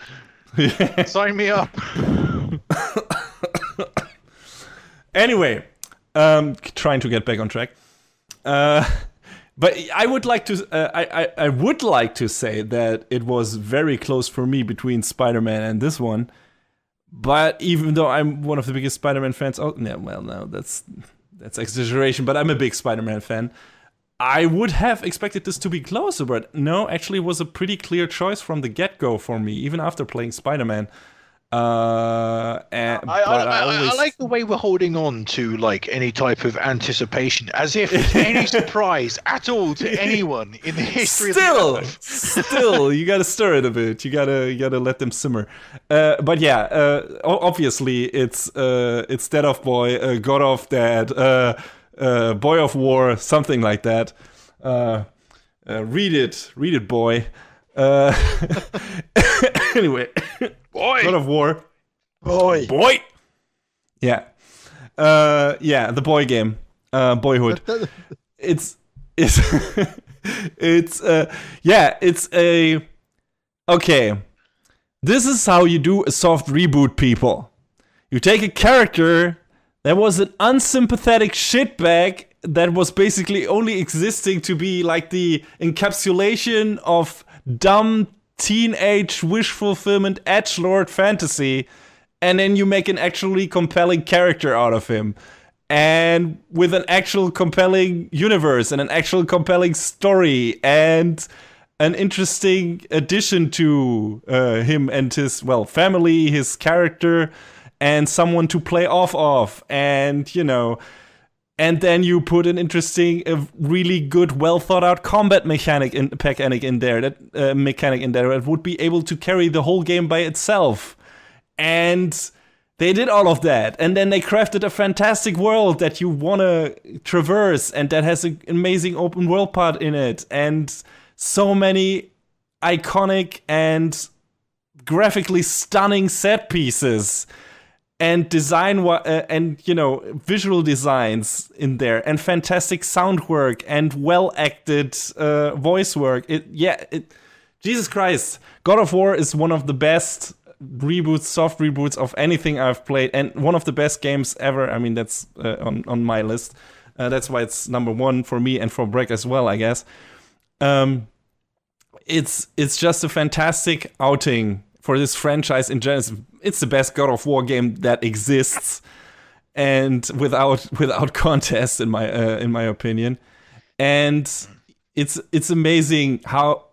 Yeah. Sign me up. Anyway, trying to get back on track. But I would like to. I would like to say that it was very close for me between Spider-Man and this one. But even though I'm one of the biggest Spider-Man fans, no, that's exaggeration. But I'm a big Spider-Man fan. I would have expected this to be closer, but no, actually it was a pretty clear choice from the get-go for me, even after playing Spider-Man. I like the way we're holding on to like any type of anticipation, as if it's any surprise at all to anyone in the history of the earth. Still, you gotta stir it a bit. You gotta let them simmer. But yeah, obviously it's Dead of Boy, God of Dead, Boy of War, something like that. Read it, boy. Anyway, Boy. God of War, Boy. yeah, the boy game, Boyhood. It's a okay. This is how you do a soft reboot, people. You take a character that was an unsympathetic shitbag that was basically only existing to be like the encapsulation of dumb teenage wish fulfillment edgelord fantasy, and then you make an actually compelling character out of him, and with an actual compelling universe and an actual compelling story and an interesting addition to him and his family, his character, and someone to play off of, and and then you put an interesting, really good, well thought out combat mechanic in there that would be able to carry the whole game by itself. And they did all of that, and then they crafted a fantastic world that you wanna traverse, and that has an amazing open world part in it, and so many iconic and graphically stunning set pieces. And visual designs in there, and fantastic sound work, and well-acted voice work. Jesus Christ, God of War is one of the best soft reboots of anything I've played, and one of the best games ever. I mean, that's on my list. That's why it's number one for me and for Breck as well, I guess. It's just a fantastic outing for this franchise in general. It's the best God of War game that exists, and without contest, in my opinion. And it's amazing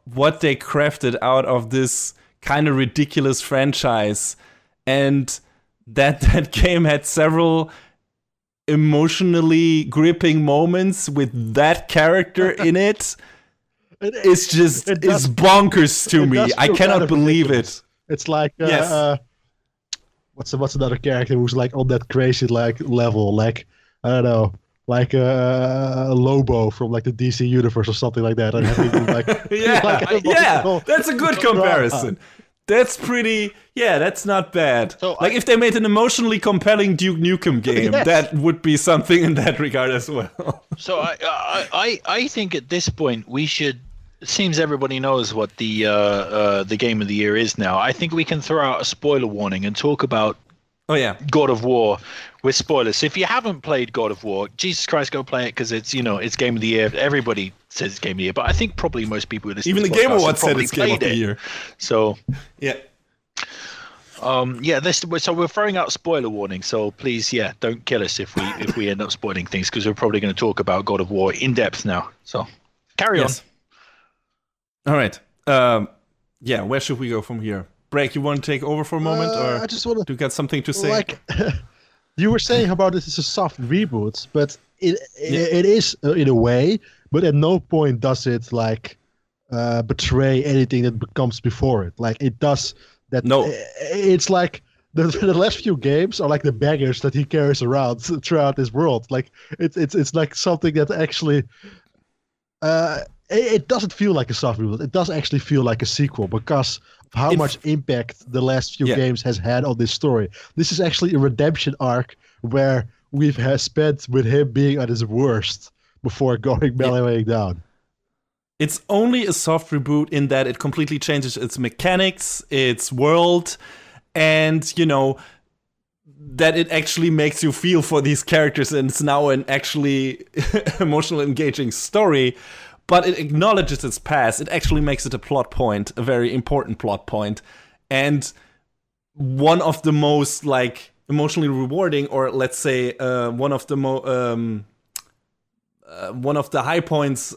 what they crafted out of this kind of ridiculous franchise, and that game had several emotionally gripping moments with that character in it. It's bonkers to me. I cannot believe it. It's like what's another character who's like on that crazy like level, like I don't know, like Lobo from like the DC universe or something like that. And having, like, that's a good comparison. That's pretty. Yeah, that's not bad. So if they made an emotionally compelling Duke Nukem game, that would be something in that regard as well. So I think at this point we should. It seems everybody knows what the game of the year is now. I think we can throw out a spoiler warning and talk about God of War with spoilers. So if you haven't played God of War, Jesus Christ, go play it, because it's it's game of the year. Everybody says it's game of the year, but I think probably most people who listen even to the Game Awards said it's game of the year. So yeah. So we're throwing out spoiler warning. So please, don't kill us if we end up spoiling things, because we're probably going to talk about God of War in depth now. So carry on. All right. Where should we go from here? Break, you want to take over for a moment, or I just want to get something to say? Like, you were saying about this is a soft reboot, but it is in a way, but at no point does it like betray anything that comes before it. Like it does that. No, it's like the last few games are like the baggage that he carries around throughout this world. Like it's like something that actually. It doesn't feel like a soft reboot. It does actually feel like a sequel because of how much impact the last few games has had on this story. This is actually a redemption arc where we've spent with him being at his worst before going mellowing down. It's only a soft reboot in that it completely changes its mechanics, its world, and that it actually makes you feel for these characters, and it's now an actually emotional, engaging story. But it acknowledges its past. It actually makes it a plot point, a very important plot point, and one of the most like emotionally rewarding, or let's say one of the one of the high points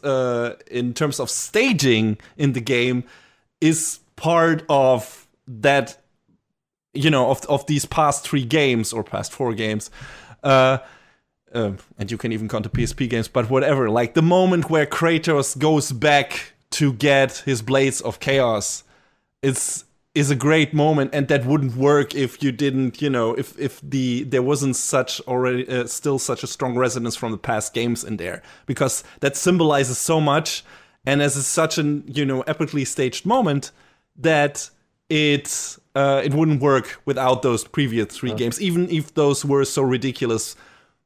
in terms of staging in the game is part of that, of these past 3 games or past 4 games. And you can even count the PSP games, but whatever. Like the moment where Kratos goes back to get his Blades of Chaos is a great moment, and that wouldn't work if you didn't, if there wasn't still such a strong resonance from the past games in there, because that symbolizes so much, and as it's such an epically staged moment that it wouldn't work without those previous 3 games, even if those were so ridiculous.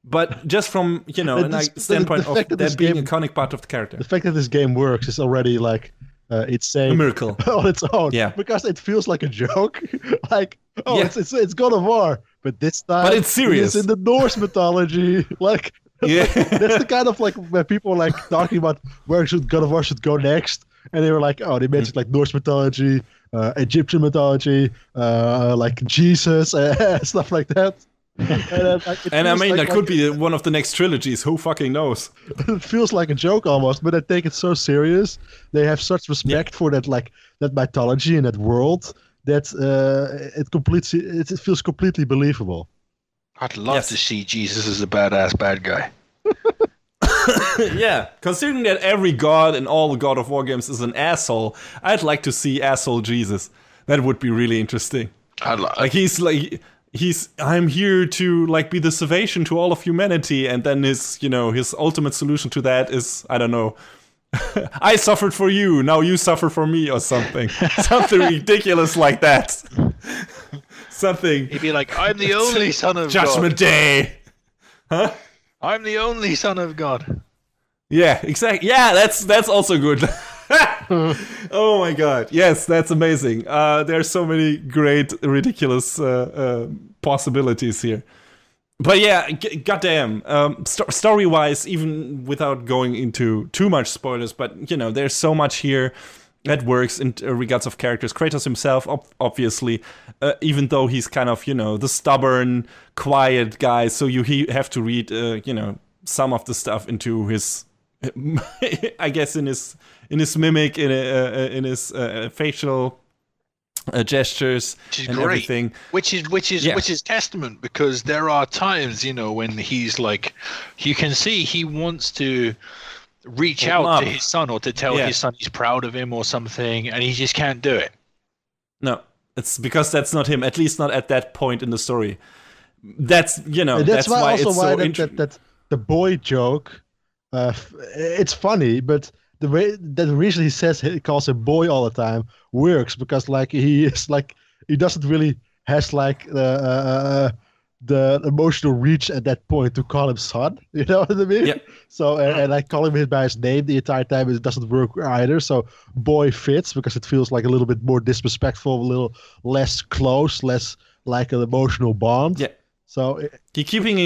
But just from, a standpoint of that being a iconic part of the character. The fact that this game works is already like, it's saying a miracle on its own. Yeah. Because it feels like a joke. Like, it's God of War. But this time, but it's serious. It's in the Norse mythology. Like, that's the kind of like where people are like talking about where God of War should go next. And they were like, they mentioned like Norse mythology, Egyptian mythology, like Jesus, stuff like that. And I mean, that could be one of the next trilogies. Who fucking knows? It feels like a joke almost, but they take it so serious. They have such respect for that, like that mythology and that world, that it feels completely believable. I'd love to see Jesus as a badass bad guy. Yeah, considering that every god in all the God of War games is an asshole, I'd like to see asshole Jesus. That would be really interesting. I'm here to like be the salvation to all of humanity, and then his ultimate solution to that is, I don't know, I suffered for you, now you suffer for me, or something. Something ridiculous like that. Something. He'd be like, I'm the only son of Judgment God. Day. Huh? I'm the only son of God. Yeah, exactly. Yeah, that's also good. Oh my god, yes, that's amazing. There's so many great, ridiculous possibilities here. But yeah, goddamn. Story-wise, even without going into too much spoilers, but there's so much here that works in regards of characters. Kratos himself, obviously, even though he's kind of the stubborn, quiet guy, so you have to read some of the stuff into his, I guess, in his mimic, in his facial gestures and great. Everything, which is testament, because there are times when he's like, you can see he wants to reach out to his son or to tell his son he's proud of him or something, and he just can't do it. No, it's because that's not him, at least not at that point in the story. That's that's why it's so interesting. That the boy joke, it's funny, but the way that the reason he calls him boy all the time works, because like he doesn't really has like the emotional reach at that point to call him son. You know what I mean? Yeah. So and I call him by his name the entire time. It doesn't work either. So boy fits because it feels like a little bit more disrespectful, a little less close, less like an emotional bond. Yeah. So he's keeping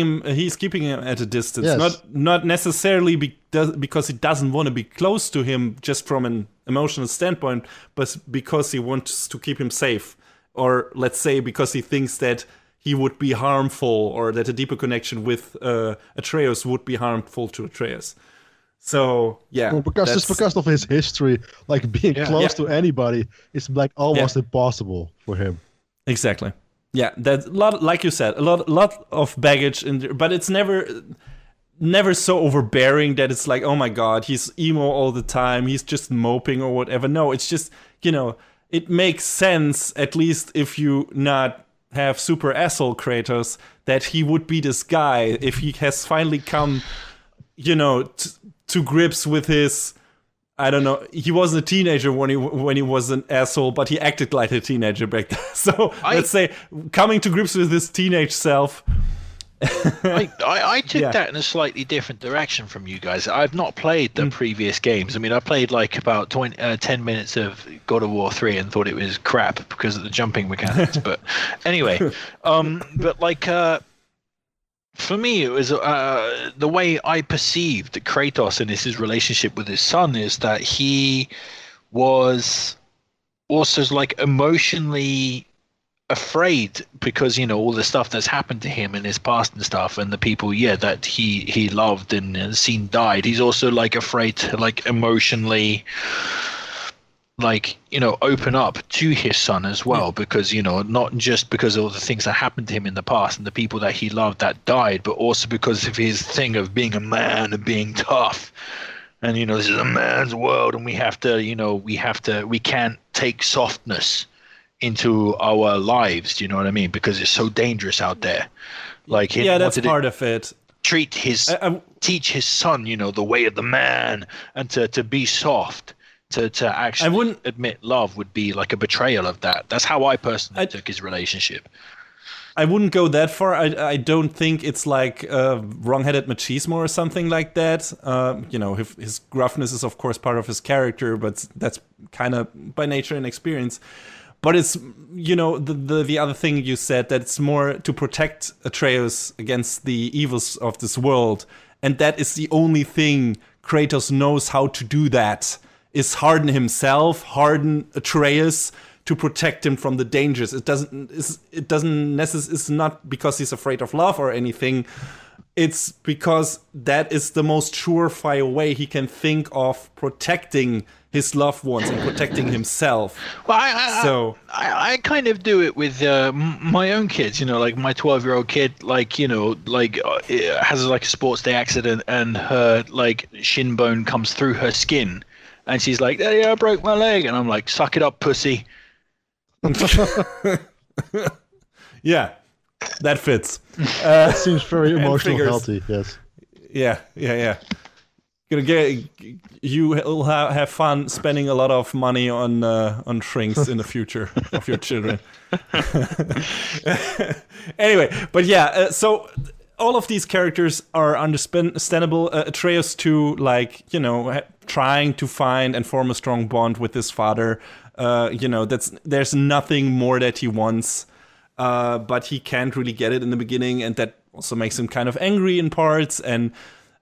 him at a distance, yes. not necessarily because he doesn't want to be close to him just from an emotional standpoint, but because he wants to keep him safe, or let's say because he thinks that he would be harmful, or that a deeper connection with Atreus would be harmful to Atreus. So yeah, well, because of his history, like being close to anybody is like almost impossible for him. Exactly. Yeah, that's a lot, like you said, a lot of baggage, but it's never so overbearing that it's like, oh my god, he's emo all the time, he's just moping or whatever. No, it's just, it makes sense, at least if you not have super asshole Kratos, that he would be this guy if he has finally come, to grips with his, I don't know, he wasn't a teenager when he was an asshole, but he acted like a teenager back then. So let's say coming to grips with his teenage self. I took that in a slightly different direction from you guys. I've not played the previous games. I mean, I played like about 10 minutes of God of War 3 and thought it was crap because of the jumping mechanics. But anyway, but like for me, it was the way I perceived Kratos and his relationship with his son is that he was also like emotionally afraid because all the stuff that's happened to him in his past and stuff, and the people that he loved and seen died. He's also like afraid to like emotionally open up to his son as well, because not just because of all the things that happened to him in the past and the people that he loved that died, but also because of his thing of being a man and being tough. And this is a man's world, and we can't take softness into our lives. Do you know what I mean? Because it's so dangerous out there. Like, that's part of it. Teach his son, the way of the man, and to be soft. To actually admit love would be like a betrayal of that. That's how I personally took his relationship. I wouldn't go that far. I don't think it's like wrong-headed machismo or something like that. His gruffness is of course part of his character, but that's kind of by nature and experience. But it's the other thing you said, that it's more to protect Atreus against the evils of this world, and that is the only thing Kratos knows how to do. That is harden himself, harden Atreus, to protect him from the dangers. It's not because he's afraid of love or anything. It's because that is the most surefire way he can think of protecting his loved ones and protecting himself. Well, I kind of do it with my own kids. Like my 12-year-old kid, has like a sports day accident, and her like shin bone comes through her skin, and she's like, "Daddy, I broke my leg," and I'm like, "Suck it up, pussy." Yeah, that fits. That seems very emotional, healthy. Yes. Yeah. You will have fun spending a lot of money on shrinks in the future of your children. Anyway, but so all of these characters are understandable. Atreus too, trying to find and form a strong bond with his father. There's nothing more that he wants, but he can't really get it in the beginning, and that also makes him kind of angry in parts. And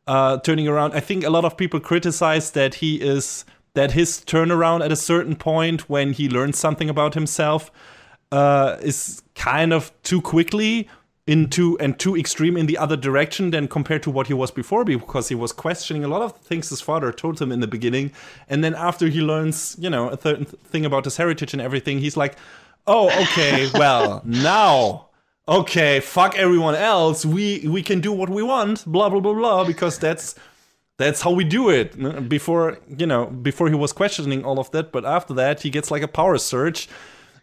turning around, I think a lot of people criticize that his turnaround at a certain point when he learns something about himself is kind of too quickly too extreme in the other direction than compared to what he was before, because he was questioning a lot of things his father told him in the beginning, and then after he learns a certain thing about his heritage and everything, he's like, oh, okay, well, now, okay, fuck everyone else, we can do what we want, blah blah blah blah, because that's how we do it. Before he was questioning all of that, but after that he gets like a power surge.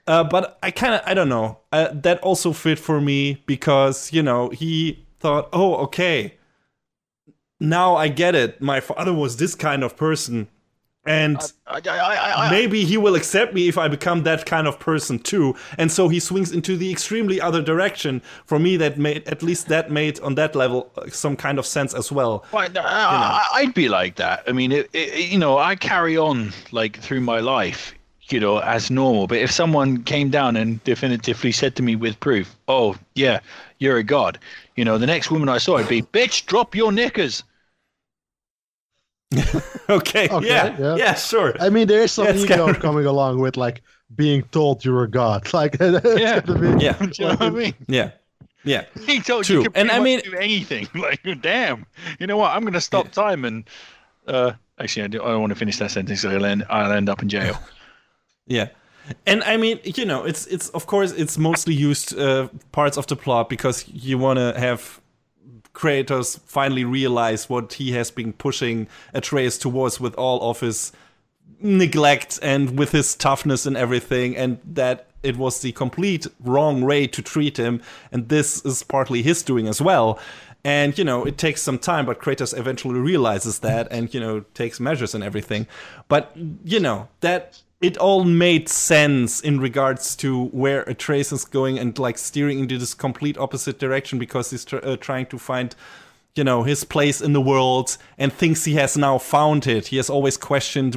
But I don't know. That also fit for me because, he thought, oh, okay, now I get it. My father was this kind of person. And maybe he will accept me if I become that kind of person too. And so he swings into the extremely other direction. For me, that made on that level some kind of sense as well. I'd be like that. I mean, I carry on like through my life, as normal. But if someone came down and definitively said to me with proof, oh, yeah, you're a god, the next woman I saw would be, bitch, drop your knickers. Okay, yeah, sure. I mean, there is some ego coming along with, like, being told you're a god. Like, do you know what I mean? Yeah. He told you could do anything. Like, damn. You know what? I'm going to stop time and... actually, I don't want to finish that sentence. I'll end up in jail. Yeah, and I mean, it's of course it's mostly used parts of the plot because you want to have Kratos finally realize what he has been pushing Atreus towards with all of his neglect and with his toughness and everything, and that it was the complete wrong way to treat him, and this is partly his doing as well. And, it takes some time, but Kratos eventually realizes that and, takes measures and everything. But, that it all made sense in regards to where Atreus is going and, like, steering into this complete opposite direction because he's trying to find, his place in the world and thinks he has now found it. He has always questioned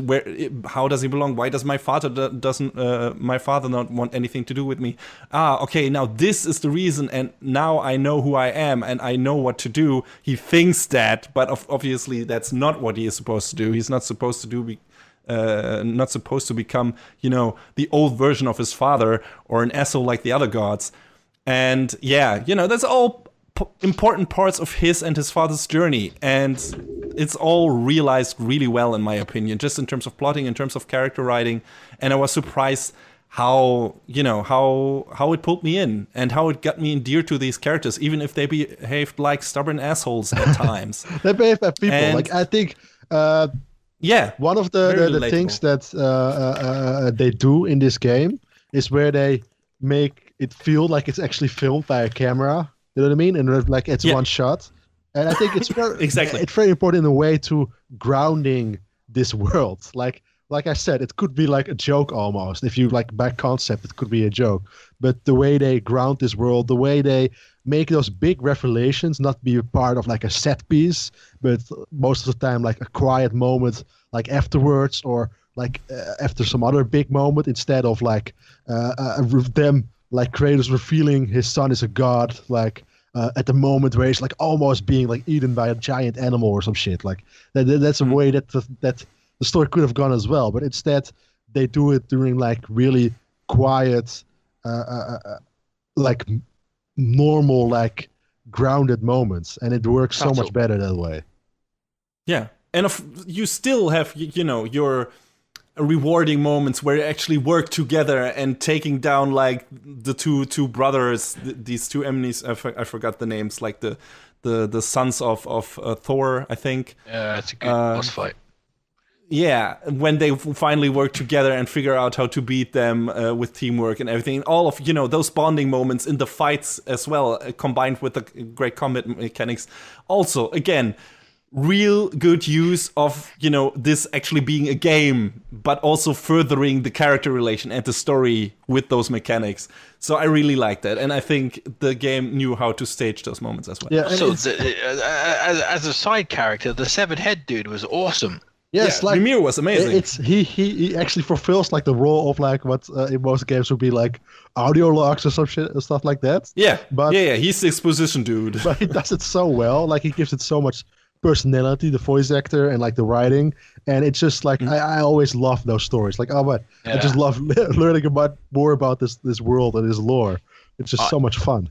how does he belong? Why does my father not want anything to do with me? Okay, now this is the reason, and now I know who I am and I know what to do. He thinks that, but obviously that's not what he is supposed to do. He's not supposed to not supposed to become, the old version of his father or an asshole like the other gods. And yeah, that's all important parts of his and his father's journey, and it's all realized really well, in my opinion, just in terms of plotting, in terms of character writing. And I was surprised how it pulled me in and how it got me endeared to these characters, even if they behaved like stubborn assholes at times. They behave as people. And, I think one of the things that they do in this game is where they make it feel like it's actually filmed by a camera. You know what I mean? And like it's one shot. And I think it's very it's very important in a way to grounding this world. Like I said, it could be like a joke almost. If you like back concept, it could be a joke. But the way they ground this world, the way they make those big revelations not be a part of like a set piece, but most of the time like a quiet moment, like afterwards or like after some other big moment, instead of like them like Kratos revealing his son is a god, like at the moment where he's like almost being like eaten by a giant animal or some shit. Like that's a way that the story could have gone as well, but instead they do it during like really quiet, like normal, like grounded moments, and it works so much better that way. Yeah, and you still have your rewarding moments where you actually work together and taking down like the two brothers, these two enemies. I forgot the names, like the sons of Thor, I think. Yeah, it's a good boss fight. Yeah, when they finally work together and figure out how to beat them with teamwork and everything. All of, those bonding moments in the fights as well, combined with the great combat mechanics. Also, again, real good use of, this actually being a game, but also furthering the character relation and the story with those mechanics. So I really like that. And I think the game knew how to stage those moments as well. Yeah, so as a side character, the severed head dude was awesome. Yes, like Mimir was amazing. He actually fulfills like the role of like what in most games would be like audio logs or some shit and stuff like that. Yeah, but he's the exposition dude. But he does it so well. Like he gives it so much personality, the voice actor and like the writing, and it's just like I always love those stories. Like I just love learning more about this world and this lore. It's just so much fun.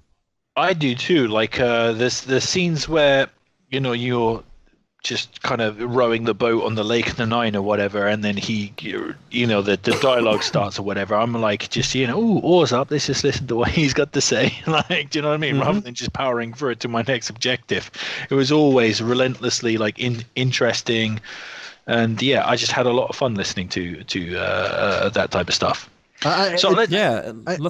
I do too. Like the scenes where you're just kind of rowing the boat on the Lake of the Nine or whatever, and then the dialogue starts or whatever. I'm like, just oars up, let's just listen to what he's got to say. Like, do you know what I mean? Rather than just powering through it to my next objective. It was always relentlessly like interesting, and I just had a lot of fun listening to that type of stuff. Lots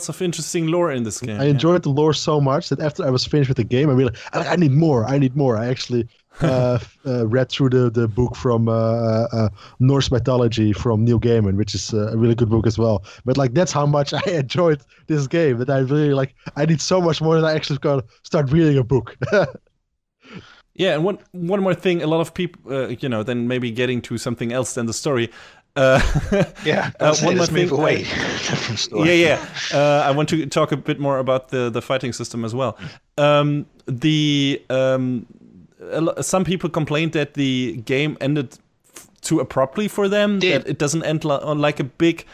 of interesting lore in this game. I enjoyed the lore so much that after I was finished with the game, I realized I need more. I actually read through the book from Norse mythology from Neil Gaiman, which is a really good book as well. But like that's how much I enjoyed this game, that I really I need so much more that I actually gotta start reading a book. Yeah, and one more thing, a lot of people, then maybe getting to something else than the story. One more thing. From story. I want to talk a bit more about the fighting system as well. Some people complained that the game ended too abruptly for them, that it doesn't end on like a big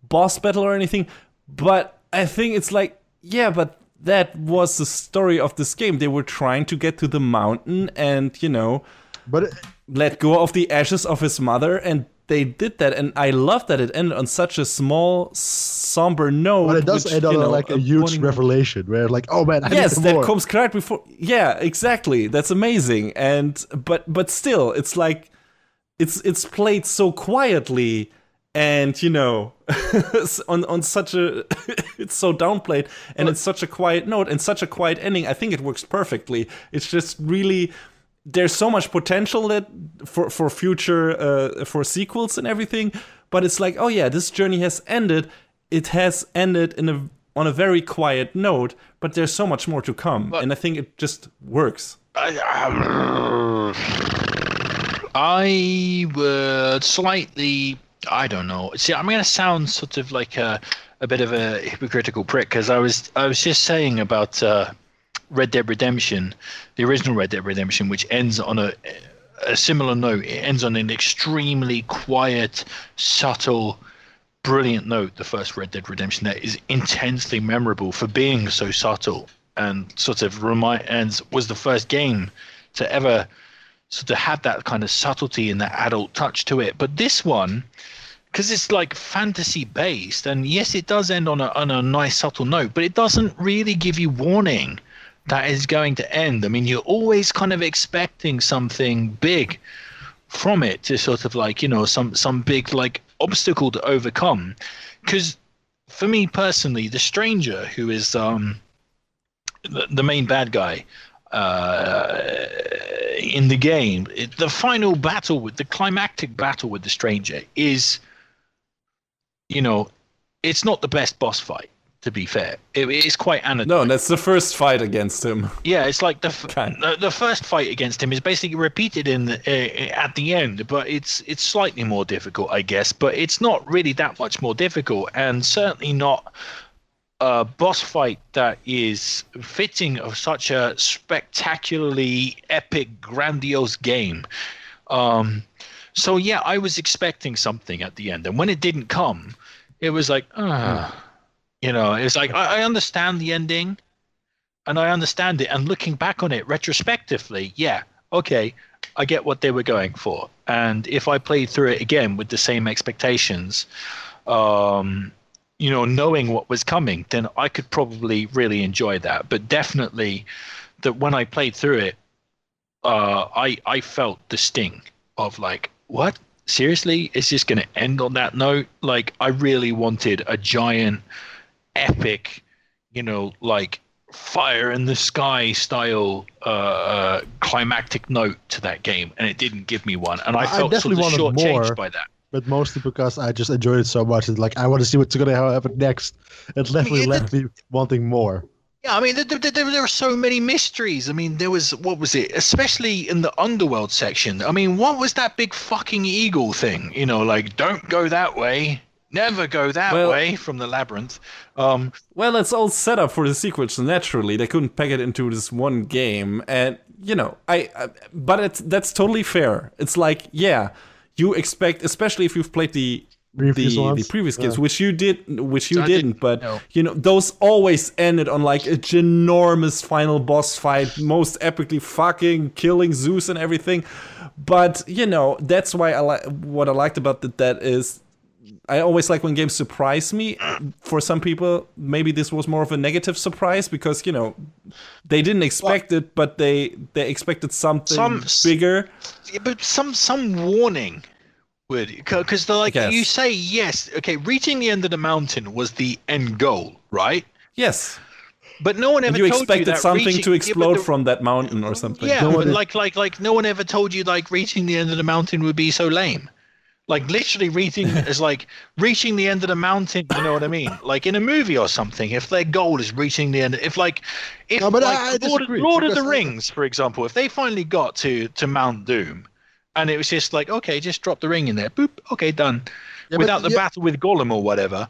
boss battle or anything. But I think it's like, but that was the story of this game. They were trying to get to the mountain and, let go of the ashes of his mother, and they did that. And I love that it ended on such a small, somber note. But it does end on like a huge revelation where like, oh man, I need some more. That comes right before. Yeah, exactly. That's amazing. And but still, it's like it's played so quietly, and on such a it's so downplayed, and it's such a quiet note and such a quiet ending. I think it works perfectly. It's just really, there's so much potential that for future for sequels and everything, but it's like, this journey has ended. It has ended on a very quiet note, but there's so much more to come, and I think it just works. I would slightly, I don't know. See, I'm going to sound sort of like a bit of a hypocritical prick, because I was just saying about Red Dead Redemption, the original Red Dead Redemption, which ends on a similar note. It ends on an extremely quiet, subtle, brilliant note. The first Red Dead Redemption that is intensely memorable for being so subtle and sort of was the first game to ever sort of have that kind of subtlety and that adult touch to it. But this one, because it's like fantasy based, and yes, it does end on a nice subtle note, but it doesn't really give you warning that is going to end. I mean, you're always kind of expecting something big from it to sort of like, you know, some big like obstacle to overcome. Because for me personally, the stranger, who is the main bad guy in the game, the final battle with the climactic battle with the stranger is, you know, it's not the best boss fight, to be fair. It is quite anodyne. No, that's the first fight against him. Yeah, it's like the first fight against him is basically repeated at the end, but it's slightly more difficult, I guess. But it's not really that much more difficult, and certainly not a boss fight that is fitting of such a spectacularly epic, grandiose game. So yeah, I was expecting something at the end, and when it didn't come, it was like, you know, it's like I understand the ending, and I understand it. And looking back on it retrospectively, yeah, okay, I get what they were going for. And if I played through it again with the same expectations, you know, knowing what was coming, then I could probably really enjoy that. But definitely, that when I played through it, I felt the sting of like, what? Seriously? It's just going to end on that note? Like, I really wanted a giant, epic, you know, like fire in the sky style climactic note to that game, and it didn't give me one. And I felt sort of shortchanged by that. But mostly because I just enjoyed it so much. It's like, I want to see what's going to happen next. It definitely left me wanting more. Yeah, I mean, there were so many mysteries. I mean, there was, what was it? Especially in the underworld section. I mean, what was that big fucking eagle thing? You know, like, don't go that way. Never go that way from the labyrinth. Well, it's all set up for the sequel, so naturally they couldn't pack it into this one game. And, you know, but that's totally fair. It's like, yeah, you expect, especially if you've played the previous games, which you didn't, but no. You know, those always ended on like a ginormous final boss fight, most epically fucking killing Zeus and everything. But you know, that's why what I liked about that is I always like when games surprise me. For some people, maybe this was more of a negative surprise because, you know, they didn't expect it, but they expected something bigger. Yeah, but some warning would, because they're like, you say yes, okay, reaching the end of the mountain was the end goal, right? Yes. But no one ever and you told expected you that something to explode from that mountain or something. Yeah, but like no one ever told you like reaching the end of the mountain would be so lame. Like literally reaching is like reaching the end of the mountain. You know what I mean? Like in a movie or something. If their goal is reaching the end, Lord of the Rings, for example, if they finally got to Mount Doom, and it was just like, okay, just drop the ring in there, boop, okay, done, without the battle with Gollum or whatever.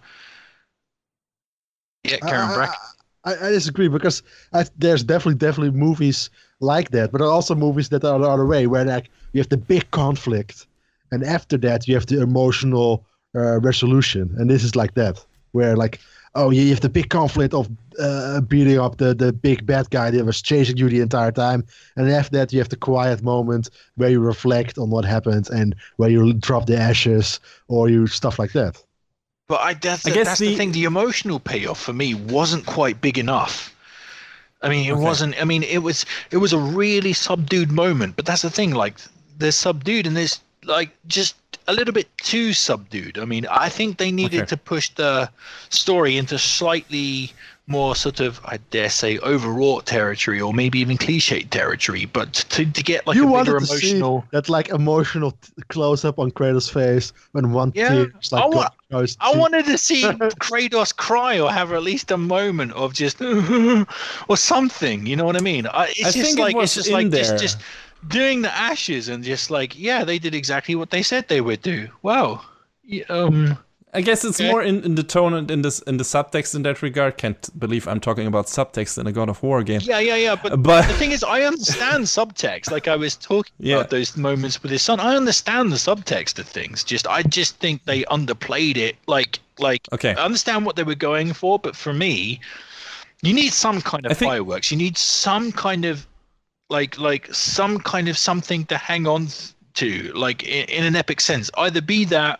Yeah, Karen Brack. I disagree because there's definitely movies like that, but there are also movies that are the other way where like you have the big conflict. And after that, you have the emotional resolution. And this is like that, where like, oh, you have the big conflict of beating up the big bad guy that was chasing you the entire time. And after that, you have the quiet moment where you reflect on what happened and where you drop the ashes or you stuff like that. But that's the thing. The emotional payoff for me wasn't quite big enough. I mean, it wasn't. I mean, it was a really subdued moment. But that's the thing. Like, there's subdued and there's like just a little bit too subdued. I mean, I think they needed to push the story into slightly more sort of, I dare say, overwrought territory or maybe even cliched territory. But to get like a bigger emotional, that like emotional close up on Kratos' face when one tear like I wanted to see Kratos cry or have at least a moment of just or something. You know what I mean? It's just doing the ashes and just like, yeah, they did exactly what they said they would do. Wow. And I guess it's more in the tone and in the subtext in that regard. Can't believe I'm talking about subtext in a God of War game. Yeah. But the thing is, I understand subtext. Like I was talking about those moments with his son. I understand the subtext of things. I just think they underplayed it. Like I understand what they were going for, but for me, you need some kind of fireworks. You need some kind of like some kind of something to hang on to, like in an epic sense. Either be that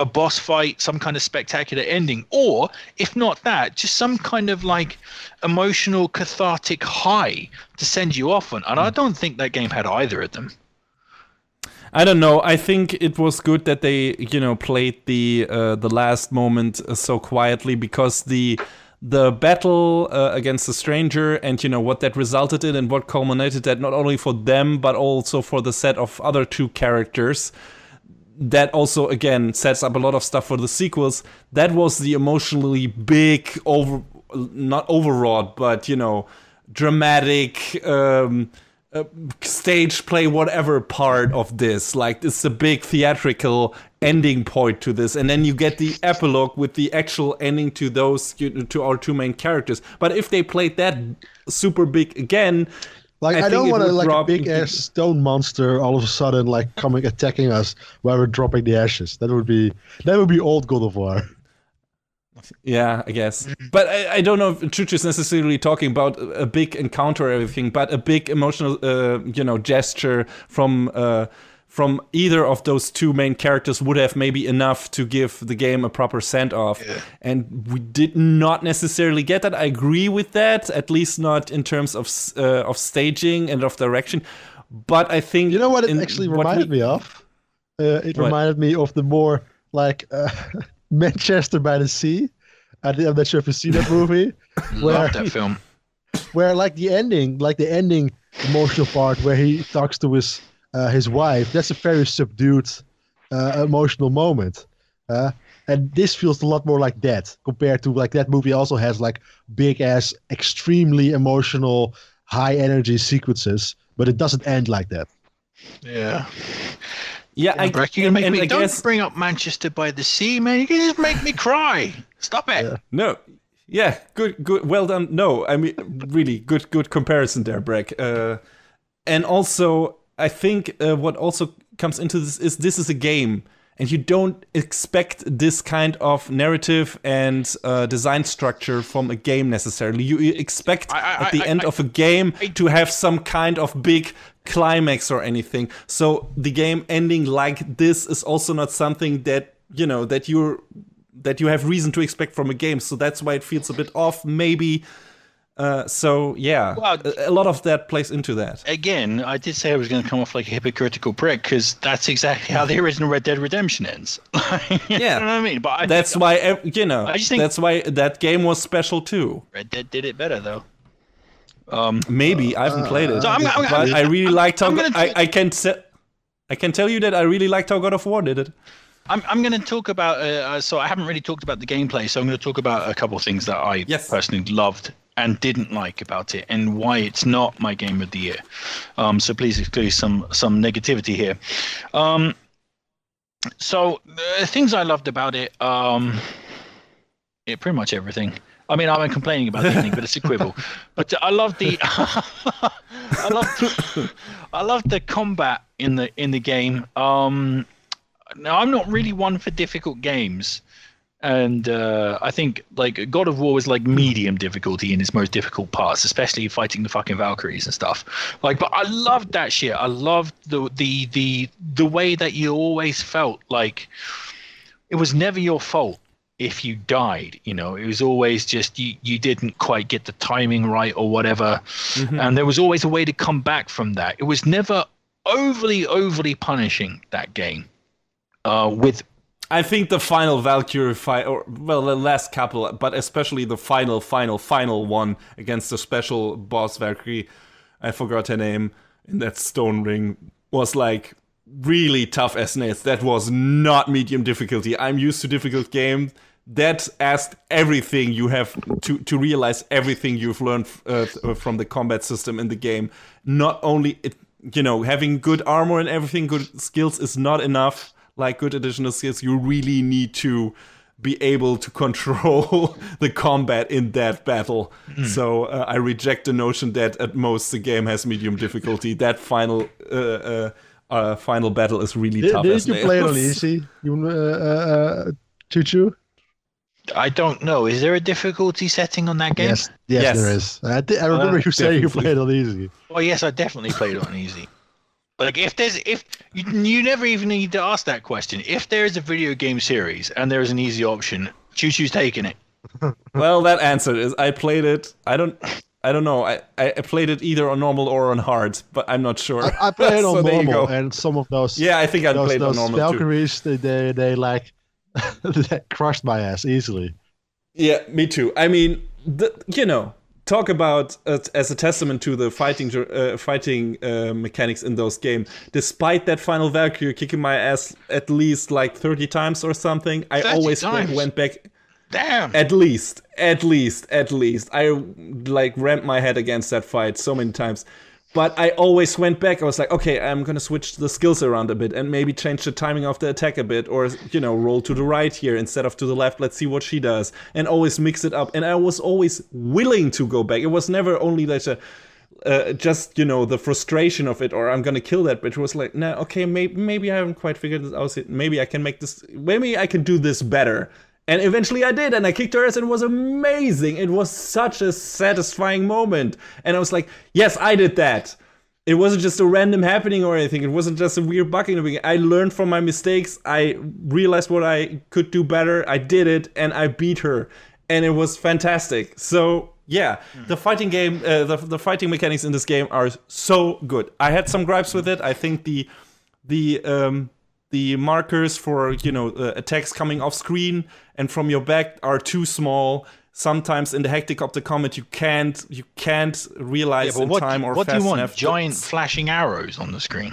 a boss fight, some kind of spectacular ending, or if not that, just some kind of like emotional cathartic high to send you off on. And I don't think that game had either of them. I don't know. I think it was good that they, played the last moment so quietly, because the battle against the stranger and what that resulted in and what culminated that, not only for them but also for the set of other two characters, that also again sets up a lot of stuff for the sequels. That was the emotionally big, not overwrought, but dramatic stage play, whatever part of this. Like, it's a big theatrical ending point to this, and then you get the epilogue with the actual ending to those to our two main characters. But if they played that super big again, like I don't want a big ass stone monster all of a sudden like coming attacking us while we're dropping the ashes. That would be old God of War. Yeah, I guess. But I don't know if Chuchu is necessarily talking about a big encounter or everything, but a big emotional, gesture from either of those two main characters would have maybe enough to give the game a proper send-off. Yeah. And we did not necessarily get that. I agree with that, at least not in terms of staging and of direction. But I think... You know what it actually reminded me of? It reminded me of the more, like... Manchester by the Sea. I'm not sure if you've seen that movie. Love that film. Where the ending emotional part where he talks to his wife, that's a very subdued emotional moment. And this feels a lot more like that compared to that movie also has big ass, extremely emotional, high energy sequences, but it doesn't end like that. Yeah. Yeah, don't bring up Manchester by the Sea, man. You can just make me cry. Stop it. Yeah. No. Yeah, good. Well done. No, I mean, really good comparison there, Breck. And also, I think what also comes into this is a game, and you don't expect this kind of narrative and design structure from a game necessarily. You expect at the end of a game to have some kind of big climax or anything. So the game ending like this is also not something that that you have reason to expect from a game. So that's why it feels a bit off, maybe. So yeah, well, a lot of that plays into that. Again, I did say I was going to come off like a hypocritical prick, because that's exactly how the original Red Dead Redemption ends. Yeah, you know what I mean. But that's why I just think that's why that game was special too. Red Dead did it better though. Maybe I haven't played it, but I really liked how I can tell you that I really liked how God of War did it. I'm going to talk about. So I haven't really talked about the gameplay. So I'm going to talk about a couple of things that I personally loved and didn't like about it, and why it's not my game of the year. So please excuse some negativity here. So the things I loved about it, pretty much everything. I mean, I'm complaining about anything, but it's a quibble. But I love the, I love the combat in the game. Now I'm not really one for difficult games, and I think God of War was medium difficulty in its most difficult parts, especially fighting the fucking Valkyries and stuff. But I loved that shit. I loved the way that you always felt like it was never your fault if you died. It was always just you didn't quite get the timing right or whatever, and there was always a way to come back from that. It was never overly punishing, that game. I think the final Valkyrie fight, the last couple, but especially the final one against the special boss Valkyrie, I forgot her name, in that stone ring, was really tough as nails. That was not medium difficulty. I'm used to difficult games. That asked everything you have to realize everything you've learned from the combat system in the game. Not only having good armor and everything, good skills is not enough. like good additional skills, you really need to be able to control the combat in that battle. So I reject the notion that at most the game has medium difficulty. That final battle is really tough. Did you play it on easy? Choo-choo? I don't know. Is there a difficulty setting on that game? Yes, there is. I remember you saying you played on easy. Well, yes, I definitely played it on easy. Like, if you never even need to ask that question. If there is a video game series and there is an easy option, Choo-Choo's taking it. Well, that answer is I played it. I don't know. I played it either on normal or on hard, but I'm not sure. I played it on normal, and some of those. Yeah, I think I played on normal Valkyries, too. They like they crushed my ass easily. Yeah, me too. I mean, talk about as a testament to the fighting mechanics in those games. Despite that final Valkyrie kicking my ass at least like 30 times or something, I always went back. Damn. At least. I like rammed my head against that fight so many times. But I always went back. I was like, okay, I'm going to switch the skills around a bit and maybe change the timing of the attack a bit, or, roll to the right here instead of to the left. Let's see what she does, and always mix it up. And I was always willing to go back. It was never only like just, the frustration of it, or I'm going to kill that bitch. It was like, nah, okay, maybe I haven't quite figured this out. Maybe I can do this better. And eventually I did, and I kicked her ass, and it was amazing. It was such a satisfying moment. And I was like, yes, I did that. It wasn't just a random happening or anything. It wasn't just a weird bug in the beginning. I learned from my mistakes. I realized what I could do better. I did it, and I beat her. And it was fantastic. So, yeah, the fighting game, the fighting mechanics in this game are so good. I had some gripes with it. I think the markers for attacks coming off screen and from your back are too small. Sometimes in the hectic of the combat you can't realize in time or fast enough. What do you want? Giant flashing arrows on the screen?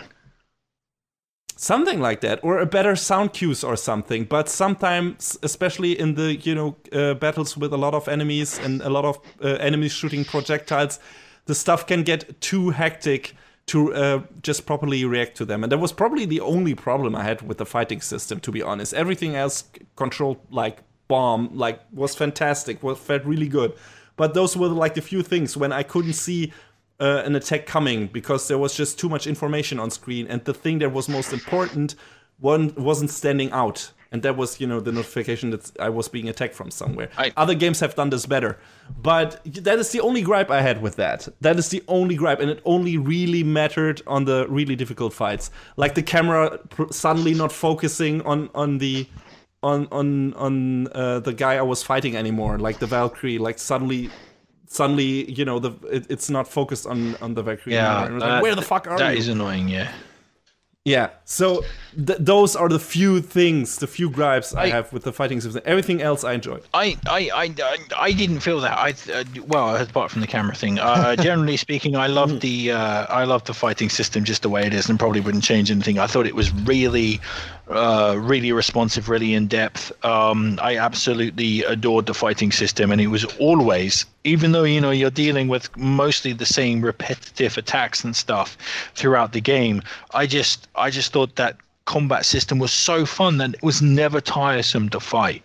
Something like that, or a better sound cues or something. But sometimes, especially in the battles with a lot of enemies and a lot of enemies shooting projectiles, the stuff can get too hectic to just properly react to them. And that was probably the only problem I had with the fighting system, to be honest. Everything else controlled like bomb, like was fantastic, felt really good. But those were like the few things when I couldn't see an attack coming because there was just too much information on screen. And the thing that was most important wasn't standing out. And that was, the notification that I was being attacked from somewhere. Other games have done this better. But that is the only gripe I had with that. That is the only gripe. And it only really mattered on the really difficult fights. Like the camera suddenly not focusing on the guy I was fighting anymore. Like the Valkyrie. Like suddenly, it's not focused on the Valkyrie anymore. Like, where the fuck are you? That is annoying, yeah. Yeah, so those are the few gripes I have with the fighting system. Everything else I enjoyed. I didn't feel that. Well, apart from the camera thing. Generally speaking, I loved the fighting system just the way it is, and probably wouldn't change anything. I thought it was really responsive, really in depth. I absolutely adored the fighting system, and it was always, even though you're dealing with mostly the same repetitive attacks and stuff throughout the game, I just thought that combat system was so fun that it was never tiresome to fight.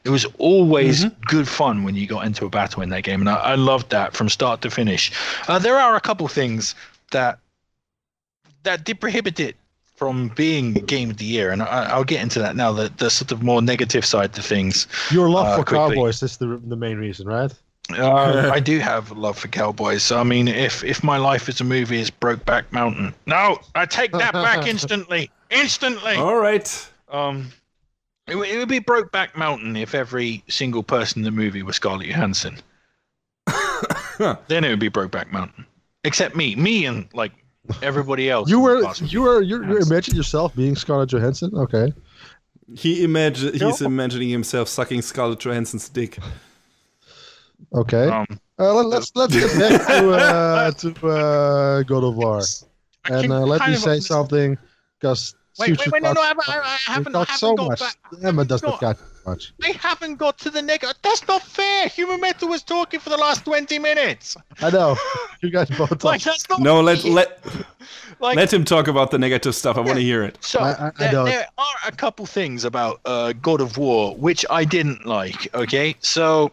It was always good fun when you got into a battle in that game, and I loved that from start to finish. There are a couple things that did prohibit it from being Game of the Year, and I'll get into that now, the sort of more negative side to things. Your love for cowboys is the main reason, right? I do have love for cowboys. I mean, if my life is a movie, it's Brokeback Mountain. No, I take that back instantly. All right. It would be Brokeback Mountain if every single person in the movie was Scarlett Johansson. Then it would be Brokeback Mountain. Except me and like everybody else. You imagine yourself being Scarlett Johansson? Okay. He's imagining himself sucking Scarlett Johansson's dick. Okay. Let's get back to God of War, and let me say something, because wait, no, I haven't so got much. back. Emma does not got much. I haven't got to the negative. That's not fair. Human Metal was talking for the last 20 minutes. I know. You guys both. Like, that's not. No, Like, Let him talk about the negative stuff. I want to hear it. So there are a couple things about God of War which I didn't like. Okay, so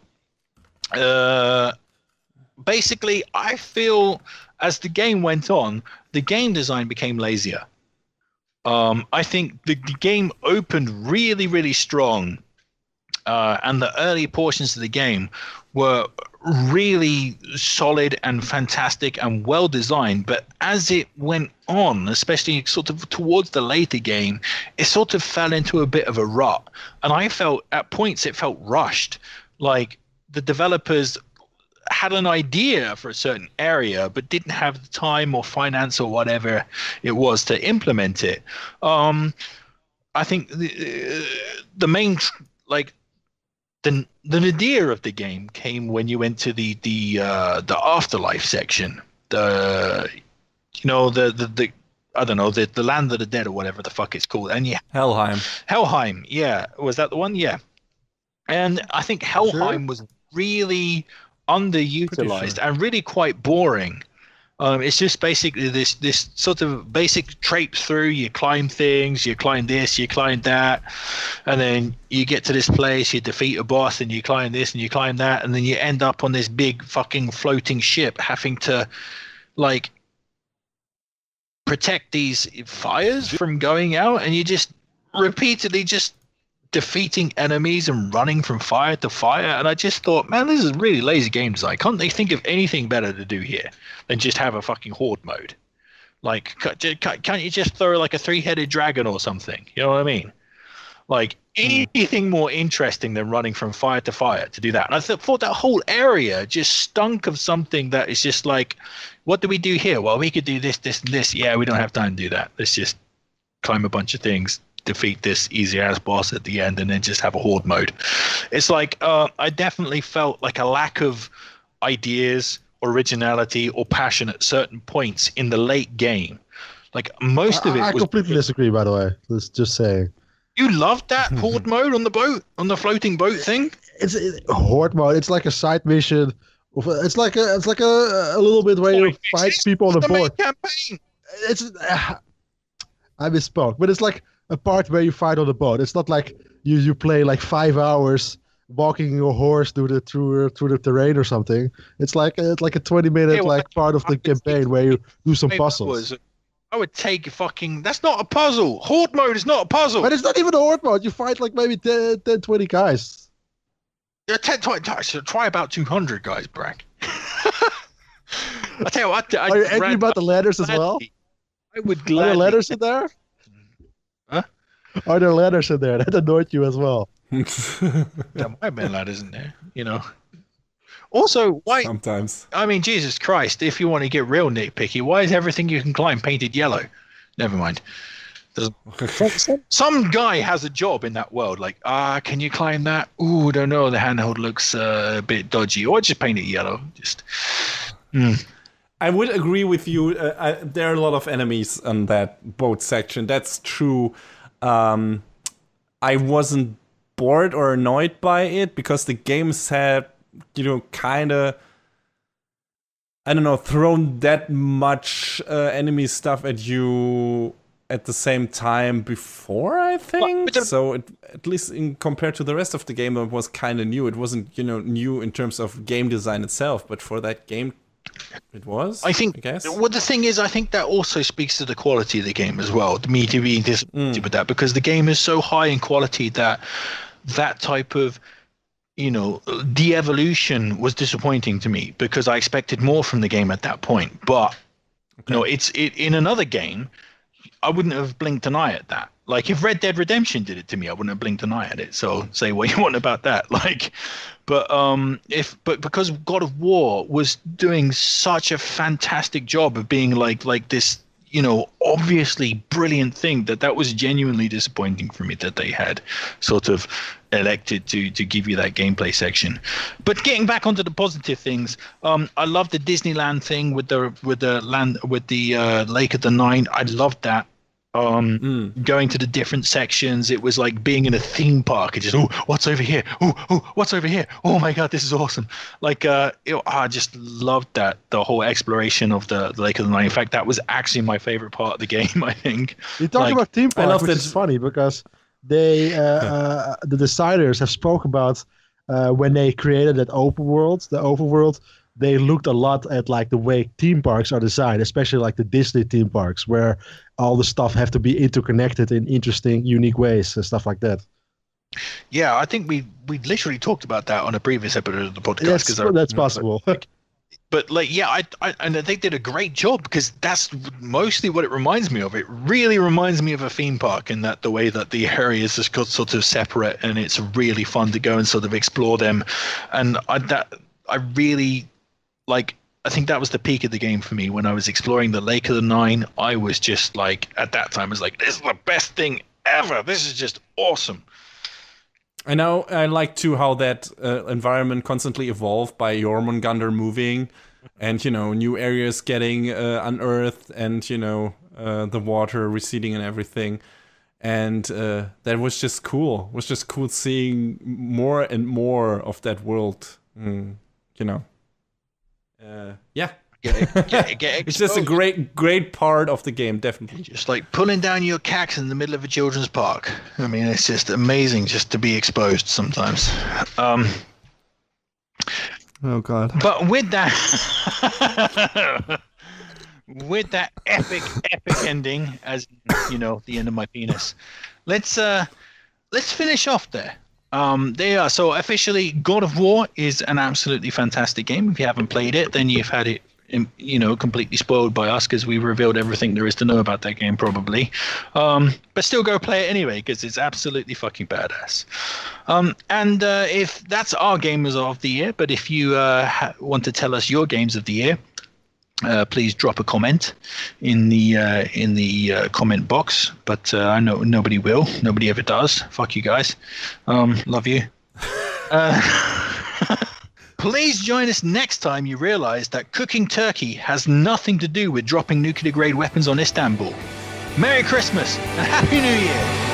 basically, I feel as the game went on, the game design became lazier. I think the game opened really, really strong, and the early portions of the game were really solid and fantastic and well designed. But as it went on, especially sort of towards the later game, it sort of fell into a bit of a rut. And I felt at points it felt rushed, like the developers had an idea for a certain area but didn't have the time or finance or whatever it was to implement it. I think the main the nadir of the game came when you went to the afterlife section. The I don't know, the land of the dead or whatever the fuck it's called. And Helheim, yeah. Was that the one? Yeah. And I think Helheim was really underutilized and really quite boring. It's just basically this sort of basic traipse through. You climb things, you climb this, you climb that, and then you get to this place, you defeat a boss, and you climb this and you climb that, and then you end up on this big fucking floating ship having to like protect these fires from going out, and you just repeatedly just defeating enemies and running from fire to fire. And I just thought, man, this is really lazy game design. Can't they think of anything better to do here than just have a fucking horde mode? Like, can't you just throw like a 3-headed dragon or something? You know what I mean? Like anything more interesting than running from fire to fire to do that. And I thought that whole area just stunk of something that is just like, what do we do here? Well, we could do this, this, and this. Yeah, we don't have time to do that. Let's just climb a bunch of things, defeat this easy ass boss at the end, and then just have a horde mode. It's like I definitely felt like a lack of ideas, originality, or passion at certain points in the late game. Like most of it I completely disagree, by the way. Let's just say. You loved that horde mode on the boat, on the floating boat thing? It's horde mode. It's like a side mission. It's like a little bit where you fight people on the board. Campaign. It's I misspoke, but it's like a part where you fight on the boat. It's not like you play like 5 hours walking your horse through the terrain or something. It's like a 20-minute part of the campaign where you do some puzzles. I would take fucking... That's not a puzzle. Horde mode is not a puzzle. But it's not even a horde mode. You fight like maybe 10, 20 guys. Yeah, 10, 20. So try about 200 guys, Brack. I tell you what... Are you angry about the ladders as well? I would gladly... Are there ladders in there? Huh? Are there ladders in there? That annoyed you as well. There might have been ladders in there, you know. Also, why... Sometimes. I mean, Jesus Christ, if you want to get real nitpicky, why is everything you can climb painted yellow? Never mind. Some guy has a job in that world. Like, can you climb that? Ooh, don't know. The handhold looks a bit dodgy. Or just paint it yellow. Just... I would agree with you. There are a lot of enemies on that boat section. That's true. I wasn't bored or annoyed by it because the games had, kind of, I don't know, thrown that much enemy stuff at you at the same time before, I think. So at least compared to the rest of the game, it was kind of new. It wasn't, new in terms of game design itself, but for that game, it was, I guess. Well, the thing is, I think that also speaks to the quality of the game as well. Me to be disappointed with that, because the game is so high in quality that type of, de-evolution was disappointing to me because I expected more from the game at that point. But it's in another game, I wouldn't have blinked an eye at that. Like if Red Dead Redemption did it to me, I wouldn't have blinked an eye at it. So say what you want about that. But because God of War was doing such a fantastic job of being like this, obviously brilliant thing, that was genuinely disappointing for me that they had sort of elected to give you that gameplay section. But getting back onto the positive things, I love the Disneyland thing with the Lake of the Nine. I loved that. Going to the different sections. It was like being in a theme park. It just, oh, what's over here? Oh, what's over here? Oh my God, this is awesome. Like, I just loved that, the whole exploration of the Lake of the Nine. In fact, that was actually my favorite part of the game, I think. You talk about theme I park, love which that. is funny because they, the designers have spoke about when they created that open world, the open world, they looked a lot at like the way theme parks are designed, especially like the Disney theme parks, where all the stuff have to be interconnected in interesting, unique ways and stuff like that. Yeah, I think we literally talked about that on a previous episode of the podcast. That's possible. But like, yeah, I think they did a great job, because that's mostly what it reminds me of. It really reminds me of a theme park, in that the way that the areas just got sort of separate, and it's really fun to go and sort of explore them. And I really like. I think that was the peak of the game for me when I was exploring the Lake of the Nine. I was just like, at that time, I was like, this is the best thing ever. This is just awesome. I know. I like too how that environment constantly evolved by Jormungandr moving, and new areas getting unearthed, and the water receding and everything, and that was just cool. It was just cool seeing more and more of that world. Yeah. It's just a great part of the game, definitely. Just like pulling down your cactus in the middle of a children's park. I mean, it's just amazing just to be exposed sometimes. Oh God! But with that, epic ending, as the end of my penis. Let's finish off there. So officially, God of War is an absolutely fantastic game. If you haven't played it, then you've had it, completely spoiled by us, because we revealed everything there is to know about that game, probably. But still go play it anyway, because it's absolutely fucking badass. And if that's our gamers of the year, but if you want to tell us your games of the year, please drop a comment in the comment box. But I know nobody will. Nobody ever does. Fuck you guys. Love you. Please join us next time you realize that cooking turkey has nothing to do with dropping nuclear grade weapons on Istanbul. Merry Christmas and Happy New Year.